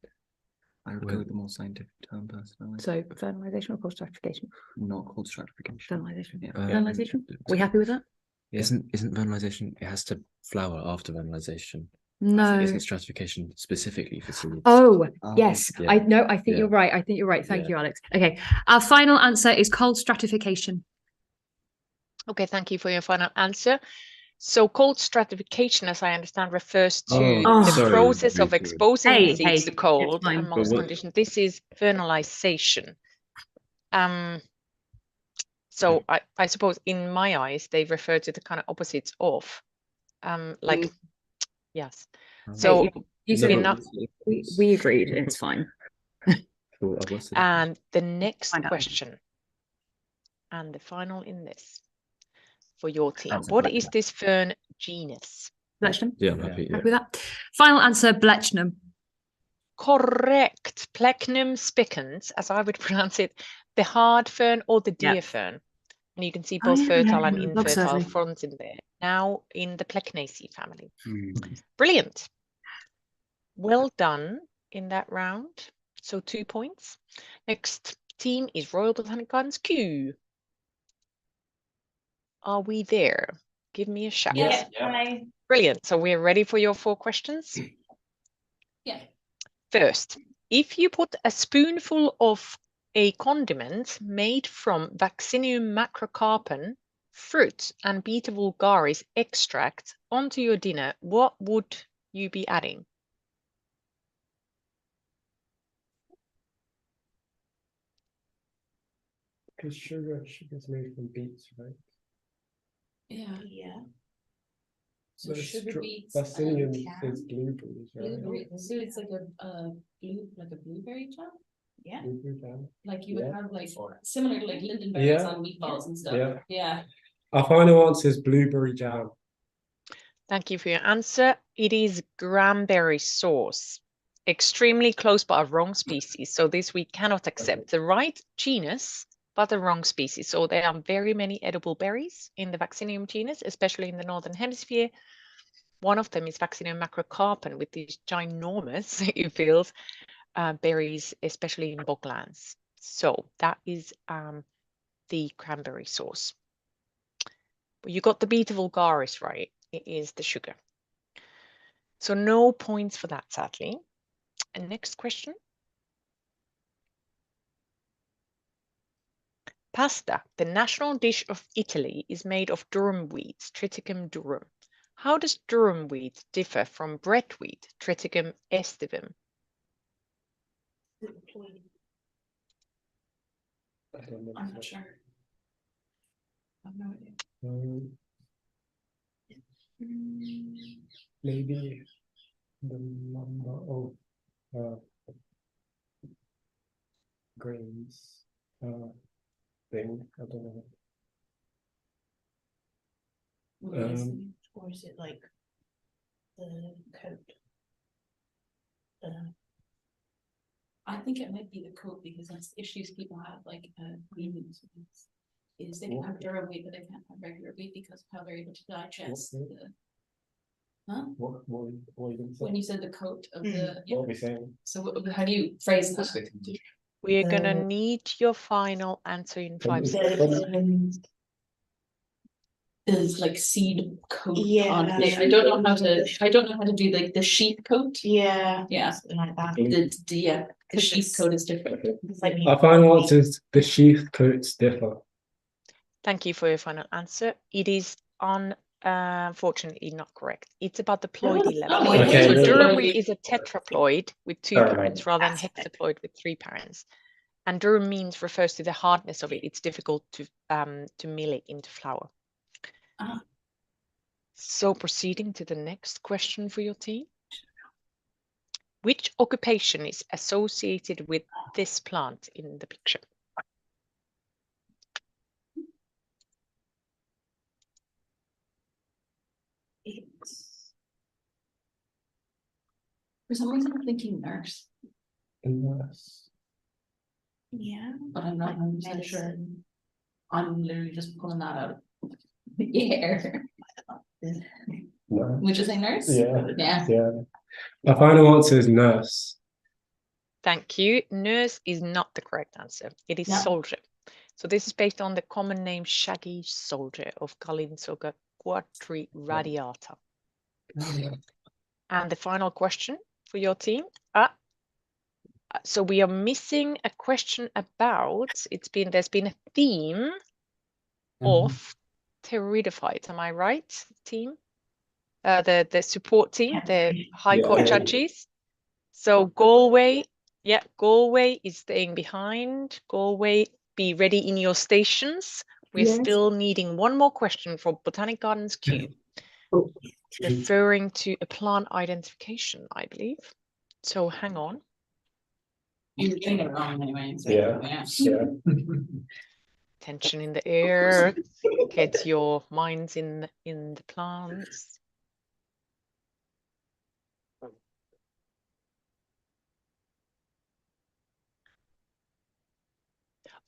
I would go with the more scientific term personally. So vernalization or cold stratification? Not cold stratification. Vernalization. Yeah. Vernalization. Are we happy with that? Isn't vernalization? It has to flower after vernalization. No. Isn't stratification specifically for seeds? Oh, yes. Yeah. I think you're right. I think you're right. Thank you, Alex. Okay. Our final answer is cold stratification. Okay, thank you for your final answer. So cold stratification, as I understand, refers to the process of exposing seeds to cold and most conditions. This is vernalization. So I suppose in my eyes, they refer to the kind of opposites of yes. So we agreed. It's fine. And the next question, and the final in this for your team. What is this fern genus? Blechnum. Yeah, I'm happy. Happy with that. Final answer, Blechnum. Correct. Plechnum spicans, as I would pronounce it, the hard fern or the deer fern. And you can see both fertile and infertile fronds in there. Now in the Plechnaceae family. Brilliant. Well done in that round. So 2 points. Next team is Royal Botanic Gardens Q. Are we there? Give me a shout. Yes. Yeah. Brilliant. So we're ready for your 4 questions. Yeah. First, if you put a spoonful of a condiment made from Vaccinium macrocarpon, fruit, and Beta vulgaris extract onto your dinner, what would you be adding? Because sugar's made from beets, right? Yeah. So But sugar beets. Vaccinium Can. is blueberries, right? Blueberry. So it's like a blueberry jam. Yeah. Blueberry jam. Like you would have like similar to like lindenberries Yeah. on meatballs and stuff. Yeah. Yeah. Our final answer is blueberry jam. Thank you for your answer. It is cranberry sauce. Extremely close but a wrong species. So this we cannot accept. The right genus, but the wrong species. So there are very many edible berries in the Vaccinium genus, especially in the Northern Hemisphere. One of them is Vaccinium macrocarpon with these ginormous, it feels, berries, especially in boglands. So that is the cranberry sauce. But you got the beta vulgaris right. It is the sugar. So no points for that, sadly. And next question. Pasta, the national dish of Italy, is made of durum wheat, Triticum durum. How does durum wheat differ from bread wheat, Triticum aestivum? I'm not sure. I have no idea. Maybe the number of grains thing. I don't know. Or is it like the coat? I think it might be the coat because that's the issues people have, like agreements with this. Is they can have durum wheat, but they can't have regular wheat because of how they're able to digest the. Huh? What are you going to say? When you said the coat of the. What are we saying? So how do you phrase that? We are going to need your final answer in 5 seconds. Is like seed coat on it. I don't know how to do like the sheath coat. Yeah, something like that. The sheath coat is different. Our final answer is the sheath coats differ. Thank you for your final answer. It is unfortunately not correct. It's about the ploidy level. Okay. So durum wheat is a tetraploid with 2 parents rather than hexaploid with 3 parents. And durum means refers to the hardness of it. It's difficult to mill it into flour. So proceeding to the next question for your team. Which occupation is associated with this plant in the picture? For some reason, I'm thinking nurse. Nurse. Yeah, but I'm not 100% sure. I'm literally just pulling that out of the air. Would you say nurse? Yeah. Our final answer is nurse. Thank you. Nurse is not the correct answer. It is soldier. So this is based on the common name shaggy soldier of Galinsoga quadriradiata. And the final question for your team. So we are missing a question about, there's been a theme of pteridophytes. Am I right, team? The support team, the High Court judges. So Galway, Galway is staying behind. Galway, be ready in your stations. We're still needing one more question for Botanic Gardens Q. Referring to a plant identification, I believe. So hang on. You're getting it wrong anyway. So Yeah. Tension in the air. Get your minds in the plants.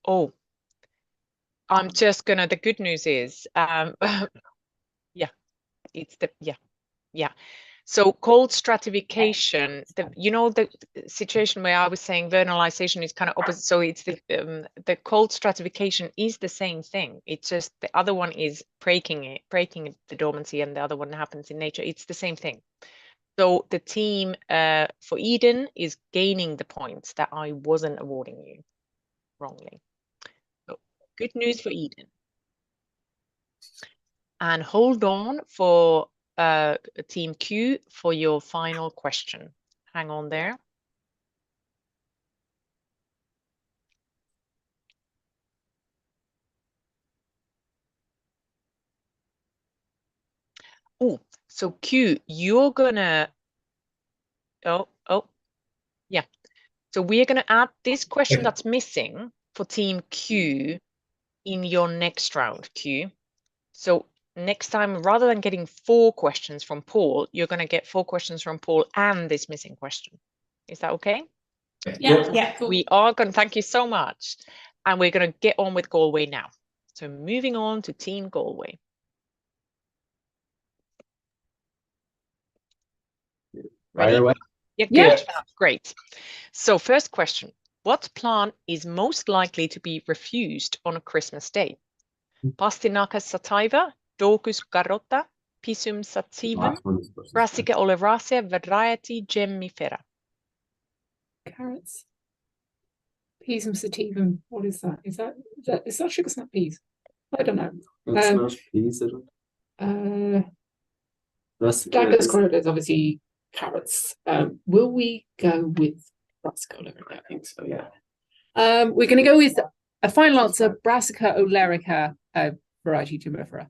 Oh, I'm just gonna. The good news is, So cold stratification, the situation where I was saying vernalization is kind of opposite. So it's the cold stratification is the same thing. It's just the other one is breaking the dormancy, and the other one happens in nature. It's the same thing. So the team for Eden is gaining the points that I wasn't awarding you wrongly. So good news for Eden. And hold on for Team Q for your final question. Hang on there. Oh, so Q, you're gonna. Oh, yeah. So we're gonna add this question that's missing for team Q in your next round, Q. So next time, rather than getting 4 questions from Paul, you're gonna get 4 questions from Paul and this missing question. Is that okay? Yeah, cool. We are gonna thank you so much. And we're gonna get on with Galway now. So moving on to Team Galway. Ready? Fire away. Yeah, Yeah. good. Great. So first question. What plant is most likely to be refused on a Christmas day? Pastinacus sativa, Docus carota, Pisum sativum, Brassica oleracea, variety gemmifera. Carrots. Peas and sativum. What is that? Is that sugar snap peas? I don't know. It's not peas, is it? Docus carota is obviously carrots. Will we go with Brassica oleracea? I think so, yeah. We're going to go with a final answer, Brassica oleracea, variety gemmifera.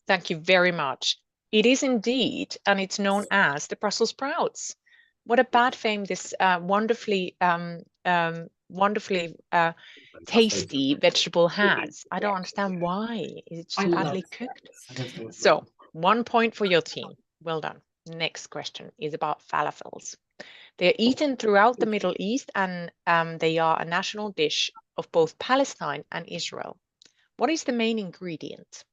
Thank you very much. It is indeed, and it's known as the Brussels sprouts. What a bad fame this wonderfully tasty vegetable has. I don't understand why. It's just badly cooked. So 1 point for your team. Well done. Next question is about falafels. They're eaten throughout the Middle East, and they are a national dish of both Palestine and Israel. What is the main ingredient?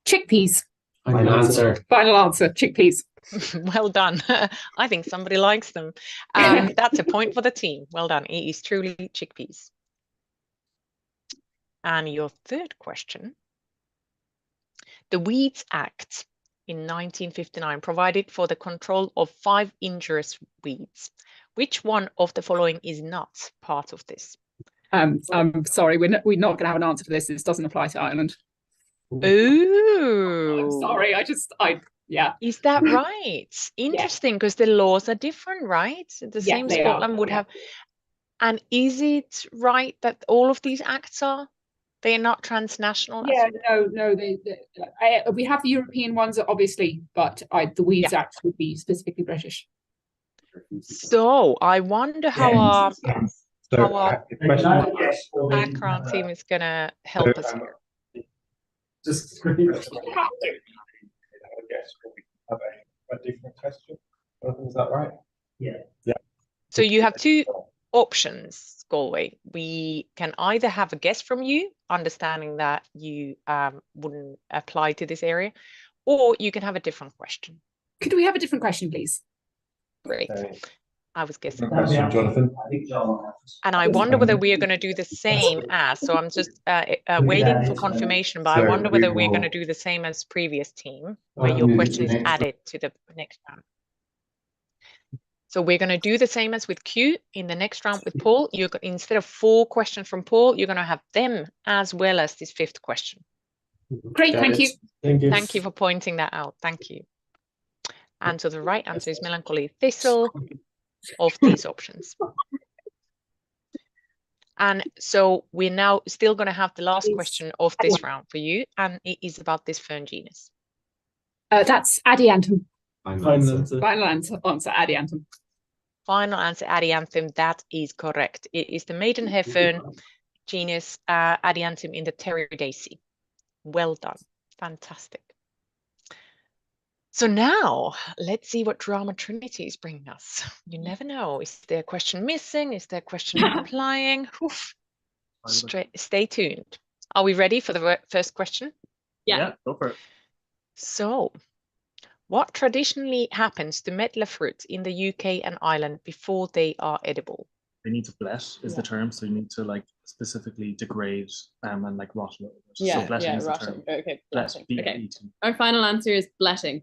Chickpeas. Final answer. Final answer, chickpeas. Well done. I think somebody likes them. That's a point for the team. Well done. It is truly chickpeas. And your third question. The Weeds Act in 1959 provided for the control of 5 injurious weeds. Which one of the following is not part of this? I'm sorry, we're not going to have an answer for this. This doesn't apply to Ireland. Ooh. I'm sorry. Yeah. Is that right? Interesting, because the laws are different, right? The same Scotland would have. And is it right that all of these acts are? They're not transnational? Yeah, no. We have the European ones, obviously, but the Weeds Act would be specifically British. So I wonder how our background team is going to help us here. Just screen it. Have a different question. Is that right? Yeah. So you have 2 options, Galway. We can either have a guess from you, understanding that you wouldn't apply to this area, or you can have a different question. Could we have a different question, please? Great. I was guessing. Jonathan. And I wonder whether we are going to do the same as, so I'm just waiting for confirmation, but I wonder whether we're going to do the same as previous team, where your question is added to the next round. So we're going to do the same as with Q in the next round with Paul. Instead of 4 questions from Paul, you're going to have them as well as this 5th question. Great, thank you. Thank you for pointing that out. Thank you. And so the right answer is melancholy thistle of these options. And so we're now still going to have the last question of this round for you, and it is about this fern genus. That's Adiantum. Final answer, Adiantum. Final answer, Adiantum. That is correct. It is the maidenhair fern genus Adiantum in the Pteridaceae. Well done. Fantastic. So now let's see what drama Trinity is bringing us. You never know. Is there a question missing? Is there a question applying? Stay tuned. Are we ready for the first question? Yeah, go for it. So, what traditionally happens to medlar fruits in the UK and Ireland before they are edible? They need to blet is the term, so you need to like specifically degrade and like rot a little bit. So bletting is the term. Okay, bletting. Okay. Eaten. Our final answer is bletting.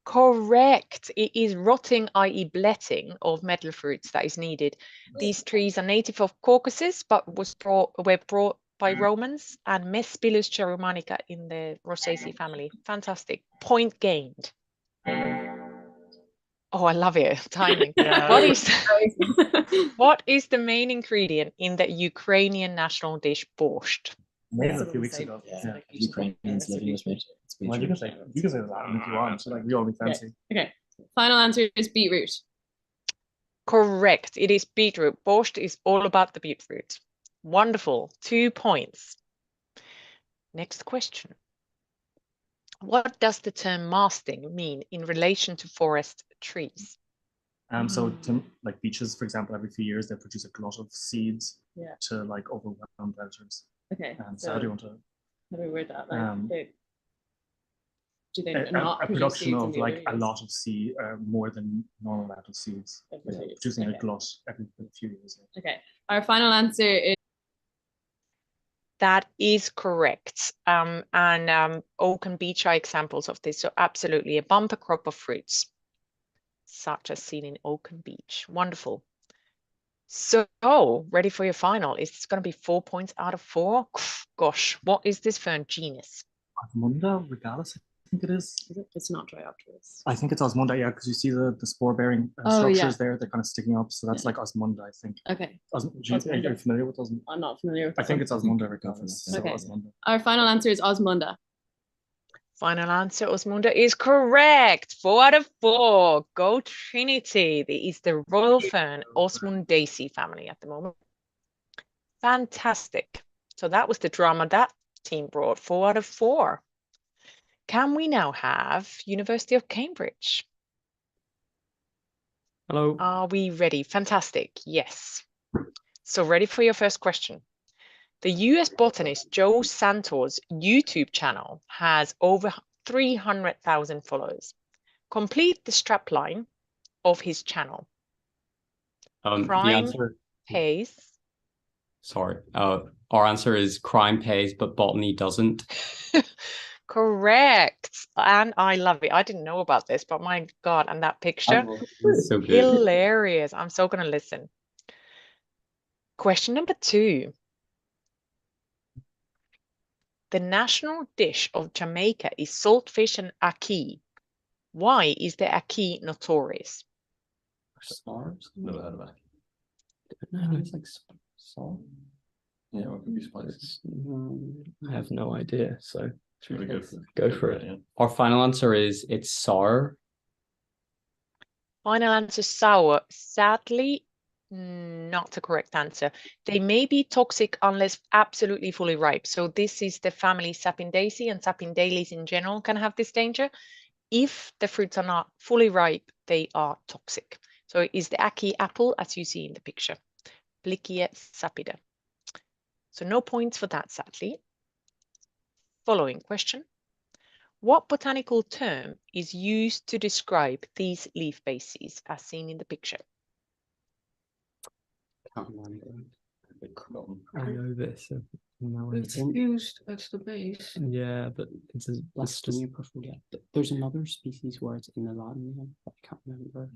Correct. It is rotting, i.e. bletting of medlar fruits that is needed. These trees are native of Caucasus, but were brought by Romans, and Mespilus cherumanica in the Rosaceae family. Fantastic. Point gained. Oh, I love it. Timing. What is the main ingredient in the Ukrainian national dish borscht? Maybe a few weeks ago. Yeah, Ukrainians living with me. Well, you can say that if you want. So like we all be fancy. Okay. Final answer is beetroot. Correct. It is beetroot. Borscht is all about the beetroot. Wonderful. 2 points. Next question. What does the term masting mean in relation to forest trees? So like beeches, for example, every few years they produce a glut of seeds to like overwhelm predators. Okay. So how do you want to? How do we word that? Do they A not production seeds of in like the a lot of seed, more than normal amount of seeds. Producing a glut every few years. Okay. Our final answer is. That is correct. Oak and beech are examples of this. So absolutely a bumper crop of fruits, such as seen in oak and beech. Wonderful. So ready for your final. It's going to be 4 points out of 4. Gosh, what is this fern genus? Osmunda regalis, I think it is. It's not Dryopteris. I think it's Osmunda, yeah, because you see the spore-bearing structures there. They're kind of sticking up, so that's like Osmunda, I think. Okay. Are you familiar with Osmunda? I'm not familiar with. I think it's Osmunda regalis. Okay. So Osmunda. Our final answer is Osmunda. Final answer, Osmunda, is correct. 4 out of 4. Go Trinity. It is the royal fern Osmundaceae family at the moment. Fantastic. So that was the drama that team brought. 4 out of 4. Can we now have University of Cambridge? Hello. Are we ready? Fantastic. Yes. So ready for your first question. The US botanist Joe Santor's YouTube channel has over 300,000 followers. Complete the strapline of his channel. Crime pays. Sorry. Our answer is crime pays, but botany doesn't. Correct. And I love it. I didn't know about this, but my God, and that picture. So good. Hilarious. I'm so going to listen. Question number 2. The national dish of Jamaica is saltfish and ackee. Why is the ackee notorious? Stars? Never heard of that. No, it's like salt. Yeah, what could be spices? I have no idea. So should we go for it? Yeah. Our final answer is it's sour. Final answer, sour. Sadly, not the correct answer. They may be toxic unless absolutely fully ripe. So this is the family Sapindaceae, and Sapindales in general can have this danger. If the fruits are not fully ripe, they are toxic. So it is the ackee apple, as you see in the picture. Blichia sapida. So no points for that, sadly. Following question. What botanical term is used to describe these leaf bases, as seen in the picture? I know this. No, it's fused at the base. Yeah, but it's Blasphemy profile. There's another species where it's in the Latin name, but I can't remember.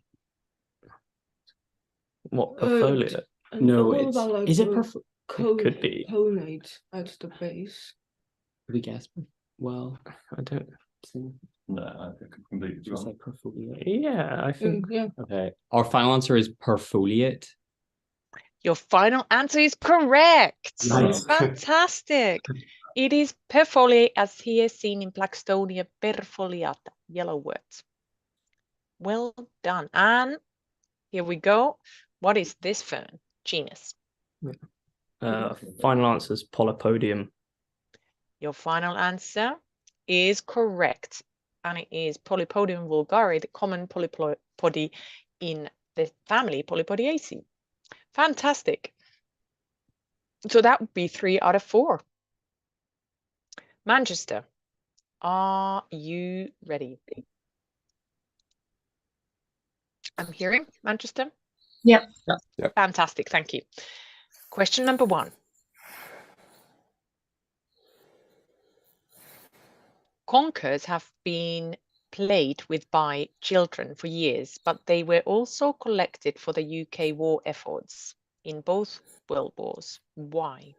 What, portfolio? No, it's like is it it could be ponate at the base. Could we guess? Well, I don't think. No, I think I'm completely wrong. Like perfoliate. Yeah, I think. Yeah. Okay. Our final answer is perfoliate. Your final answer is correct. Nice. Fantastic. It is perfoliate, as here seen in Blackstonia perfoliata, yellow words. Well done. And here we go. What is this fern genus? Final answer is Polypodium. Your final answer is correct. And it is Polypodium vulgare, the common polypody in the family Polypodiaceae. Fantastic. So that would be 3 out of 4. Manchester, are you ready? I'm hearing Manchester. Yep. Fantastic. Thank you. Question number 1. Conkers have been played with by children for years, but they were also collected for the UK war efforts in both world wars. Why?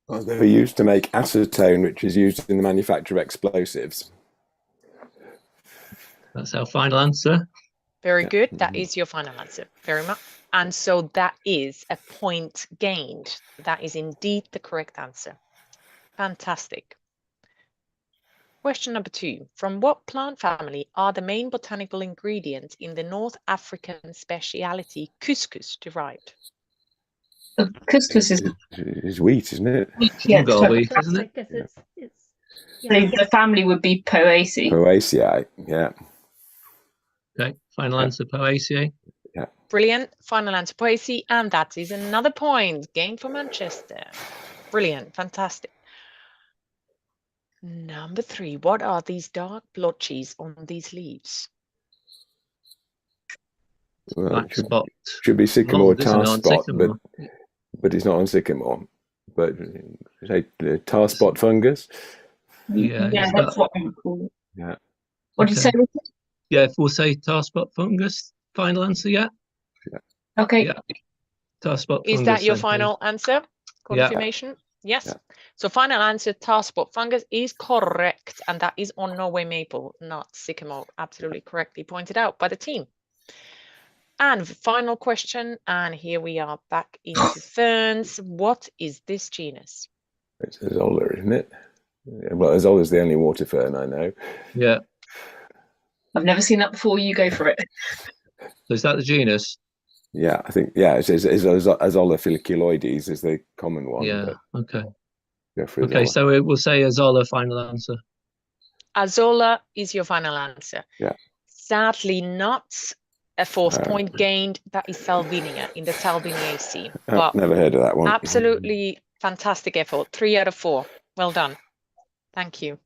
Well, they were used to make acetone, which is used in the manufacture of explosives. That's our final answer. Very good. That is your final answer. Very much. And so that is a point gained. That is indeed the correct answer. Fantastic. Question number 2. From what plant family are the main botanical ingredients in the North African speciality couscous derived? Couscous is wheat, isn't it? Yeah, Got so wheat, isn't it? the family would be Poaceae. Poaceae, yeah. Okay, final answer, Poaceae. Yeah. Brilliant. Final answer, Poaceae, and that is another point gained for Manchester. Brilliant, fantastic. Number 3. What are these dark blotches on these leaves? Well, Black spot. should be sycamore Mold, isn't it, tar on spot, sycamore? but it's not on sycamore. But say the tar spot fungus. Yeah, Yeah, it's that's got- what I would call it. Yeah. What did you say? Richard? Yeah, if we'll say tar spot fungus. Final answer, yeah? Okay. Yeah. Tar spot Is fungus. that your then, final answer? Yeah. Confirmation? Yes. So final answer, tar spot fungus is correct. And that is on Norway maple, not sycamore. Absolutely correctly pointed out by the team. And final question. And here we are back into ferns. What is this genus? It's Azolla, isn't it? Well, Azolla is the only water fern I know. Yeah. I've never seen that before. You go for it. So is that the genus? Yeah, I think, yeah, it's Azolla folliculoides is the common one. Yeah, okay. Go for Okay, Azolla. so we'll say Azolla, final answer. Azolla is your final answer. Yeah. Sadly, not a fourth point gained. That is Salvinia in the Salviniaceae. I've never heard of that one. Absolutely fantastic effort. 3 out of 4. Well done. Thank you.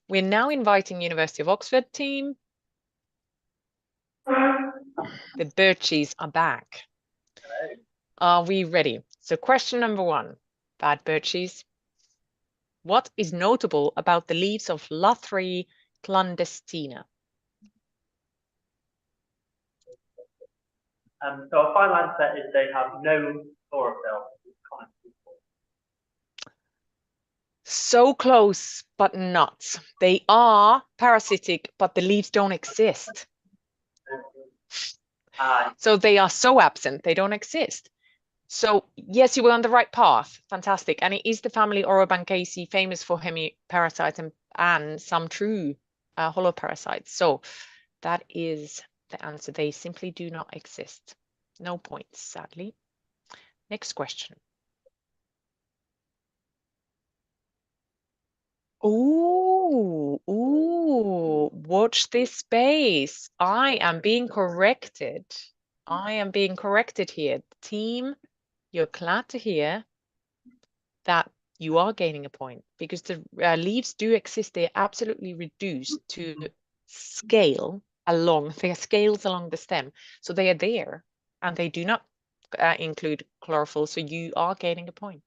We're now inviting University of Oxford team. The birchies are back. Are we ready? So question number 1, bad birchies. What is notable about the leaves of Lathri clandestina? So our final answer is they have no chlorophyll. So close, but not. They are parasitic, but the leaves don't exist. So they are so absent, they don't exist. So yes, you were on the right path. Fantastic. And it is the family Orobanchaceae, famous for hemiparasites and some true holoparasites. So that is the answer. They simply do not exist. No points, sadly. Next question. Ooh, watch this space. I am being corrected. I am being corrected here. Team, you're glad to hear that you are gaining a point because the leaves do exist. They're absolutely reduced to scale along, they are scales along the stem. So they are there and they do not include chlorophyll. So you are gaining a point.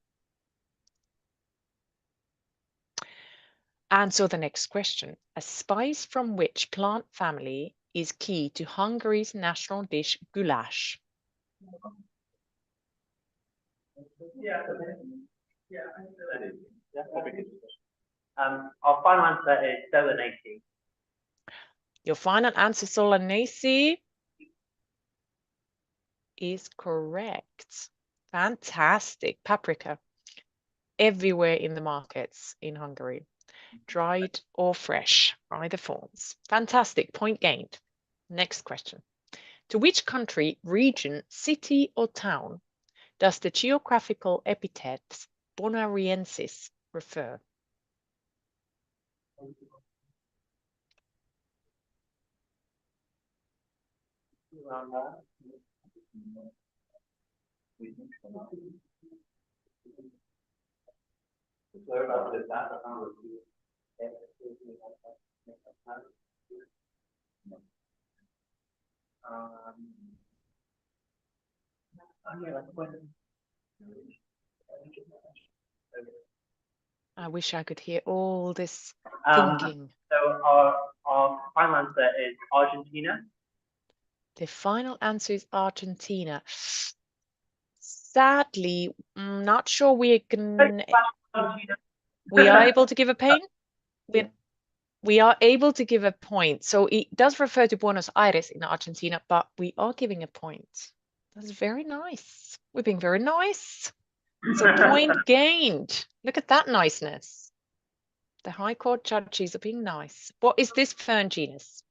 And so the next question, a spice from which plant family is key to Hungary's national dish goulash? Our final answer is Solanaceae. Your final answer, Solanaceae, is correct. Fantastic. Paprika. Everywhere in the markets in Hungary. Dried or fresh, either forms. Fantastic. Point gained. Next question. To which country, region, city, or town does the geographical epithet Bonariensis refer? I wish I could hear all this thinking. So our final answer is Argentina. The final answer is Argentina. Sadly, I'm not sure we can. We are able to give a point. We are able to give a point. So it does refer to Buenos Aires in Argentina, but we are giving a point. That's very nice. We're being very nice. So point gained. Look at that niceness. The High Court judges are being nice. What is this fern genus?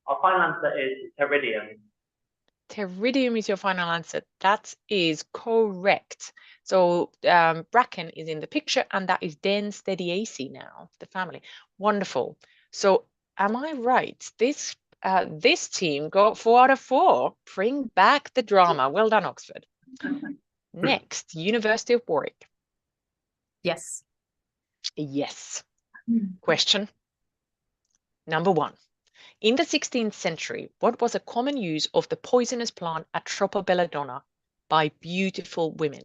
Our final answer is Pteridium. Pteridium is your final answer. That is correct. So bracken is in the picture, and that is Denstediaceae now, the family. Wonderful. So am I right? This team got 4 out of 4. Bring back the drama. Well done, Oxford. Next, University of Warwick. Yes. Yes. Question number 1. In the 16th century, what was a common use of the poisonous plant Atropa belladonna by beautiful women?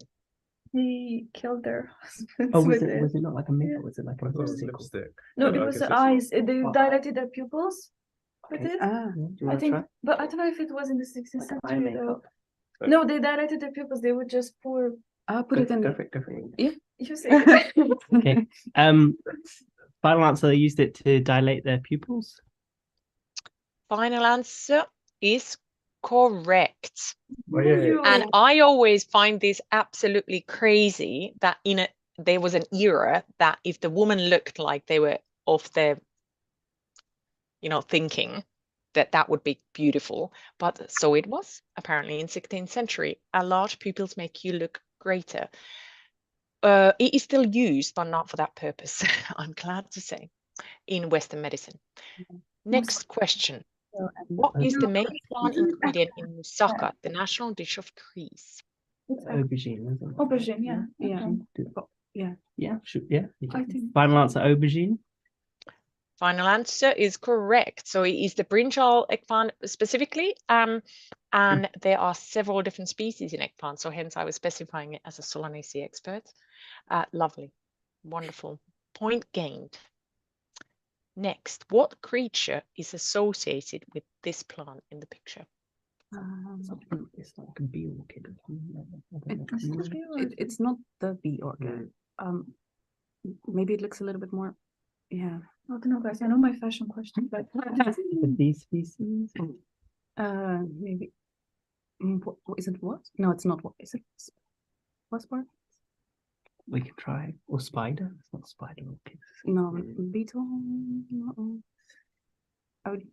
They killed their husbands. Oh, was with it? Was it not like a mirror? Was it like a lipstick? No, No, it I was guess the it's- eyes. They dilated their pupils with it. Do you I want to think, try? but I don't know if it was in the 16th Like eye century though. makeup. No, they dilated their pupils. They would just pour. Put it in. Go for it. Go for it. Yeah, you say. Okay. Final answer. They used it to dilate their pupils. Final answer is correct. Oh, yeah. And I always find this absolutely crazy that there was an era that if the woman looked like they were of their, thinking that would be beautiful. But so it was apparently in 16th century. Large pupils make you look greater. It is still used, but not for that purpose. I'm glad to say, in Western medicine. Next question. What is the main plant ingredient in moussaka, the national dish of Greece? Aubergine. Isn't it? Aubergine, yeah. Yeah. Yeah. Yeah. Yeah. I think. Final answer. Aubergine. Final answer is correct. So it is the brinjal eggplant specifically, and there are several different species in eggplant. So hence I was specifying it as a Solanaceae expert. Lovely, wonderful. Point gained. Next, what creature is associated with this plant in the picture? It's like a bee orchid. It's not the bee orchid. Maybe it looks a little bit more. Yeah. I don't know, guys. I know my fashion question, but The bee species. maybe. What is it? What? No, it's not. What is it? What's part? We can try. Or spider. It's not spider orchid. No, beetle. No. I would.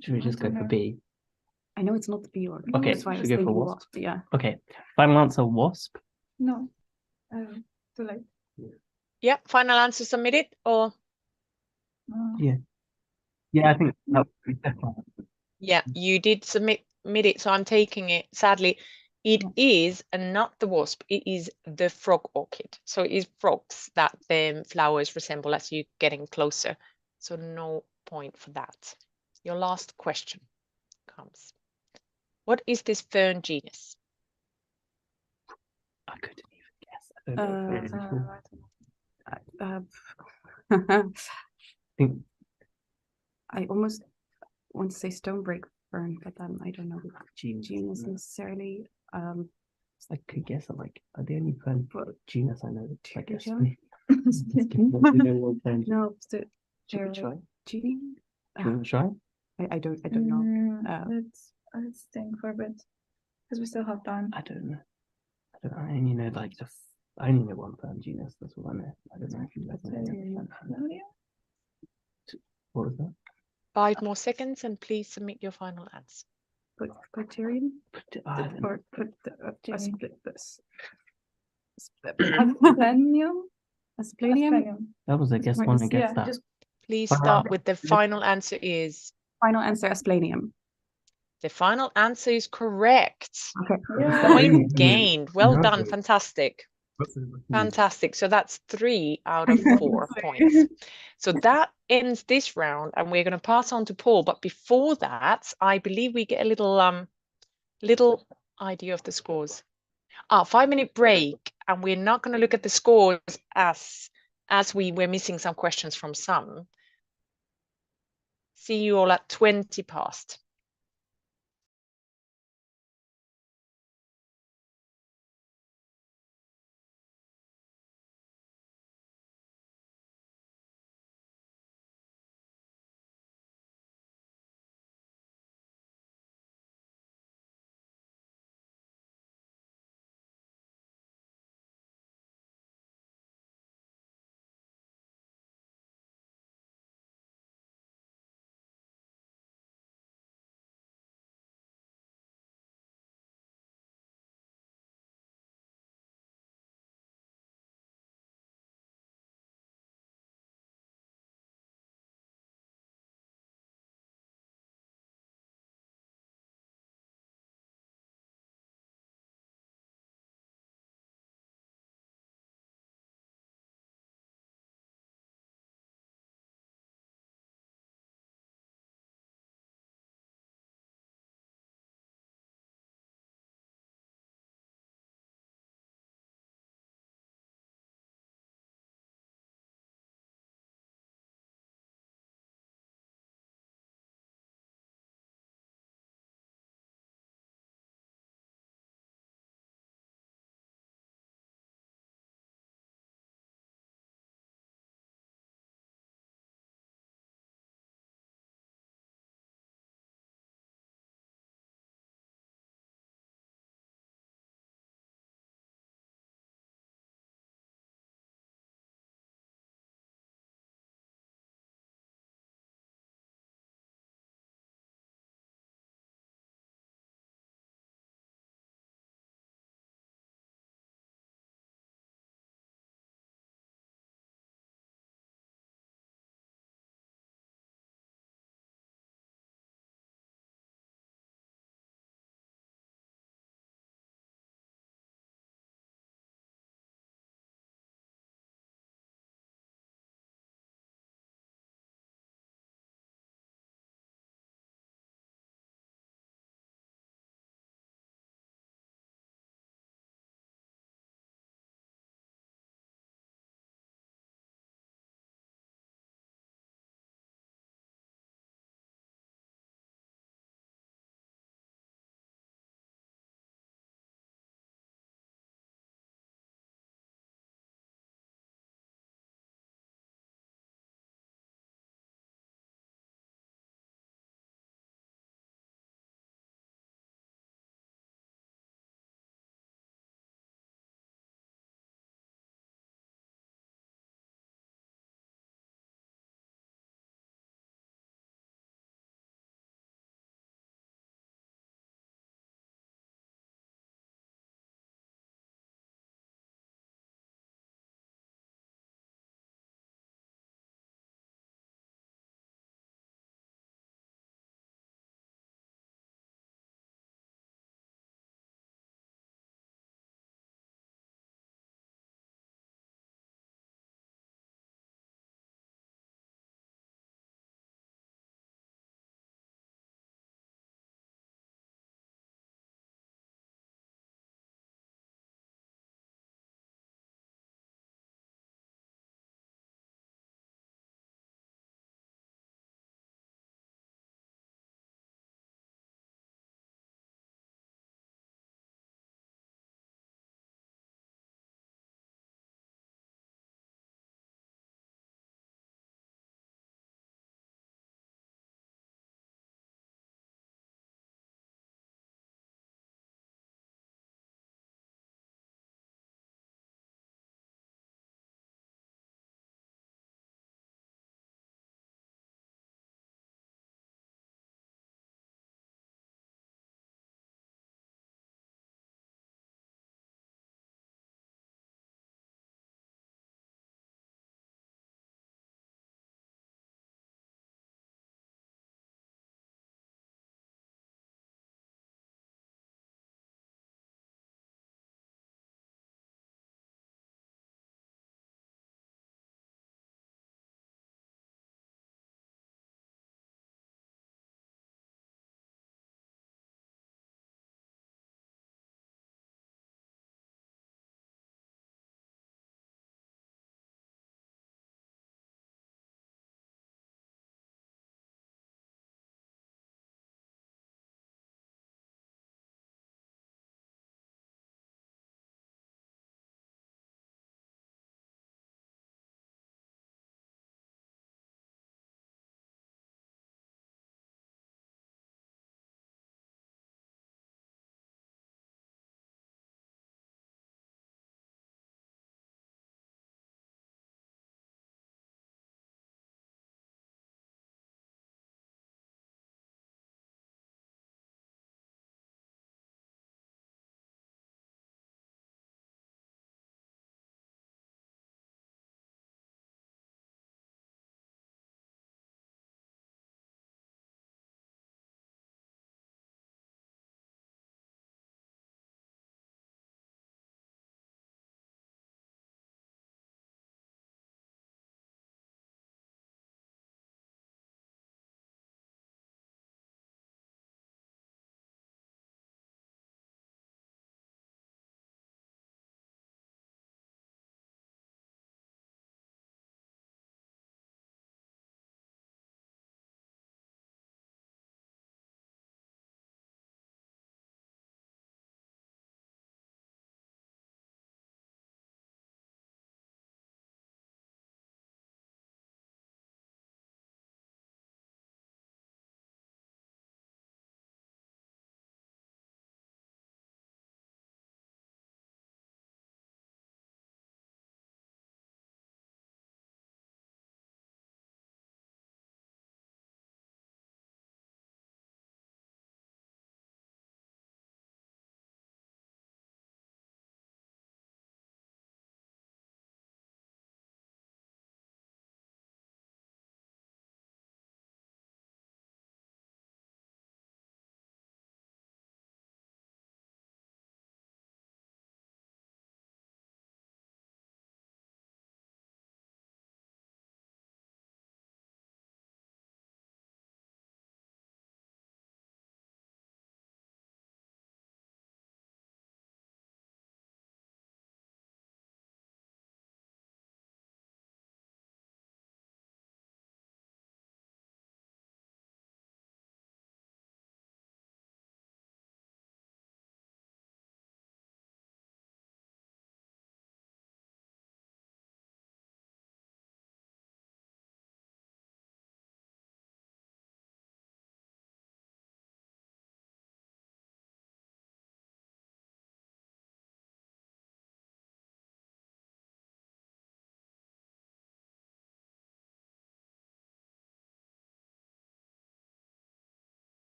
Should we just go for bee? I know it's not the bee orchid. Okay, That's why I should was we go for thinking wasp? Yeah. Okay. Final answer. Wasp. No. Too late. Yeah. Final answer submitted or? Yeah. Yeah, I think that would be definitely. Yeah, you did submit it, so I'm taking it. Sadly, it is not the wasp, it is the frog orchid. So it is frogs that the flowers resemble as you're getting closer. So no point for that. Your last question comes. What is this fern genus? I couldn't even guess. I don't know. I I almost want to say stonebreak fern, but then I don't know the genus necessarily. It's like I guess I'm like the only fern genus I know. I guess. No, Should we try? Genie. Do you want to try? I don't know. Let's think for a bit because we still have time. I don't know. I only know like I only know one fern genus. That's all I know. I don't know if you know. What was that? 5 more seconds and please submit your final answer. Criterion? Or split this. Asplenium? That was, I guess, one that gets that. Please start with the final answer is. Final answer, asplenium. The final answer is correct. Okay. Point gained. Well done. Fantastic. Fantastic. So that's 3 out of 4 points. So that ends this round, and we're going to pass on to Paul. But before that, I believe we get a little idea of the scores. 5-minute break, and we're not going to look at the scores as we were missing some questions from some. See you all at 20 past.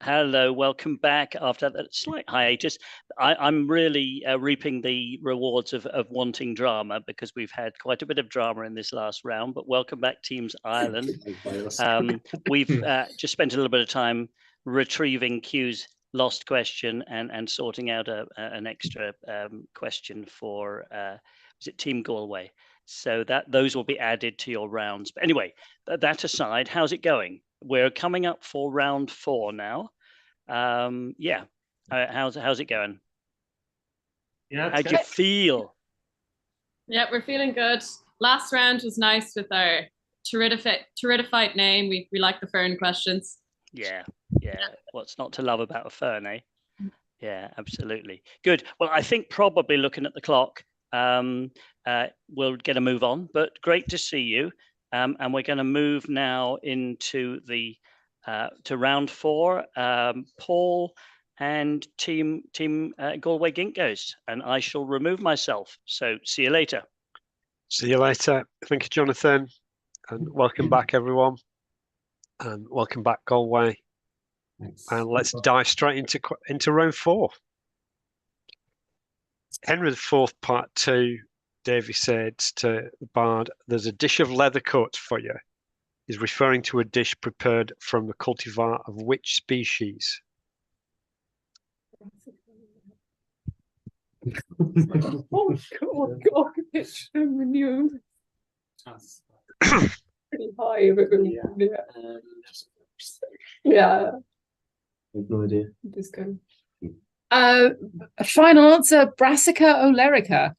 Hello, welcome back after that slight hiatus. I'm really reaping the rewards of wanting drama, because we've had quite a bit of drama in this last round, but welcome back, Teams Ireland. We've just spent a little bit of time retrieving Q's lost question and sorting out an extra question for, was it Team Galway? So those will be added to your rounds. But anyway, that aside, how's it going? We're coming up for round 4 now. Yeah, how's it going? Yeah, how do you feel? Yeah, we're feeling good. Last round was nice with our terrified name. We like the fern questions. Yeah. What's not to love about a fern, eh? Yeah, absolutely. Good. Well, I think probably looking at the clock, we'll get a move on. But great to see you. And we're going to move now into the to round 4. Paul and team Galway Ginkgos, and I shall remove myself. So see you later. See you later. Thank you, Jonathan, and welcome back, everyone, and welcome back, Galway. Thanks. And let's dive straight into round 4. Henry IV, part 2. Davy said to the bard, "There's a dish of leather cut for you." He's referring to a dish prepared from the cultivar of which species? Oh God, it's renewed. Pretty high, but yeah. No idea. Just go. Final answer: Brassica oleracea.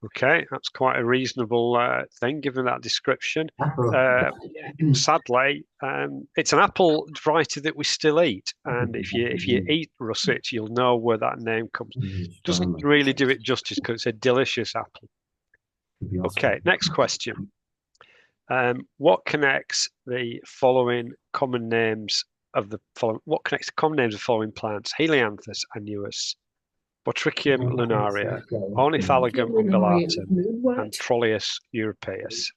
Okay, that's quite a reasonable thing, given that description. Sadly, it's an apple variety that we still eat, and if you eat russet, you'll know where that name comes. Doesn't really do it justice because it's a delicious apple. Okay, next question. What connects the following common names of the following? What connects the common names of the following plants? Helianthus annuus, Botricium lunaria, Ornithalagum umbellatum, and Trollius europaeus.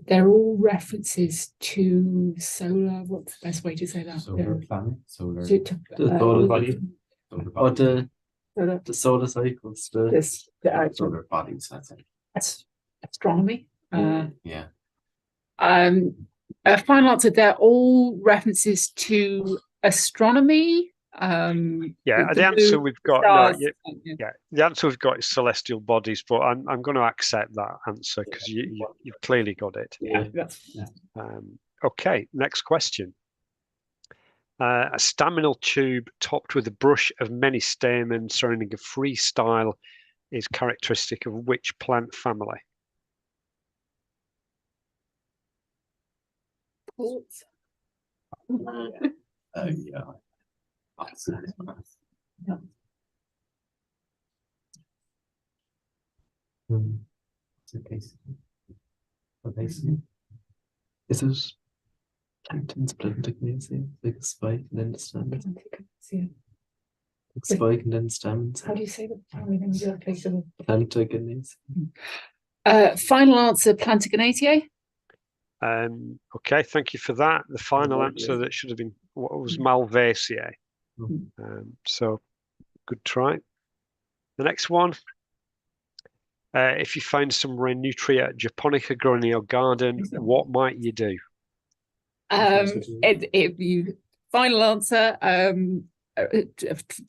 They're all references to solar. What's the best way to say that? Solar planet, solar. Body. Or the solar cycles. The solar bodies. That's astronomy. Yeah. Final answer. They're all references to astronomy. The answer we've got the answer we've got is celestial bodies, but I'm going to accept that answer because you've clearly got it. Okay, next question. A staminal tube topped with a brush of many stamens surrounding a free style is characteristic of which plant family? Yeah. Is it plankton's plantagenesis, like a spike and then the stamens? Spike and then stamens. How do you say the family name exactly? Plantagenesis. Final answer: Plantagenetia. Okay, thank you for that. The final answer that should have been what was Malvaceae. So good try. The next one. If you find some Rhinutria japonica growing in your garden, what might you do? If you final answer,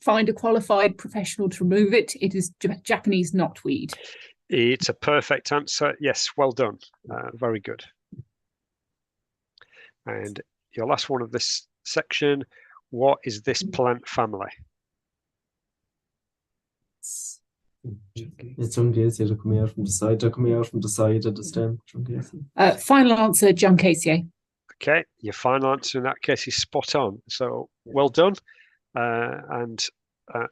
find a qualified professional to remove it. It is Japanese knotweed. It's a perfect answer. Yes, well done. Very good. And your last one of this section, what is this plant family? It's Juncaceae. They come out from the side. They come out from the side of the stem. Final answer: Juncaceae. Okay, your final answer in that case is spot on. So well done, and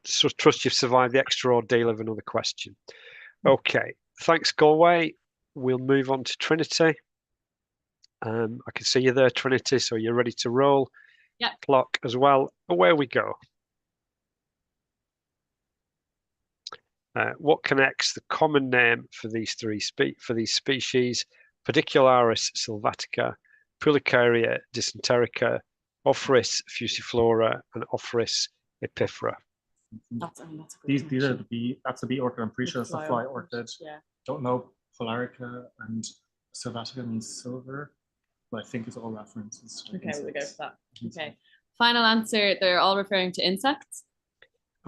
so trust you've survived the extra ordeal of another question. Okay, thanks, Galway. We'll move on to Trinity. I can see you there, Trinity. So you're ready to roll. Yeah. Clock as well. Away we go. What connects the common name for these species: Pedicularis sylvatica, Pulicaria dysenterica, Ophrys fusiflora, and Ophrys epifera. That's a good These are that's the bee orchid. I'm pretty sure it's the fly orchid. Yeah. Don't know Polarica and Sylvatica means silver, but I think it's all references to Okay, we'll go insects. for that. Okay. Final answer, they're all referring to insects.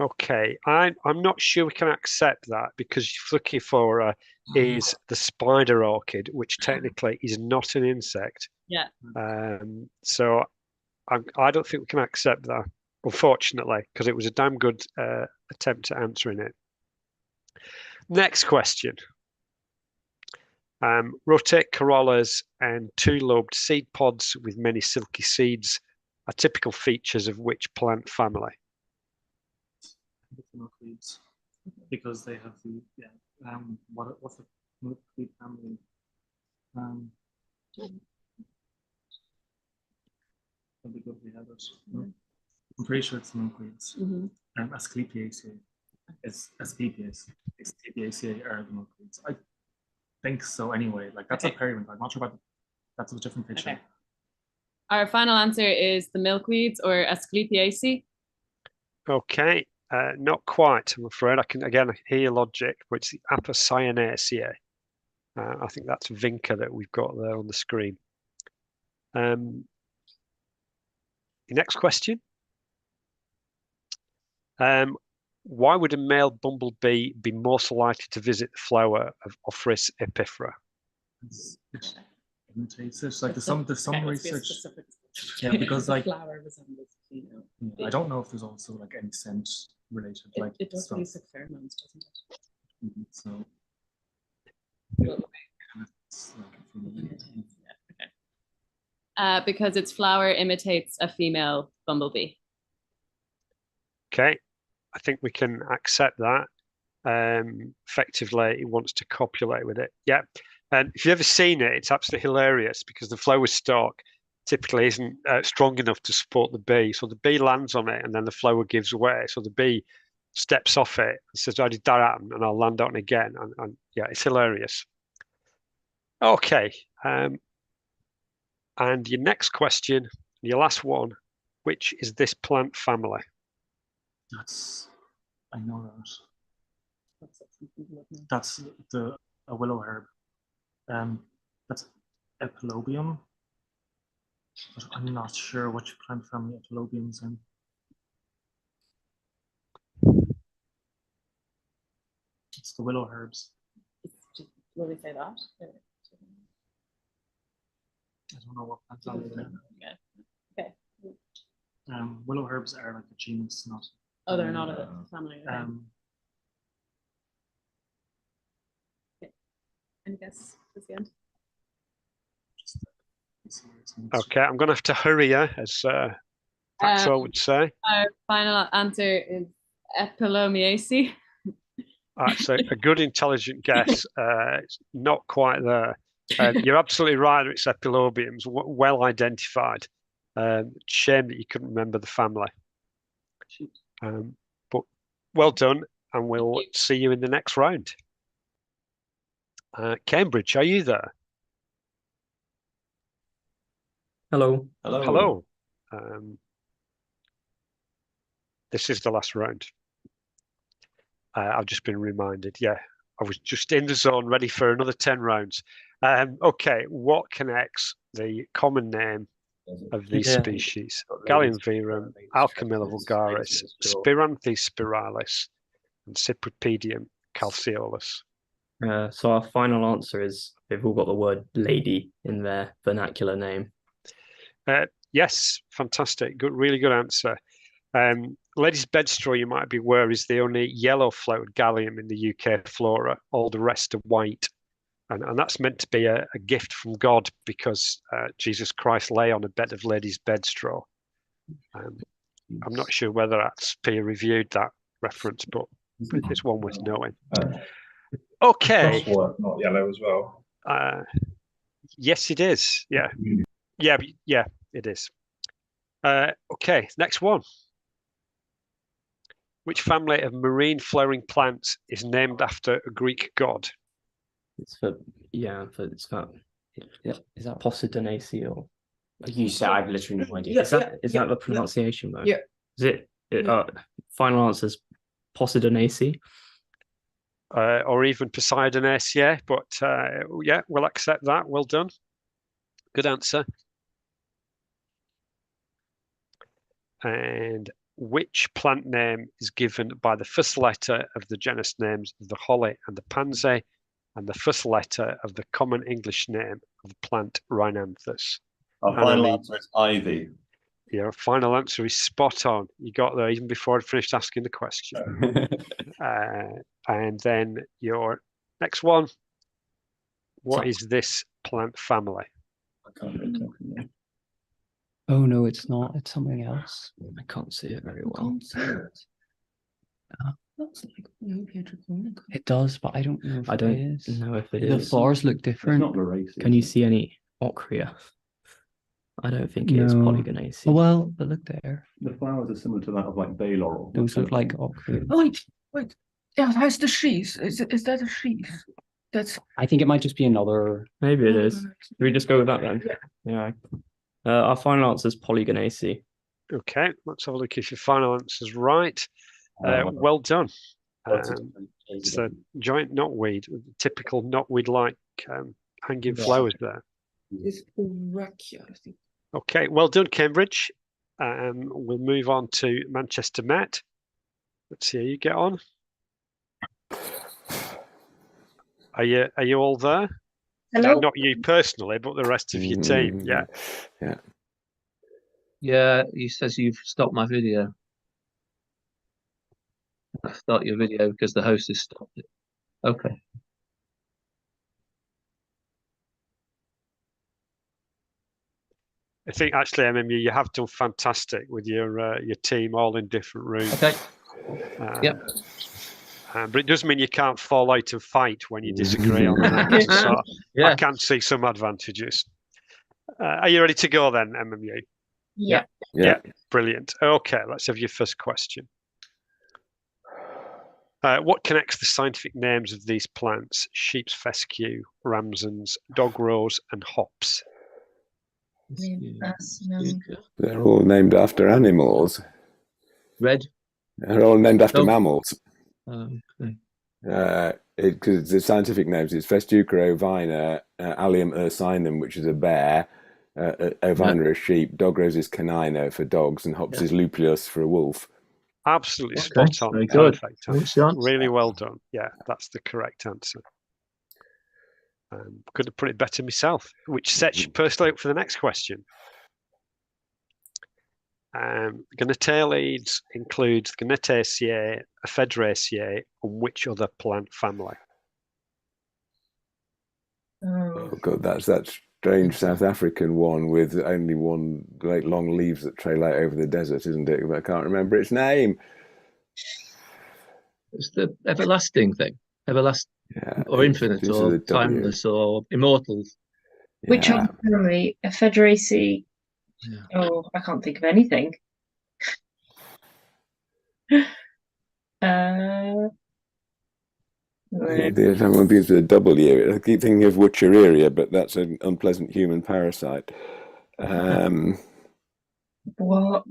Okay, I'm not sure we can accept that because Fluciflora is the spider orchid, which technically is not an insect. Yeah. So I don't think we can accept that, unfortunately, because it was a damn good attempt at answering it. Next question. Rotate corollas and two-lobed seed pods with many silky seeds are typical features of which plant family? Milkweeds, because they have the what's the milkweed family? That'd be good if we had it. I'm pretty sure it's milkweeds. Asclepiaceae is Asclepiaceae are the milkweeds. I think so. Anyway, like that's a periwinkle. I'm not sure about that's a different picture. Okay. Our final answer is the milkweeds or Asclepiaceae. Okay. Not quite, I'm afraid. I can again hear your logic, but it's the Apocyanaceae. I think that's Vinca that we've got there on the screen. The next question. Why would a male bumblebee be most likely to visit the flower of Ophrys epifera? It imitates it. Like there's some research. Yeah, because like flower resembles female. I don't know if there's also like any scent related. Like it does stuff. use pheromones, doesn't it? So. Because its flower imitates a female bumblebee. Okay, I think we can accept that. Effectively, it wants to copulate with it. Yeah, and if you've ever seen it, it's absolutely hilarious because the flower stalk typically isn't strong enough to support the bee. So the bee lands on it and then the flower gives way. So the bee steps off it and says, "How did that happen?" And I'll land on it again. And yeah, it's hilarious. Okay. And your next question, your last one, which is this plant family? I know that. That's a willow herb. That's Epilobium. But I'm not sure which plant family Epilobium's in. It's the willow herbs. Will we say that? I don't know what plant family they're in. Okay. Willow herbs are like a genus, not. Oh, they're not a family. Okay. Any guess at the end? Okay, I'm going to have to hurry you, as Maxwell would say. Our final answer is Epilomiaceae. That's a good, intelligent guess. It's not quite there. You're absolutely right. It's Epilobiums, well identified. Shame that you couldn't remember the family. But well done, and we'll see you in the next round. Cambridge, are you there? Hello. Hello. This is the last round. I've just been reminded. Yeah, I was just in the zone, ready for another 10 rounds. Okay, what connects the common name of these species? Gallium verum, Alchemilla vulgaris, Spiranthes spiralis, and Cypripedium calceolus. So our final answer is they've all got the word lady in their vernacular name. Yes, fantastic. Good, really good answer. Lady's bedstraw, you might be aware, is the only yellow flowered gallium in the UK flora. All the rest are white. And that's meant to be a gift from God because Jesus Christ lay on a bed of lady's bedstraw. I'm not sure whether that's peer-reviewed, that reference, but it's one worth knowing. Okay. Not yellow as well. Yes, it is. Yeah. Yeah, it is. Okay, next one. Which family of marine flowering plants is named after a Greek god? Is that Posidonaceae or You said I've literally no idea. Yeah, Is that the pronunciation though? Yeah. Is it? Final answer's Posidonaceae. Or even Poseidonaceae, but yeah, we'll accept that. Well done. Good answer. And which plant name is given by the first letter of the genus names of the holly and the pansy, and the first letter of the common English name of the plant Rhinanthus? Our final answer is ivy. Your final answer is spot on. You got there even before I finished asking the question. And then your next one. What is this plant family? I can't really talk from there. Oh no, it's not. It's something else. I can't see it very well. Can't see it. Looks like Botanical. It does, but I don't know if I don't it is. know if it The is. flowers look different. It's not Lorraine. Can you see any ochrea? I don't think it is No. Polygonaceae. Oh, well, but look there. The flowers are similar to that of like bay laurel. Those look like ochrea. Wait. Yeah, that's the sheath. Is that a sheath? That's. I think it might just be another. Maybe it is. Should we just go with that then? Yeah. Our final answer is Polygonaceae. Okay, let's have a look if your final answer is right. Well done. It's a giant knotweed, typical knotweed-like hanging flowers there. It's Urachia, I think. Okay, well done, Cambridge. We'll move on to Manchester Met. Let's see how you get on. Are you all there? Hello? Not you personally, but the rest of your team. Yeah. Yeah. Yeah, he says you've stopped my video. Start your video because the host has stopped it. Okay. I think actually, MMU, you have done fantastic with your team all in different rooms. Okay. Yep. But it does mean you can't fall out and fight when you disagree on that. So Yeah. I can see some advantages. Are you ready to go then, MMU? Yeah. Yeah. Brilliant. Okay, let's have your first question. What connects the scientific names of these plants? Sheep's fescue, ramsons, dog rose, and hops. They're all named after animals. Red. They're all named after Dog. mammals. Okay. Because the scientific names is Festuca ovina, Allium ursinum, which is a bear, ovina a sheep, dog rose is canina for dogs, and hops is lupulus for a wolf. Absolutely Okay, spot on. very good. Perfect Well answer. done. Really well done. Yeah, that's the correct answer. Could have put it better myself, which sets you personally up for the next question. Gnetalides includes Gnetaceae, Ephedraceae, and which other plant family? Oh God, that's that strange South African one with only one great long leaves that trail out over the desert, isn't it? But I can't remember its name. It's the everlasting thing. Everlasting Yeah, or infinite this is or a W. timeless or immortal. Which Yeah. one family? A Federacy? Yeah. Oh, I can't think of anything. The other one begins with a W. I keep thinking of Wuchereria, but that's an unpleasant human parasite. What?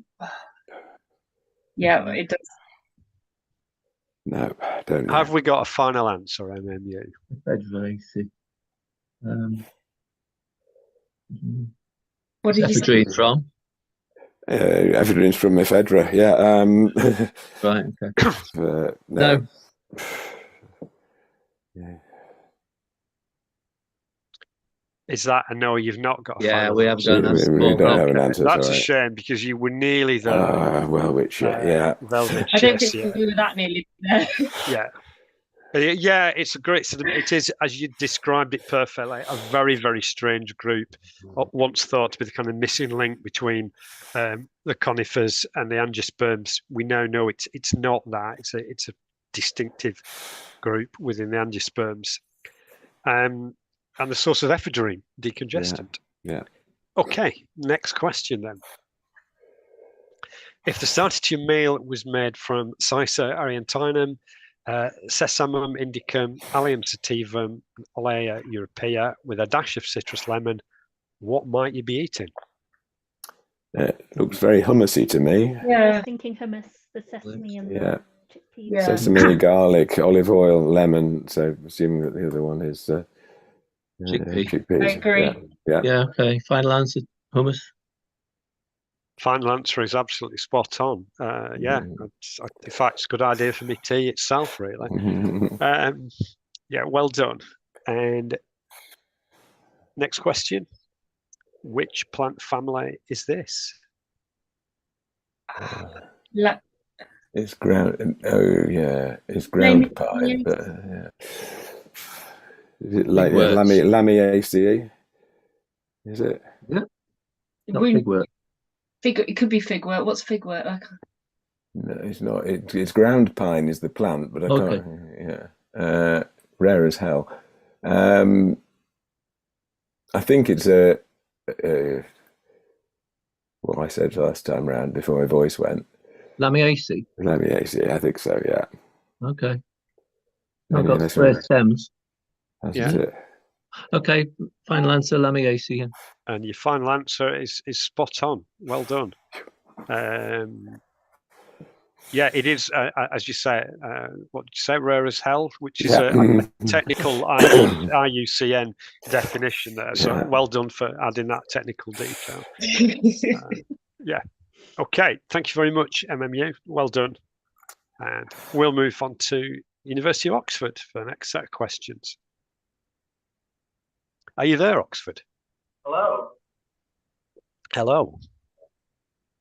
Yeah, it does. No, I don't know. Have we got a final answer, MMU? Federacy. What did you say? Ephedrine from? Evidence from ephedra, yeah. Right, okay. No. Is that a no? You've not got a Yeah, final we have answer? got an answer. We don't have an answer. That's a sorry. shame because you were nearly there. Well, which, yeah. Velvet I don't Chase, think yeah. we were that nearly there. Yeah. Yeah, it's a great sort of, it is, as you described it perfectly, a very, very strange group. Once thought to be the kind of missing link between the conifers and the angiosperms. We now know it's not that. It's a distinctive group within the angiosperms. And the source of ephedrine, decongestant. Yeah. Okay, next question then. If the starter to your meal was made from Cicer ariantinum, Sesamum indicum, Allium sativum, and Olea europea with a dash of citrus lemon, what might you be eating? Looks very hummusy to me. Yeah. Thinking hummus, the sesame and Yeah. the chickpeas. Yeah. Sesame, garlic, olive oil, lemon. So assuming that the other one is chickpeas. I agree. Yeah. Okay. Final answer, hummus. Final answer is absolutely spot on. Yeah, in fact, it's a good idea for me tea itself, really. Yeah, well done. And next question. Which plant family is this? It's ground. Oh yeah, it's ground pine. But yeah. Is it like Lamiaceae? Is it? Yeah. Not figwort. It could be figwort. What's figwort? No, it's not. It's ground pine is the plant, but I can't. Yeah, rare as hell. I think it's what I said last time round before my voice went. Lamiaceae. Lamiaceae, I think so. Yeah. Okay. Maybe I've got unless square stems. That's Yeah. it. Okay. Final answer, Lamiaceae. Yeah. And your final answer is spot on. Well done. Yeah, it is, as you say, what did you say, rare as hell, which is a technical IUCN definition there. So well done for adding that technical detail. Yeah. Okay. Thank you very much, MMU. Well done. And we'll move on to University of Oxford for the next set of questions. Are you there, Oxford? Hello. Hello.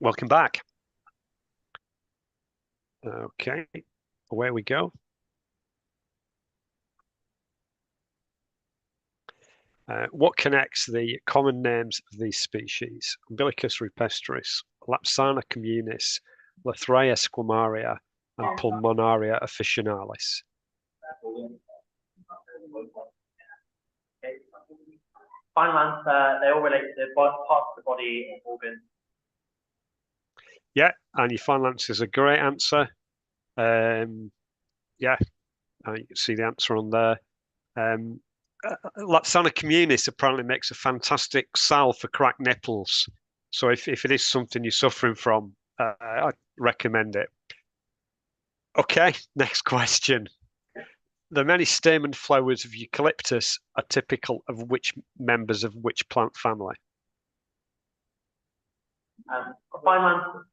Welcome back. Okay, away we go. What connects the common names of these species? Umbilicus rupestris, Lapsana communis, Lathraea squamaria, and Pulmonaria officinalis. Final answer, they all relate to parts of the body and organs. Yeah, and your final answer is a great answer. Yeah, you can see the answer on there. Lapsana communis apparently makes a fantastic salve for cracked nipples. So if it is something you're suffering from, I recommend it. Okay, next question. The many stamen flowers of eucalyptus are typical of which members of which plant family? Final answer.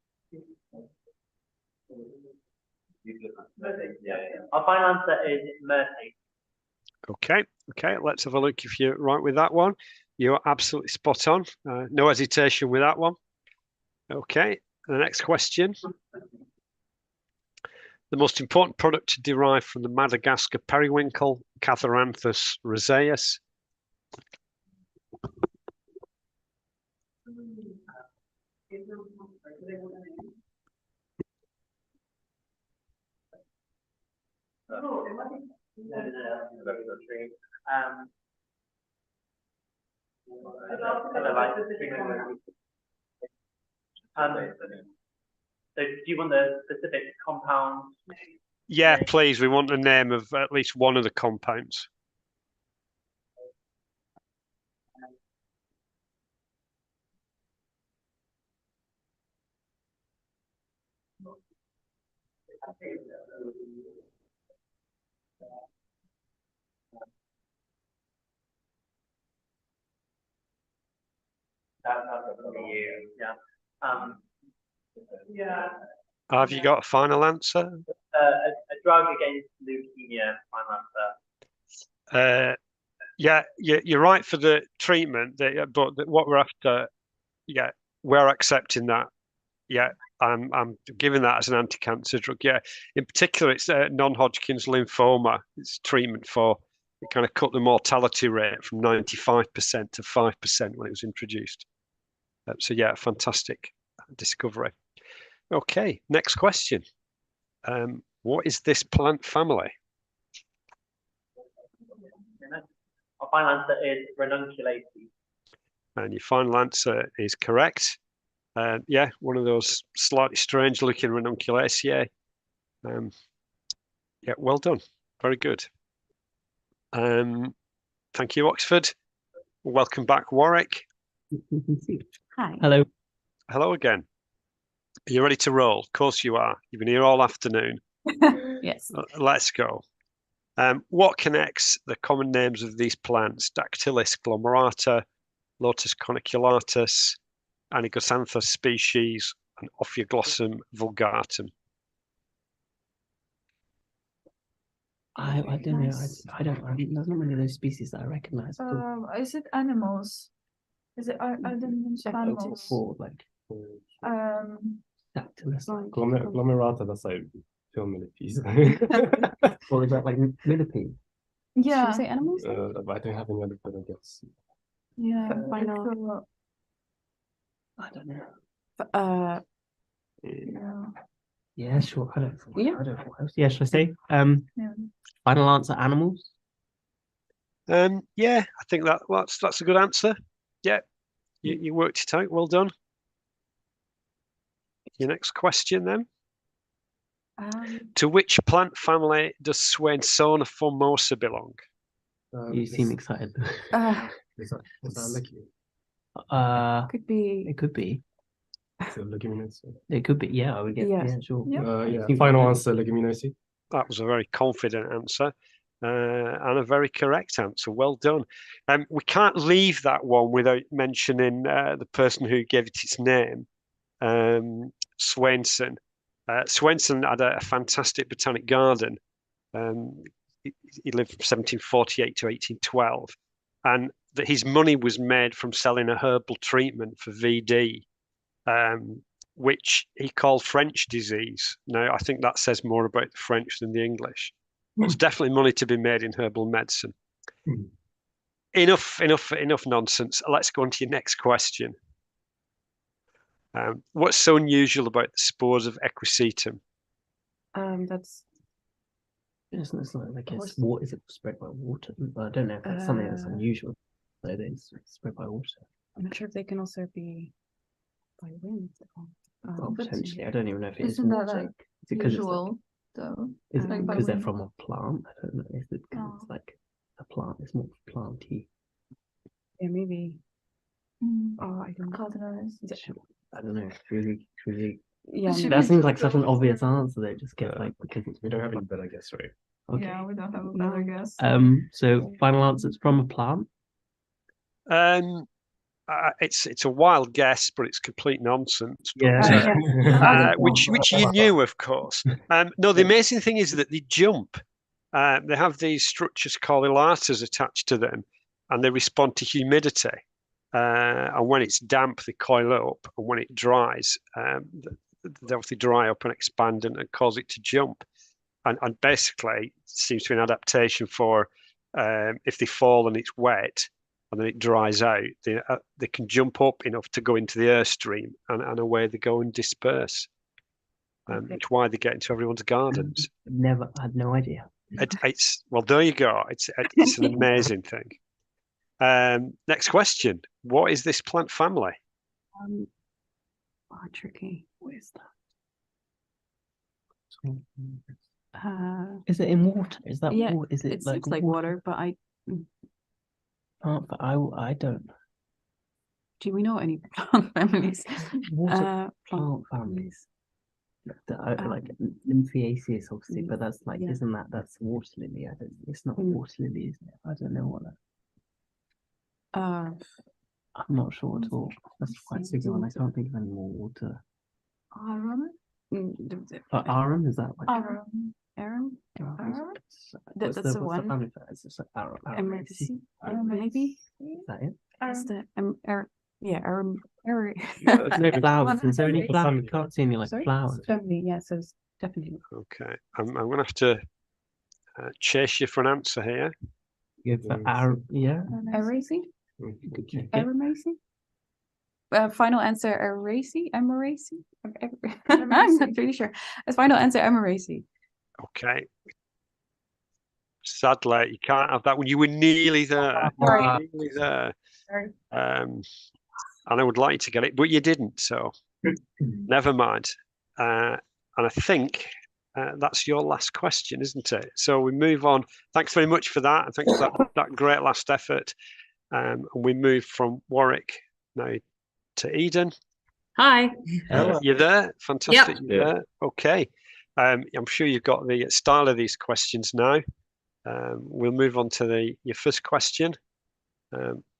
Our final answer is myrtae. Okay, let's have a look if you're right with that one. You're absolutely spot on. No hesitation with that one. Okay, the next question. The most important product derived from the Madagascar periwinkle, Catharanthus roseus. So do you want the specific compound? Yeah, please. We want the name of at least one of the compounds. That's for you. Yeah. Have you got a final answer? A drug against leukemia. Final answer. Yeah, you're right for the treatment, but what we're after, yeah, we're accepting that. Yeah, I'm giving that as an anti-cancer drug. Yeah, in particular, it's non-Hodgkin's lymphoma. It's treatment for it kind of cut the mortality rate from 95% to 5% when it was introduced. So yeah, fantastic discovery. Okay, next question. What is this plant family? Our final answer is Ranunculaceae. And your final answer is correct. Yeah, one of those slightly strange looking Ranunculaceae. Yeah, well done. Very good. Thank you, Oxford. Welcome back, Warwick. Hi. Hello. hello again. Are you ready to roll? Of course you are. You've been here all afternoon. Yes. Let's go. What connects the common names of these plants? Dactylis glomerata, Lotus corniculatus, Anigosanthus species, and Ophioglossum vulgatum. I don't know. I don't. There's not many of those species that I recognise. Is it animals? Is it are the names of animals? For like Dactylus. Glomerata, that's like film millipedes. Or is that like millipede? Yeah. Should we say animals? But I don't have any other good, I guess. Yeah. Why not? I don't know. Yeah. Yeah, sure. I don't. Yeah. I don't know what else. Yeah, should I say? Yeah. Final answer: animals. Yeah, I think that's a good answer. Yeah, you worked it out. Well done. Your next question then. To which plant family does Swainsona formosa belong? You seem excited. Is that lucky? Could be. It could be. So Leguminosae. It could be. Yeah, I would get. Yes. Yeah, sure. Yeah. Final answer, Leguminosae. That was a very confident answer and a very correct answer. Well done. We can't leave that one without mentioning the person who gave it its name, Swainson. Swainson had a fantastic botanic garden. He lived from 1748 to 1812, and that his money was made from selling a herbal treatment for VD, which he called French disease. Now, I think that says more about the French than the English. There's definitely money to be made in herbal medicine. Enough nonsense. Let's go on to your next question. What's so unusual about the spores of Equisetum? That's. It's not like it's what is it spread by water? I don't know if that's something that's unusual. But it's spread by water. I'm not sure if they can also be by wind. Potentially, I don't even know if it is Isn't that water. like Is it because usual though? is it Like by because they're wind? from a plant? I don't know. Is it 'cause it's like a plant? It's more planty. Yeah, maybe. Oh, I don't know. I don't know. Really. Yeah, That seems like such an obvious answer. They just get like because it's We don't have any better guess, right? Okay. Yeah, we don't have a better guess. So final answer: it's from a plant. It's a wild guess, but it's complete nonsense. But, Yeah. which you knew, of course. No, the amazing thing is that they jump. They have these structures called ilatas attached to them, and they respond to humidity. And when it's damp, they coil up, and when it dries, they obviously dry up and expand and cause it to jump. And basically, it seems to be an adaptation for if they fall and it's wet and then it dries out, they can jump up enough to go into the airstream, and away they go and disperse. It's why they get into everyone's gardens. Never had no idea. Well, there you go. It's an amazing thing. Next question. What is this plant family? Tricky. What is that? Is it in water? Is that water? Is it seems like water, but I don't. Do we know any plant families? Plant families. Like Nymphaceae, obviously, but that's like that's water lily? It's not water lily, isn't it? I don't know what that. I'm not sure at all. That's quite a big one. I can't think of any more water. Arum? Arum, is that like Arum? That's the one. Family for? It's just like Arum. Maybe. Is that it? That's the Arum. There's no flowers. Is there any flowers? I can't see any flowers. Family, yeah, so it's definitely. Okay, I'm going to have to chase you for an answer here. Araceae? Araceae? Final answer, Araceae? Amaraceae? I'm not really sure. As final answer, Amaraceae. Okay. Sadly, you can't have that one. You were nearly there. Nearly there. And I would like to get it, but you didn't. So never mind. And I think that's your last question, isn't it? So we move on. Thanks very much for that. And thanks for that great last effort. And we move from Warwick now to Eden. Hi. You're there? Fantastic. You're there. Okay. I'm sure you've got the style of these questions now. We'll move on to your first question.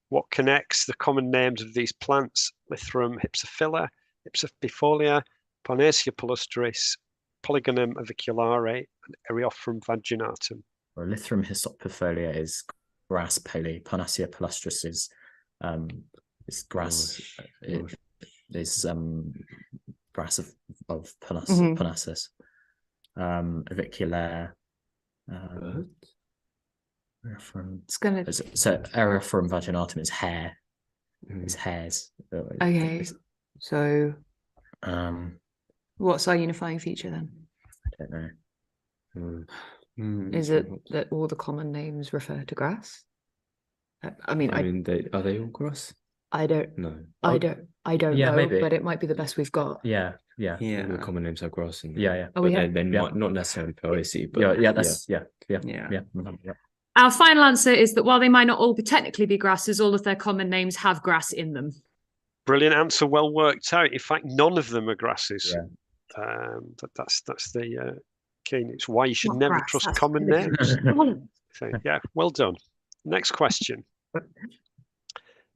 What connects the common names of these plants? Lythrum hypsophila, hypsobifolia, Parnassia palustris, Polygonum aviculare, and Eriophorum vaginatum. Well, Lythrum hypsobifolia is grass poly. Parnassia palustris is grass. Is grass of Parnassus. Aviculare. It's gonna. So Eriophorum vaginatum is hair. It's hairs. Okay. So. What's our unifying feature then? I don't know. Is it that all the common names refer to grass? I mean, are they all grass? I don't. No. I don't Yeah, know, maybe. but it might be the best we've got. Yeah. All the common names are grass. And Yeah. Oh, yeah. They might not necessarily poaceae, but yeah. Our final answer is that while they might not all technically be grasses, all of their common names have grass in them. Brilliant answer, well worked out. In fact, none of them are grasses. Yeah. That's the key. It's why you should Not never grass, trust that's common names. So, yeah, well done. Next question.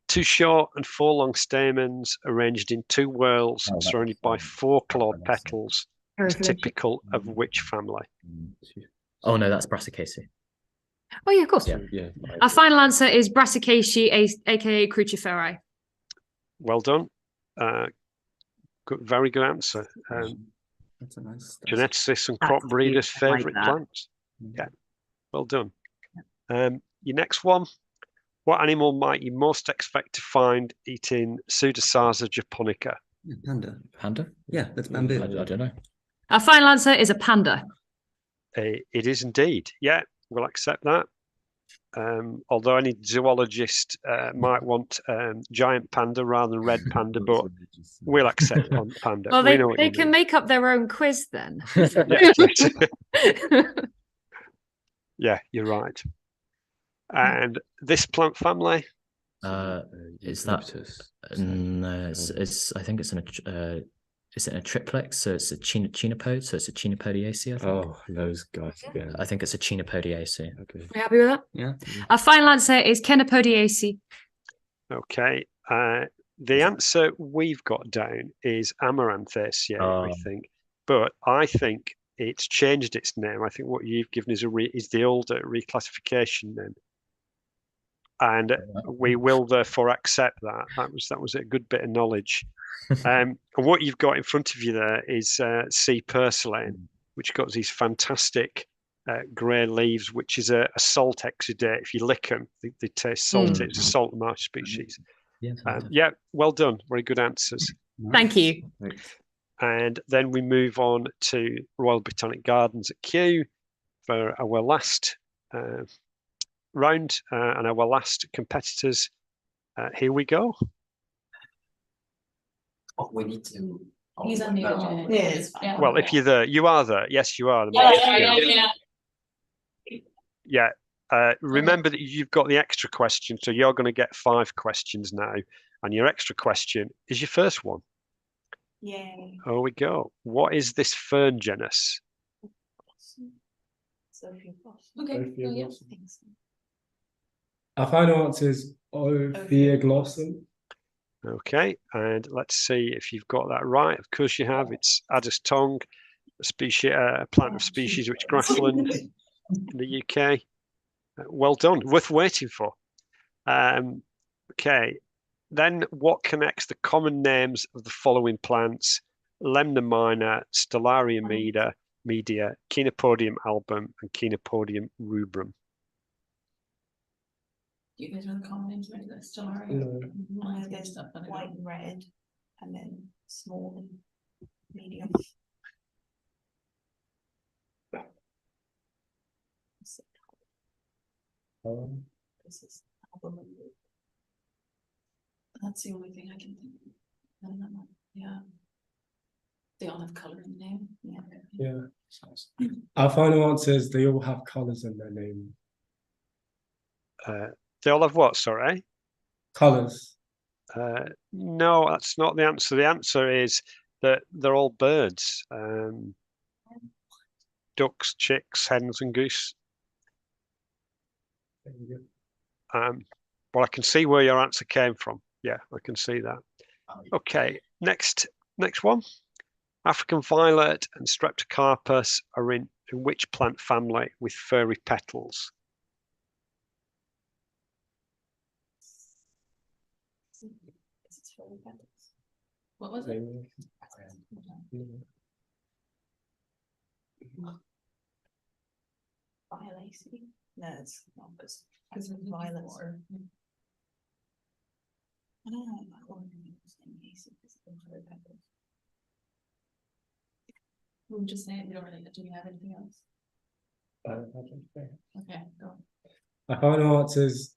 2 short and 4 long stamens arranged in 2 whorls surrounded by 4 clawed petals is typical of which family? Oh no, that's Brassicaceae. Oh yeah, of course. Yeah. Our final answer is Brassicaceae, aka Cruciferae. Well done. Very good answer. That's a nice. Geneticists and crop breeders' favourite plants. Yeah, well done. Your next one. What animal might you most expect to find eating Pseudosarsa japonica? Panda. Panda? Yeah, that's bamboo. I don't know. Our final answer is a panda. It is indeed. Yeah, we'll accept that. Although any zoologist might want giant panda rather than red panda, but we'll accept on panda. Well, We know what they you can mean. make up their own quiz then. Yeah, you're right. And this plant family? Is that no? It's I think it's in a is it a triplex? So it's a chenopode. So it's a Chenopodiaceae. I think. Oh, those guys again. I think it's a Chenopodiaceae. Okay. Are you happy with that? Yeah. Our final answer is Chenopodiaceae. Okay. The answer we've got down is Amaranthaceae, I think. But I think it's changed its name. I think what you've given is the older reclassification name. And we will therefore accept that. That was a good bit of knowledge. And what you've got in front of you there is C. purslane, which got these fantastic grey leaves, which is a salt exudate. If you lick them, they taste salty. It's a salt marsh species. Yeah, well done. Very good answers. Thank you. And then we move on to Royal Botanic Gardens at Kew for our last round and our last competitors. Here we go. Oh, we need to. He's on the agenda. Yes. Yeah. Well, if you're there, you are there. Yes, you are. Yeah. Remember that you've got the extra question, so you're going to get 5 questions now, and your extra question is your first one. Yay. Here we go. What is this fern genus? Okay. Yeah. Our final answer is Ophioglossum. Okay, and let's see if you've got that right. Of course you have. It's Addis tongue, a plant of species which grassland in the UK. Well done. Worth waiting for. Okay, then what connects the common names of the following plants? Lemna minor, Stellaria media, Chenopodium album, and Chenopodium rubrum. Do you guys know the common names of any of those? Stellaria? No. I have stuff white and red, and then small and medium. This is album and rubrum. That's the only thing I can think of. Yeah. They all have color in the name. Yeah. Our final answer is they all have colours in their name. They all have what, sorry? Colours. No, that's not the answer. The answer is that they're all birds. Ducks, chicks, hens, and goose. Well, I can see where your answer came from. Yeah, I can see that. Okay, next one. African violet and Streptocarpus are in which plant family with furry petals? What was it? Violaceae? No, it's not because violets are. I don't know. We'll just say it. We don't really. Do we have anything else? Okay, go on. My final answer is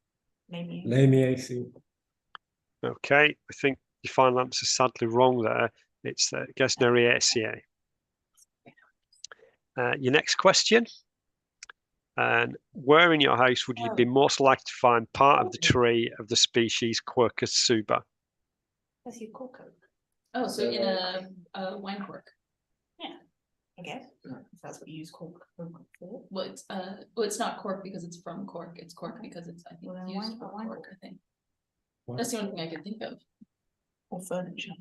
Lamiaceae. Okay, I think your final answer is sadly wrong there. It's Gesneriaceae. Your next question. And where in your house would you be most likely to find part of the tree of the species Quercus suber? That's your cork oak. Oh, so in a wine cork. Yeah, I guess if that's what you use cork for. Well, it's not cork because it's from cork. It's cork because it's I think used for cork. I think that's the only thing I can think of. Or furniture.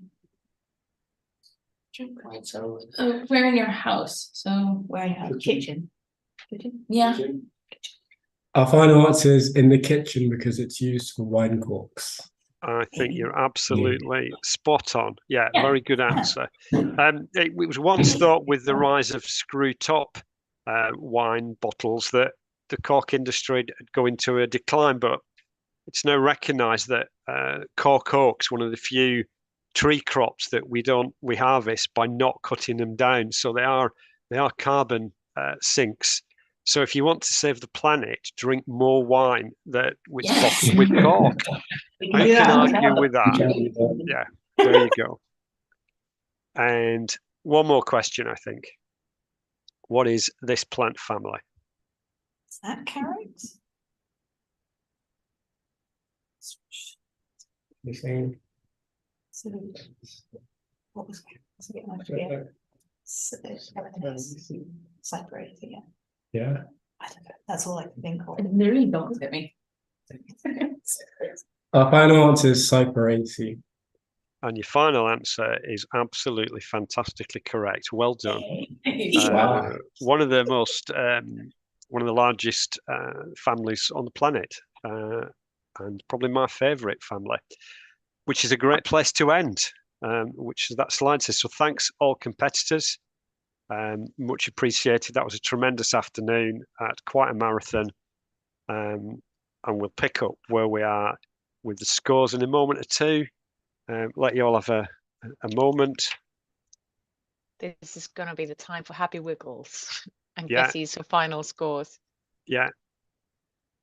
Right. So where in your house? So where in your house? Kitchen. Yeah. Our final answer is in the kitchen because it's used for wine corks. I think you're absolutely spot on. Yeah, very good answer. It was once thought with the rise of screw top wine bottles that the cork industry would go into a decline, but it's now recognised that cork oak's one of the few tree crops that we harvest by not cutting them down. So they are carbon sinks. So if you want to save the planet, drink more wine which bottled with cork. Who can argue with that? Yeah, there you go. And one more question, I think. What is this plant family? Is that carrots? So, what was Cyperaceae, yeah. Yeah. I don't know. That's all I can think of. It literally don't at me. Our final answer is Cyperaceae. And your final answer is absolutely fantastically correct. Well done. Wow. One of the largest families on the planet, and probably my favourite family, which is a great place to end. Which that slide says. So thanks all competitors. Much appreciated. That was a tremendous afternoon at quite a marathon. And we'll pick up where we are with the scores in a moment or two. Let you all have a moment. This is going to be the time for happy wiggles and guesses for final scores. Yeah.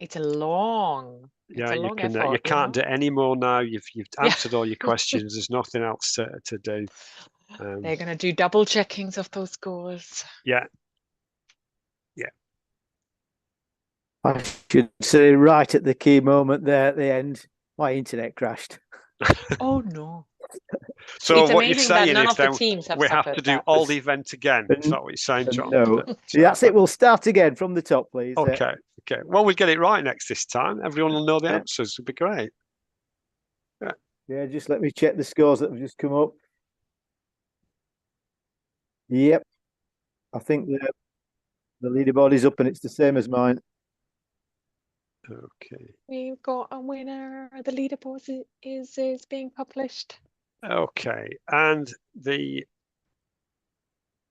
It's a long. Yeah, you can't do any more now. You've answered all your questions. There's nothing else to do. They're going to do double checkings of those scores. Yeah. I should say right at the key moment there at the end, my internet crashed. Oh no. So it's what you're saying none is of the teams have we have to do all the event again. Is that what you're saying, John? No. That's it. We'll start again from the top, please. Okay. Well, we'll get it right this time. Everyone will know the answers. It'll be great. Yeah, just let me check the scores that have just come up. Yep. I think the leaderboard is up and it's the same as mine. Okay. We've got a winner. The leaderboard is being published. Okay. And the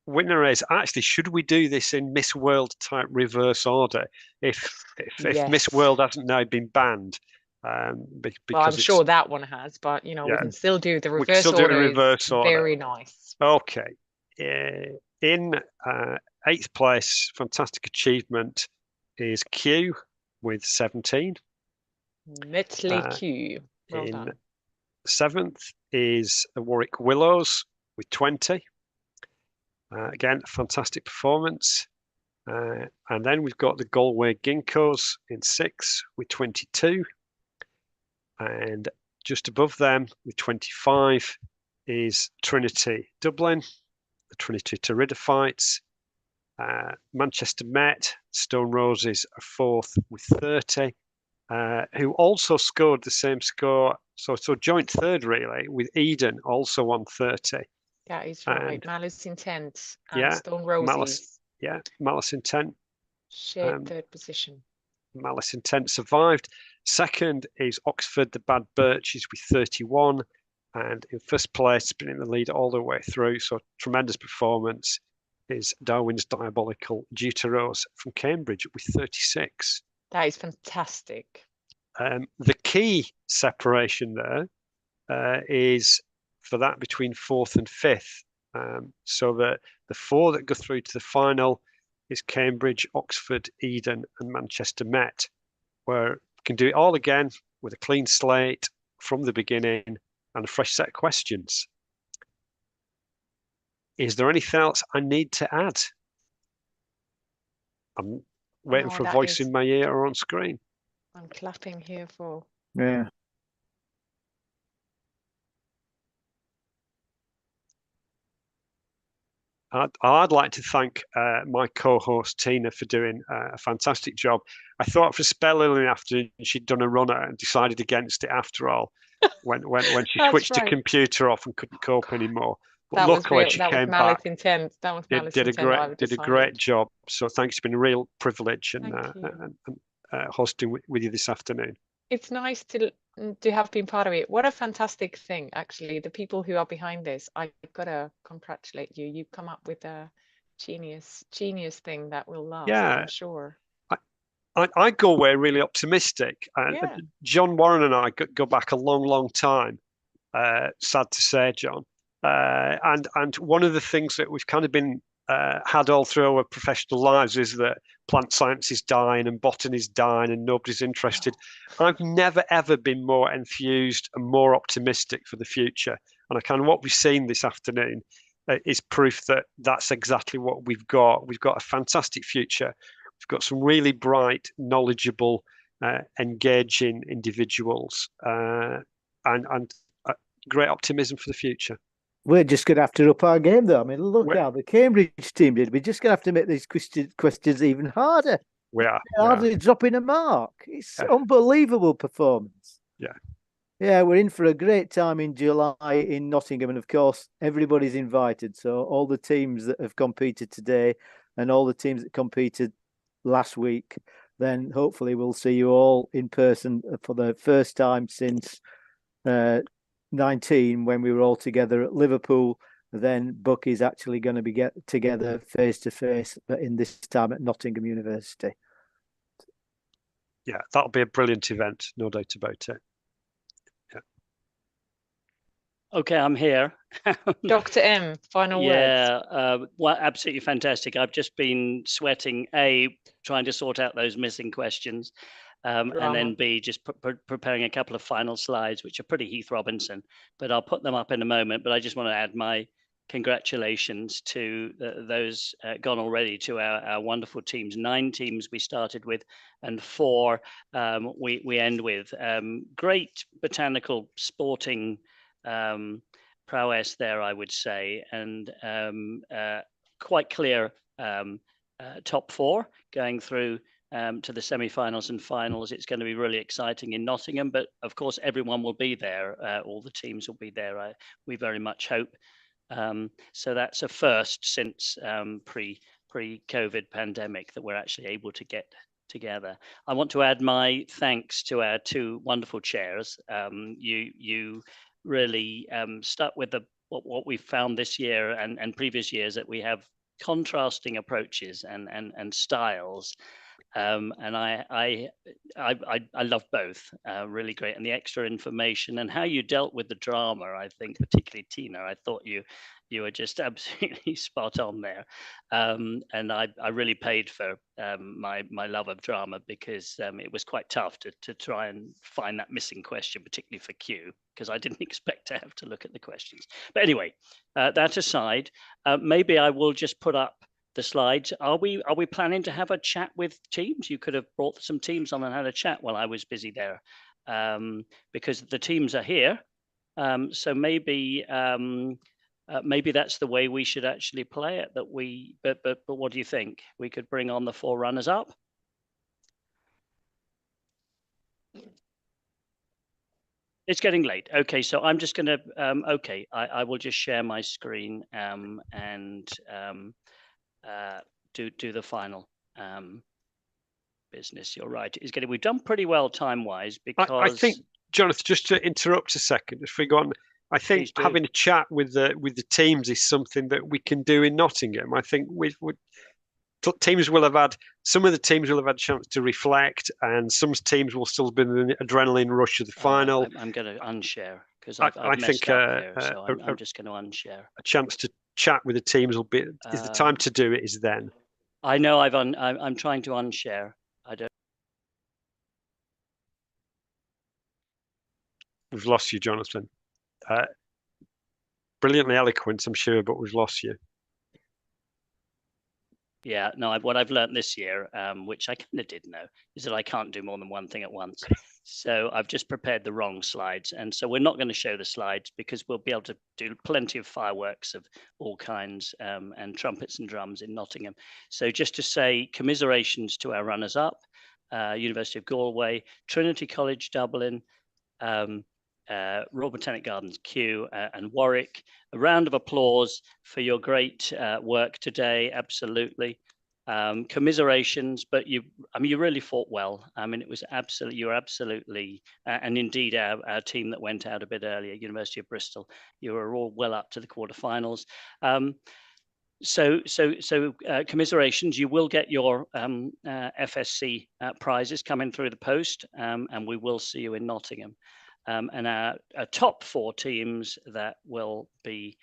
winner is actually, should we do this in Miss World type reverse order? If Yes. Miss World hasn't now been banned. Because Well, I'm sure that one has, but we can still do the we can reverse still do order. the reverse order. Very nice. Okay. In 8th place, fantastic achievement, is Q with 17. Mitchley Q. Well done. 7th is the Warwick Willows with 20. Again, fantastic performance. And then we've got the Galway Ginkgos in 6th with 22. And just above them with 25 is Trinity Dublin, the Trinity Pteridophytes. Manchester Met, Stone Roses are fourth with 30, who also scored the same score. So joint third, really, with Eden also on 30. That is right. Malice Intent and Yeah, Stone Roses. Malice Intent. Shared third position. Malice Intent survived. Second is Oxford, the Bad Birches with 31. And in first place, been in the lead all the way through. So tremendous performance is Darwin's Diabolical Deuteros from Cambridge with 36. That is fantastic. The key separation there is for that between fourth and fifth. So that the four that go through to the final is Cambridge, Oxford, Eden, and Manchester Met, where we can do it all again with a clean slate from the beginning and a fresh set of questions. Is there anything else I need to add? I'm waiting for a voice in my ear or on screen. I'm clapping here for. Yeah. I'd like to thank my co-host Tina for doing a fantastic job. I thought for a spell early in the afternoon she'd done a runner and decided against it after all when she switched the computer off and couldn't cope anymore. But that luckily was she that came was Malice back. Intent. That was Malice Did Intent. a great job. So thanks. It's been a real privilege and hosting with you this afternoon. It's nice to have been part of it. What a fantastic thing, actually. The people who are behind this, I've got to congratulate you. You've come up with a genius thing that will last, I'm sure. I go away really optimistic. John Warren and I go back a long time. Sad to say, John. And one of the things that we've kind of been had all through our professional lives is that plant science is dying and botany is dying and nobody's interested. I've never ever been more enthused and more optimistic for the future. And what we've seen this afternoon is proof that that's exactly what we've got. We've got a fantastic future. We've got some really bright, knowledgeable, engaging individuals, and great optimism for the future. We're just going to have to up our game, though. I mean, look how the Cambridge team did. We're just going to have to make these questions even harder. We are. Hardly dropping a mark. It's unbelievable performance. Yeah, we're in for a great time in July in Nottingham. And, of course, everybody's invited. So all the teams that have competed today and all the teams that competed last week, then hopefully we'll see you all in person for the first time since 19 when we were all together at Liverpool. Then Bucky's actually going to be get together face to face, but in this time at Nottingham University. Yeah, that'll be a brilliant event, no doubt about it. Okay, I'm here. Dr. M, final words. Yeah, well, absolutely fantastic. I've just been sweating, trying to sort out those missing questions. And then B, just preparing a couple of final slides, which are pretty Heath Robinson, but I'll put them up in a moment. But I just want to add my congratulations to those gone already to our wonderful teams. 9 teams we started with, and 4 we end with. Great botanical sporting prowess there, I would say, and quite clear top 4 going through to the semi-finals and finals. It's going to be really exciting in Nottingham, but of course everyone will be there. All the teams will be there. We very much hope. So that's a first since pre-COVID pandemic that we're actually able to get together. I want to add my thanks to our 2 wonderful chairs. You really stuck with what we've found this year and previous years, that we have contrasting approaches and styles. And I love both, really great. And the extra information and how you dealt with the drama, I think, particularly Tina, I thought you were just absolutely spot on there. And I really paid for my love of drama, because it was quite tough to try and find that missing question, particularly for Q, because I didn't expect to have to look at the questions. But anyway, that aside, maybe I will just put up the slides. Are we planning to have a chat with teams? You could have brought some teams on and had a chat while I was busy there. because the teams are here. So maybe maybe that's the way we should actually play it. But what do you think? We could bring on the 4 runners up. It's getting late. Okay, so I'm just going to, okay, I will just share my screen and do the final business. You're right. It's getting, we've done pretty well time-wise because... I think, Jonathan, just to interrupt a second, if we go on, I think having a chat with the teams is something that we can do in Nottingham. I think teams will have had, some of the teams will have had a chance to reflect, and some teams will still be in the adrenaline rush of the final. I'm going to unshare because I think here, so I'm just going to unshare. A chance to chat with the teams will be, is the time to do it is then. I know I'm trying to unshare. I don't. We've lost you, Jonathan. Brilliantly eloquent, I'm sure, but we've lost you. Yeah, no, what I've learned this year, which I kind of did know, is that I can't do more than one thing at once. So I've just prepared the wrong slides. And so we're not going to show the slides because we'll be able to do plenty of fireworks of all kinds and trumpets and drums in Nottingham. So just to say commiserations to our runners-up, University of Galway, Trinity College Dublin, Royal Botanic Gardens Kew and Warwick. A round of applause for your great work today. Absolutely. Commiserations, but you really fought well. I mean, it was absolutely, you were absolutely, and indeed our team that went out a bit earlier, University of Bristol, you were all well up to the quarterfinals. So commiserations, you will get your FSC prizes coming through the post, and we will see you in Nottingham. And our top 4 teams that will be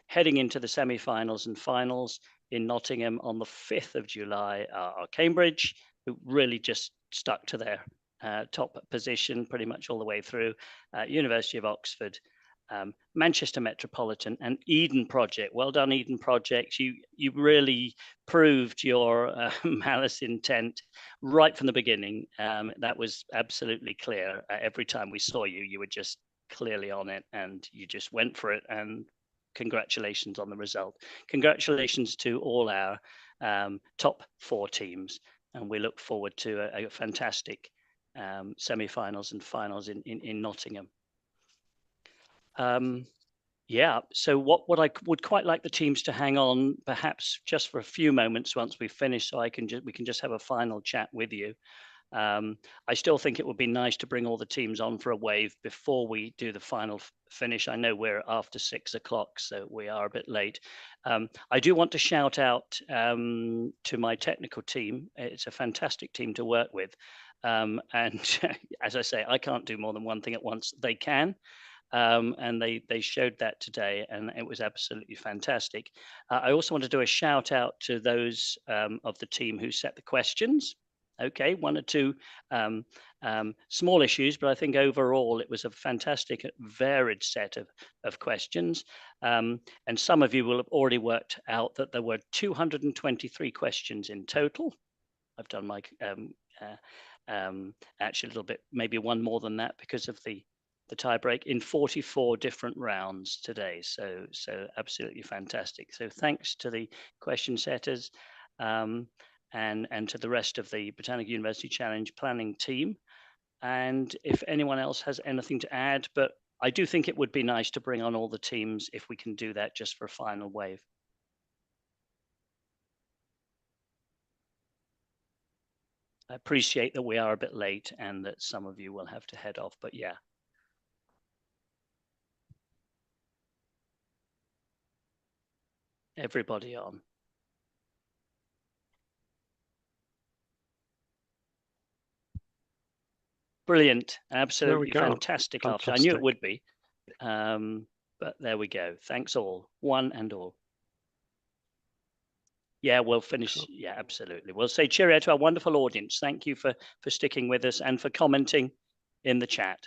heading into the semi-finals and finals in Nottingham on the 5th of July are Cambridge, who really just stuck to their top position pretty much all the way through, University of Oxford, Manchester Metropolitan, and Eden Project. Well done, Eden Project. You really proved your malice intent right from the beginning. That was absolutely clear. Every time we saw you, you were just clearly on it, and you just went for it. And congratulations on the result. Congratulations to all our top 4 teams, and we look forward to a fantastic semi-finals and finals in Nottingham. Yeah, so what I would quite like the teams to hang on perhaps just for a few moments once we finish, so we can just have a final chat with you. I still think it would be nice to bring all the teams on for a wave before we do the final finish. I know we're after 6 o'clock, so we are a bit late. I do want to shout out to my technical team. It's a fantastic team to work with. And as I say, I can't do more than one thing at once. They can. And they showed that today, and it was absolutely fantastic. I also want to do a shout out to those of the team who set the questions. Okay, 1 or 2 small issues, but I think overall it was a fantastic, varied set of questions. And some of you will have already worked out that there were 223 questions in total. I've done my actually a little bit, maybe one more than that because of the tiebreak in 44 different rounds today. So absolutely fantastic. So thanks to the question setters and to the rest of the Botanical University Challenge planning team. And if anyone else has anything to add, but I do think it would be nice to bring on all the teams if we can do that just for a final wave. I appreciate that we are a bit late and that some of you will have to head off, but yeah. Everybody on. Brilliant, absolutely fantastic after. I knew it would be, but there we go. Thanks all, one and all. Yeah, we'll finish. Yeah, absolutely. We'll say cheerio to our wonderful audience. Thank you for sticking with us and for commenting in the chat.